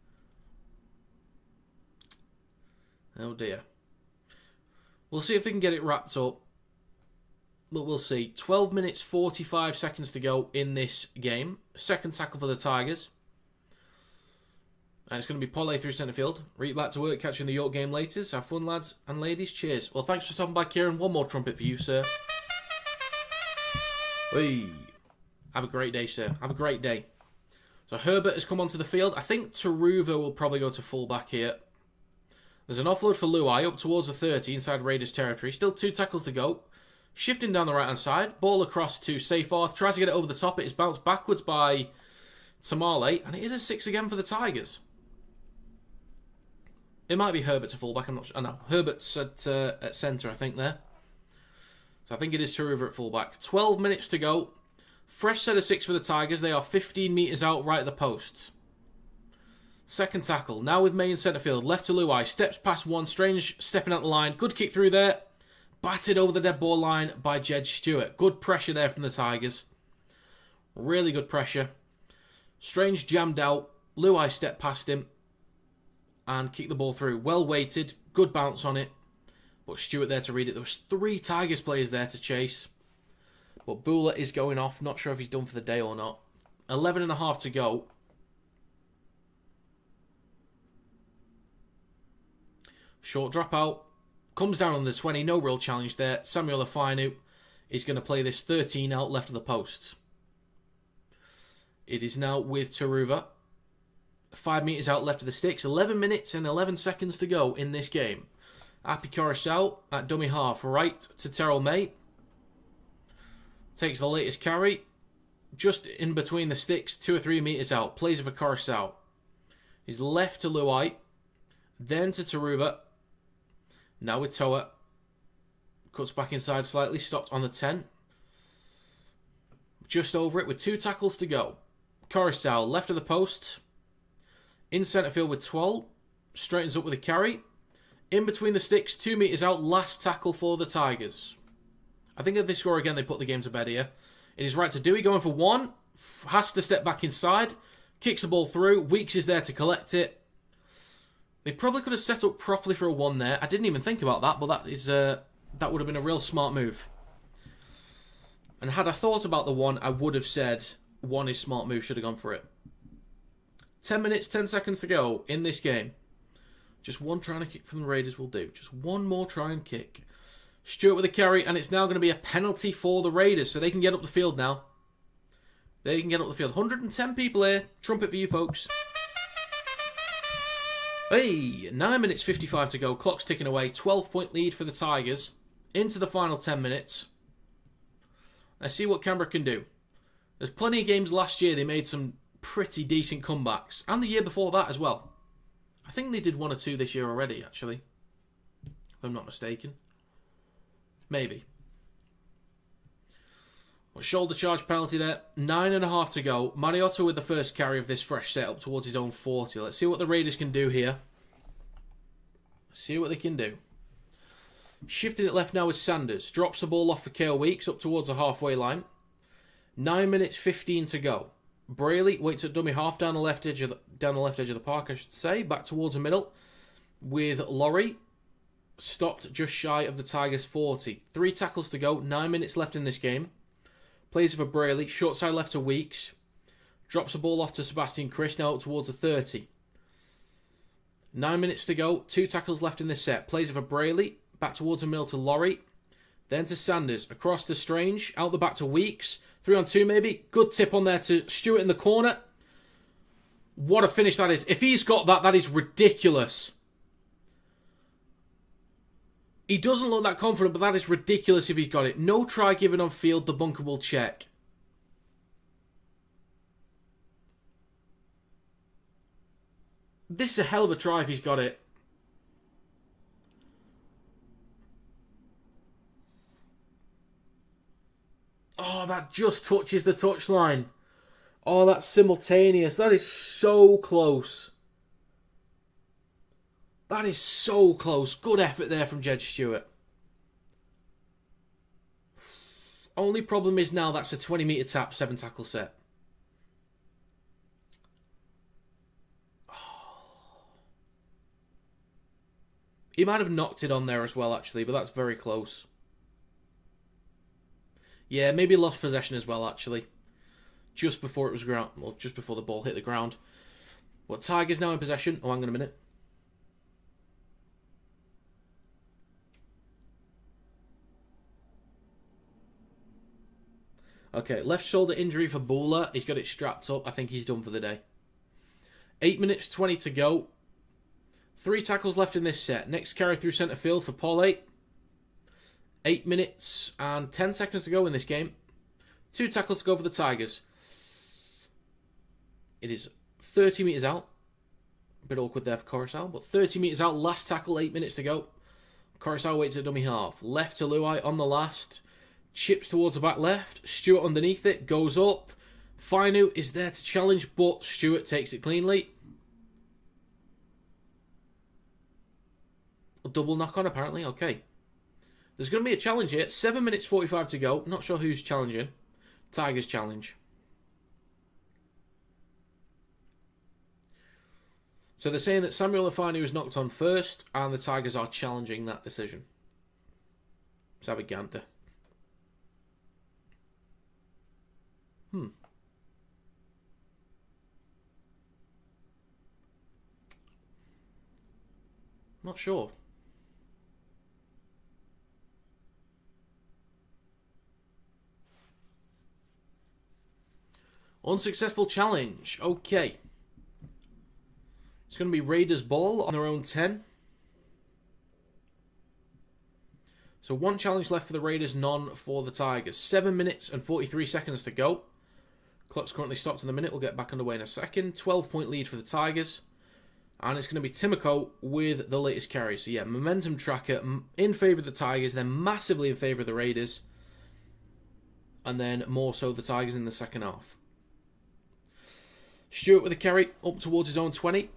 Oh dear. We'll see if they can get it wrapped up. But we'll see. 12 minutes, 45 seconds to go in this game. Second tackle for the Tigers. And it's going to be Polly through centre field. Read back to work, catching the York game later. Have fun, lads and ladies. Cheers. Well, thanks for stopping by, Kieran. One more trumpet for you, sir. Whee. Have a great day, sir. Have a great day. So Herbert has come onto the field. I think Taruva will probably go to full-back here. There's an offload for Luai up towards the 30 inside Raiders territory. Still 2 tackles to go. Shifting down the right-hand side. Ball across to Seyfarth. Tries to get it over the top. It is bounced backwards by Tamale. And it is a 6 again for the Tigers. It might be Herbert to fullback. I'm not sure. Oh, no. Herbert's at centre, I think, there. So I think it is Taruva at fullback. 12 minutes to go. Fresh set of 6 for the Tigers. They are 15 metres out right at the posts. Second tackle. Now with May in centre field. Left to Luai. Steps past one. Strange stepping out the line. Good kick through there. Batted over the dead ball line by Jed Stewart. Good pressure there from the Tigers. Really good pressure. Strange jammed out. Luai stepped past him. And kicked the ball through. Well weighted. Good bounce on it. But Stewart there to read it. There was 3 Tigers players there to chase. But Bula is going off. Not sure if he's done for the day or not. 11.5 to go. Short dropout. Comes down on the 20. No real challenge there. Samuel Afainu is going to play this 13 out left of the posts. It is now with Taruva. 5 metres out left of the sticks. 11 minutes and 11 seconds to go in this game. Api Coruscant at dummy half. Right to Terrell May. Takes the latest carry. Just in between the sticks. 2 or 3 metres out. Plays it for Coruscant. He's left to Luai. Then to Taruva. Now with Toa. Cuts back inside slightly. Stopped on the 10. Just over it with 2 tackles to go. Coruscant left of the post. In centre field with Twal. Straightens up with a carry. In between the sticks. 2 metres out. Last tackle for the Tigers. I think if they score again, they put the game to bed here. It is right to Dewey going for 1. Has to step back inside. Kicks the ball through. Weeks is there to collect it. They probably could have set up properly for a 1 there. I didn't even think about that, but that would have been a real smart move. And had I thought about the 1, I would have said 1 is smart move, should have gone for it. 10 minutes, 10 seconds to go in this game. Just 1 try and kick from the Raiders will do. Just 1 more try and kick. Stewart with a carry, and it's now going to be a penalty for the Raiders, so they can get up the field now. They can get up the field. 110 people here. Trumpet for you folks. Hey, 9 minutes 55 to go. Clock's ticking away. 12-point lead for the Tigers. Into the final 10 minutes. Let's see what Canberra can do. There's plenty of games last year they made some pretty decent comebacks. And the year before that as well. I think they did 1 or 2 this year already, actually. If I'm not mistaken. Maybe. Well, shoulder charge penalty there. 9.5 to go. Mariotto with the first carry of this fresh setup towards his own 40. Let's see what the Raiders can do here. See what they can do. Shifting it left now with Sanders. Drops the ball off for Kale Weeks up towards the halfway line. 9 minutes 15 to go. Brayley waits at dummy half down the left edge of the park, I should say. Back towards the middle with Laurie. Stopped just shy of the Tigers' 40. 3 tackles to go. 9 minutes left in this game. Plays it for Brayley. Short side left to Weeks. Drops the ball off to Sebastian Chris now up towards the 30. 9 minutes to go. 2 tackles left in this set. Plays it for Brayley. Back towards the middle to Laurie. Then to Sanders. Across to Strange. Out the back to Weeks. 3 on 2 maybe. Good tip on there to Stewart in the corner. What a finish that is. If he's got that, that is ridiculous. He doesn't look that confident, but that is ridiculous if he's got it. No try given on field. The bunker will check. This is a hell of a try if he's got it. Oh, that just touches the touchline. Oh, that's simultaneous. That is so close. That is so close. Good effort there from Jed Stewart. Only problem is now that's a 20-metre tap, 7 tackle set. Oh. He might have knocked it on there as well, actually, but that's very close. Yeah, maybe lost possession as well, actually. Just before it was ground, well, just before the ball hit the ground. Well, Tigers now in possession. Oh, hang on a minute. Okay, left shoulder injury for Bula. He's got it strapped up. I think he's done for the day. 8 minutes 20 to go. 3 tackles left in this set. Next carry through centre field for Polley. 8 minutes and 10 seconds to go in this game. 2 tackles to go for the Tigers. It is 30 metres out. A bit awkward there for Coruscant, but 30 metres out. Last tackle, 8 minutes to go. Coruscant waits at dummy half. Left to Luai on the last. Chips towards the back left. Stewart underneath it. Goes up. Fainu is there to challenge, but Stewart takes it cleanly. A double knock on, apparently. Okay. There's going to be a challenge here. 7 minutes 45 to go. Not sure who's challenging. Tigers challenge. So they're saying that Samuel Afanu is knocked on first, and the Tigers are challenging that decision. Let's have a gander. Not sure. Unsuccessful challenge. Okay. It's going to be Raiders ball on their own 10. So 1 challenge left for the Raiders, none for the Tigers. 7 minutes and 43 seconds to go. Clock's currently stopped in a minute. We'll get back underway in a second. 12-point lead for the Tigers. And it's going to be Timoko with the latest carry. So yeah, momentum tracker in favour of the Tigers, then massively in favour of the Raiders. And then more so the Tigers in the second half. Stewart with a carry up towards his own 20.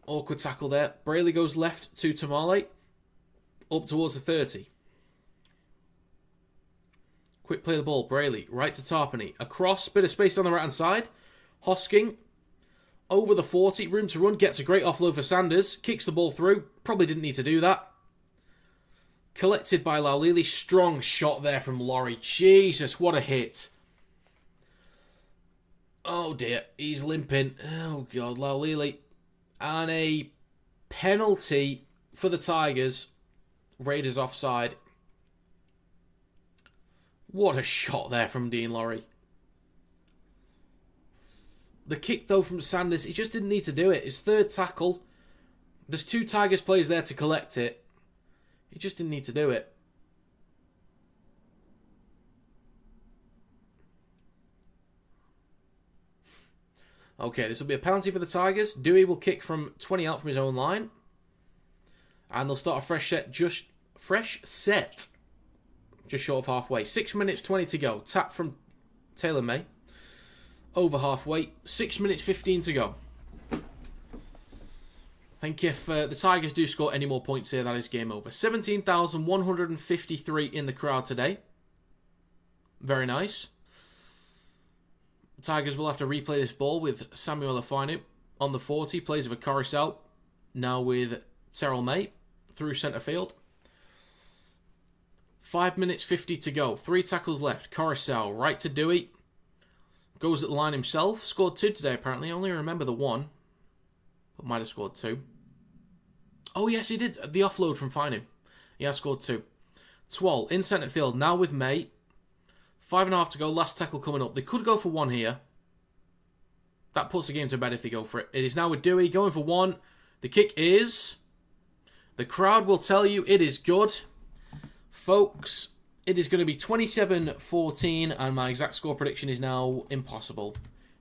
Awkward tackle there. Brayley goes left to Tamale. Up towards the 30. Quick play of the ball. Brayley right to Tarpany. Across. Bit of space on the right hand side. Hosking. Over the 40. Room to run. Gets a great offload for Sanders. Kicks the ball through. Probably didn't need to do that. Collected by Laulili. Strong shot there from Laurie. Jesus, what a hit. Oh dear. He's limping. Oh God, Laulili. And a penalty for the Tigers. Raiders offside. What a shot there from Dean Laurie. The kick, though, from Sanders, he just didn't need to do it. His third tackle. There's 2 Tigers players there to collect it. He just didn't need to do it. Okay, this will be a penalty for the Tigers. Dewey will kick from 20 out from his own line. And they'll start a fresh set just short of halfway. 6 minutes 20 to go. Tap from Taylor May. Over halfway. 6 minutes 15 to go. I think if the Tigers do score any more points here, that is game over. 17,153 in the crowd today. Very nice. The Tigers will have to replay this ball with Samuel Afinu on the 40. Plays with Coruscant. Now with Terrell May through centre field. 5 minutes 50 to go. 3 tackles left. Coruscant right to Dewey. Goes at the line himself. Scored 2 today, apparently. I only remember the 1. But might have scored 2. Oh, yes, he did. The offload from Fainu. He has scored 2. Twal in centre field. Now with May. 5.5 to go. Last tackle coming up. They could go for 1 here. That puts the game to bed if they go for it. It is now with Dewey. Going for 1. The kick is... The crowd will tell you it is good. Folks... It is going to be 27-14, and my exact score prediction is now impossible.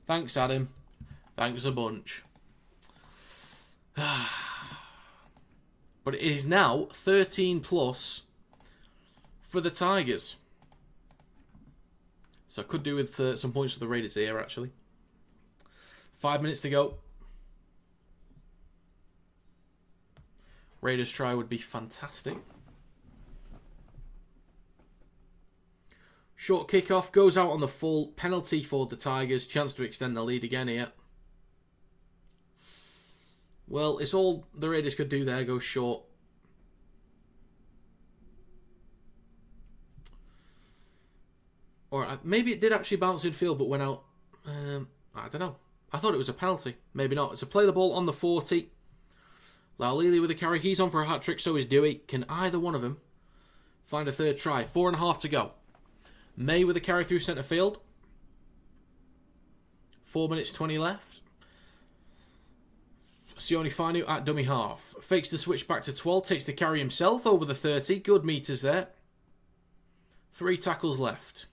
Thanks, Adam. Thanks a bunch. But it is now 13 plus for the Tigers. So I could do with some points for the Raiders here, actually. 5 minutes to go. Raiders try would be fantastic. Short kickoff, goes out on the full. Penalty for the Tigers. Chance to extend the lead again here. Well, it's all the Raiders could do there. Go short. Or maybe it did actually bounce in field but went out. I don't know. I thought it was a penalty. Maybe not. It's a play the ball on the 40. Laulili with a carry. He's on for a hat-trick. So is Dewey. Can either one of them find a third try? 4.5 to go. May with a carry through centre field. 4 minutes 20 left. Sione Fainu at dummy half. Fakes the switch back to Twal. Takes the carry himself over the 30. Good meters there. 3 tackles left.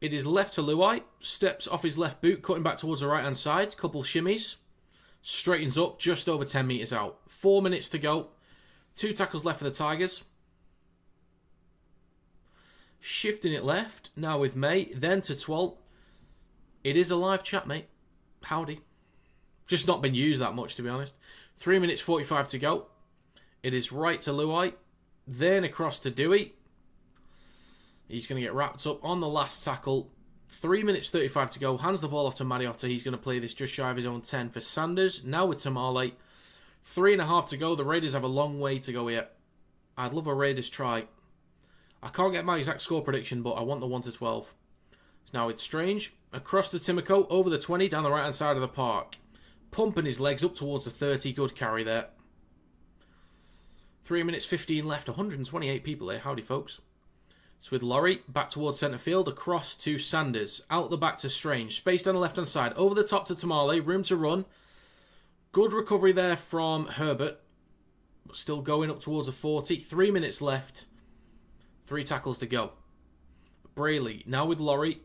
It is left to Luai. Steps off his left boot, cutting back towards the right-hand side. Couple shimmies. Straightens up just over 10 metres out. 4 minutes to go. 2 tackles left for the Tigers. Shifting it left. Now with May. Then to Twalt. It is a live chat, mate. Howdy. Just not been used that much, to be honest. 3 minutes 45 to go. It is right to Luai. Then across to Dewey. He's going to get wrapped up on the last tackle. 3 minutes 35 to go. Hands the ball off to Mariotta. He's going to play this just shy of his own 10 for Sanders. Now with Tamale. 3.5 to go. The Raiders have a long way to go here. I'd love a Raiders try. I can't get my exact score prediction, but I want the 1 to 12. So now it's Strange. Across to Timoko. Over the 20. Down the right-hand side of the park. Pumping his legs up towards the 30. Good carry there. 3 minutes 15 left. 128 people here. Howdy, folks. So with Laurie, back towards centre field, across to Sanders. Out the back to Strange. Space down the left-hand side. Over the top to Tamale. Room to run. Good recovery there from Herbert. But still going up towards the 40. 3 minutes left. 3 tackles to go. Brayley. Now with Laurie.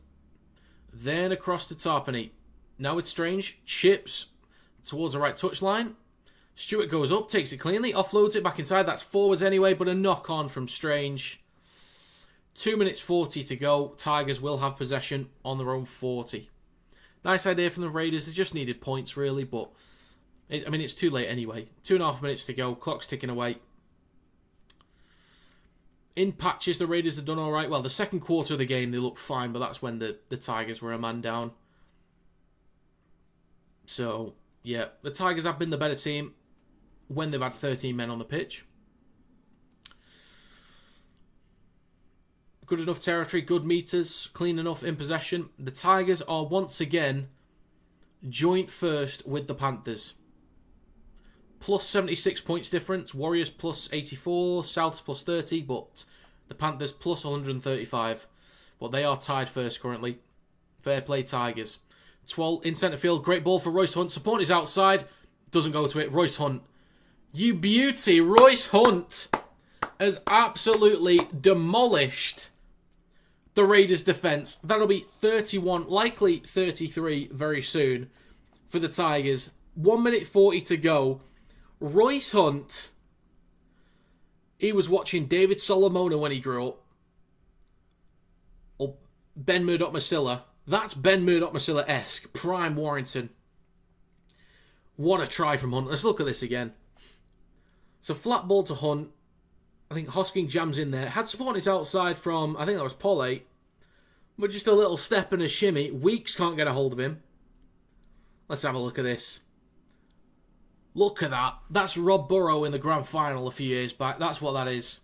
Then across to Tarpany. Now with Strange. Chips towards the right touchline. Stewart goes up. Takes it cleanly. Offloads it back inside. That's forwards anyway. But a knock-on from Strange. 2 minutes 40 to go. Tigers will have possession on their own 40. Nice idea from the Raiders. They just needed points, really, but it's too late anyway. 2.5 minutes to go. Clock's ticking away. In patches, the Raiders have done all right. Well, the second quarter of the game, they looked fine, but that's when the Tigers were a man down. So, yeah, the Tigers have been the better team when they've had 13 men on the pitch. Good enough territory, good meters, clean enough in possession. The Tigers are once again joint first with the Panthers. Plus 76 points difference. Warriors plus 84, Souths plus 30, but the Panthers plus 135. But they are tied first currently. Fair play, Tigers. Twalt in centre field. Great ball for Royce Hunt. Support is outside. Doesn't go to it. Royce Hunt. You beauty. Royce Hunt has absolutely demolished the Raiders' defence. That'll be 31, likely 33 very soon for the Tigers. 1 minute 40 to go. Royce Hunt, he was watching David Solomona when he grew up. Or Ben Murdoch-Masila. That's Ben Murdoch-Masila-esque. Prime Warrington. What a try from Hunt. Let's look at this again. So flat ball to Hunt. I think Hosking jams in there. Had support on his outside from, I think that was Polley. But just a little step and a shimmy. Weeks can't get a hold of him. Let's have a look at this. Look at that. That's Rob Burrow in the grand final a few years back. That's what that is.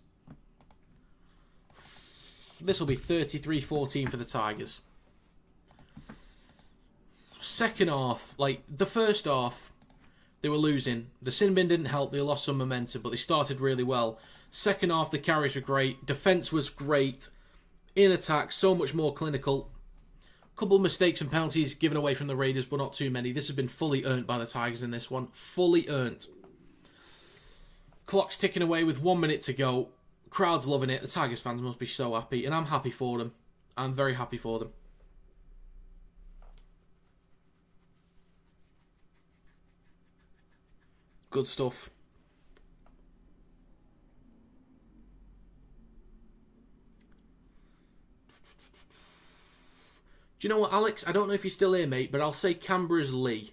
This will be 33-14 for the Tigers. Second half, the first half, they were losing. The sin bin didn't help. They lost some momentum, but they started really well. Second half, the carries were great. Defence was great. In attack, so much more clinical. Couple of mistakes and penalties given away from the Raiders, but not too many. This has been fully earned by the Tigers in this one. Fully earned. Clock's ticking away with 1 minute to go. Crowd's loving it. The Tigers fans must be so happy, and I'm happy for them. I'm very happy for them. Good stuff. Do you know what, Alex? I don't know if you're still here, mate, but I'll say Canberra's Lee.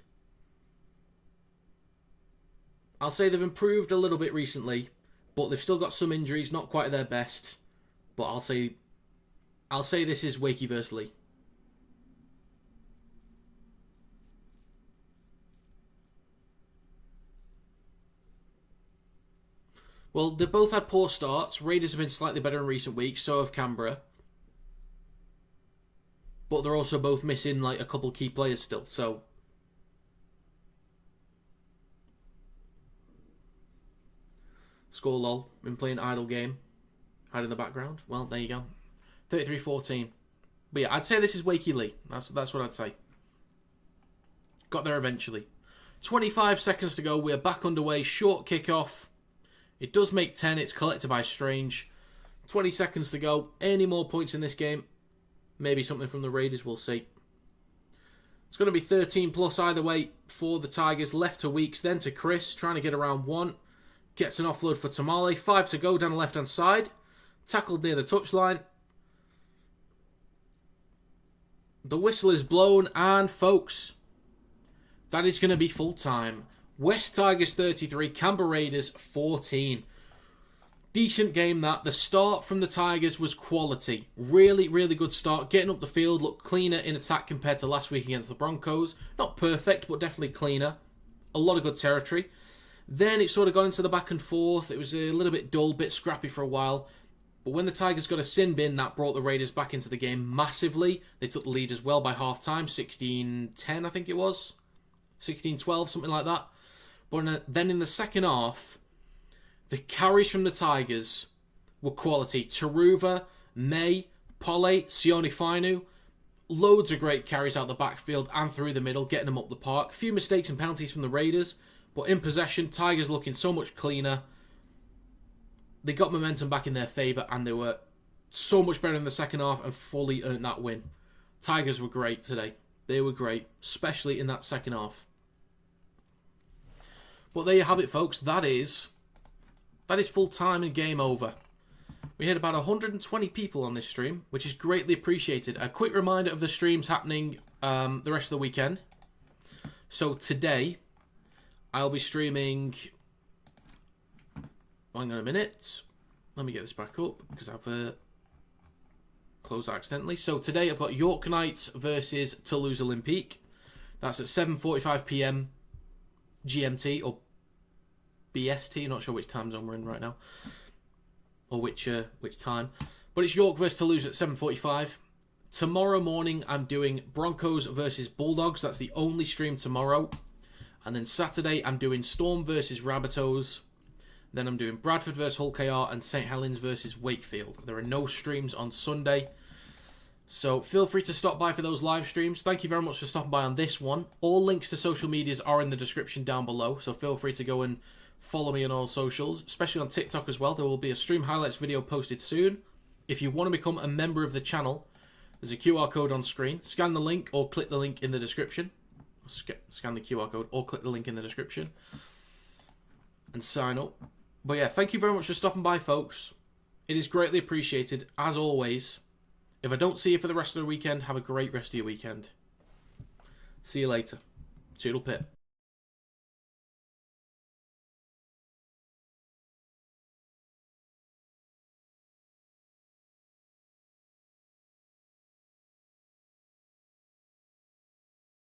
I'll say they've improved a little bit recently, but they've still got some injuries, not quite at their best. But I'll say this is Wakey versus Lee. Well, they've both had poor starts. Raiders have been slightly better in recent weeks, so have Canberra. But they're also both missing a couple key players still, so... Score lol. Been playing idle game. Hide in the background. Well, there you go. 33-14. But yeah, I'd say this is Wakey Lee. That's what I'd say. Got there eventually. 25 seconds to go. We're back underway. Short kickoff. It does make 10. It's collected by Strange. 20 seconds to go. Any more points in this game? Maybe something from the Raiders, we'll see. It's going to be 13 plus either way for the Tigers. Left to Weeks, then to Chris, trying to get around one. Gets an offload for Tamale. 5 to go down the left-hand side. Tackled near the touchline. The whistle is blown, and folks, that is going to be full time. West Tigers 33, Canberra Raiders 14. Decent game that. The start from the Tigers was quality. Really, really good start. Getting up the field, looked cleaner in attack compared to last week against the Broncos. Not perfect, but definitely cleaner. A lot of good territory. Then it sort of got into the back and forth. It was a little bit dull, bit scrappy for a while. But when the Tigers got a sin bin, that brought the Raiders back into the game massively. They took the lead as well by half-time, 16-10 I think it was. 16-12, something like that. But then in the second half, the carries from the Tigers were quality. Taruva, May, Pole, Sione Fainu. Loads of great carries out the backfield and through the middle, getting them up the park. A few mistakes and penalties from the Raiders. But in possession, Tigers looking so much cleaner. They got momentum back in their favour and they were so much better in the second half and fully earned that win. Tigers were great today. They were great, especially in that second half. But there you have it, folks. That is full time and game over. We had about 120 people on this stream, which is greatly appreciated. A quick reminder of the streams happening the rest of the weekend. So today, I'll be streaming... Hang on a minute. Let me get this back up because I've closed that accidentally. So today I've got York Knights versus Toulouse Olympique. That's at 7:45 p.m. GMT or BST. Not sure which time zone we're in right now, or which time. But it's York versus Toulouse at 7:45. Tomorrow morning I'm doing Broncos versus Bulldogs. That's the only stream tomorrow. And then Saturday I'm doing Storm versus Rabbitohs. Then I'm doing Bradford versus Hull KR and St Helens versus Wakefield. There are no streams on Sunday. So feel free to stop by for those live streams. Thank you very much for stopping by on this one. All links to social medias are in the description down below. So feel free to go and follow me on all socials, especially on TikTok as well. There will be a stream highlights video posted soon. If you want to become a member of the channel, there's a QR code on screen. Scan the link or click the link in the description. Scan the QR code or click the link in the description. And sign up. But yeah, thank you very much for stopping by, folks. It is greatly appreciated, as always. If I don't see you for the rest of the weekend, have a great rest of your weekend. See you later. Toodle pip.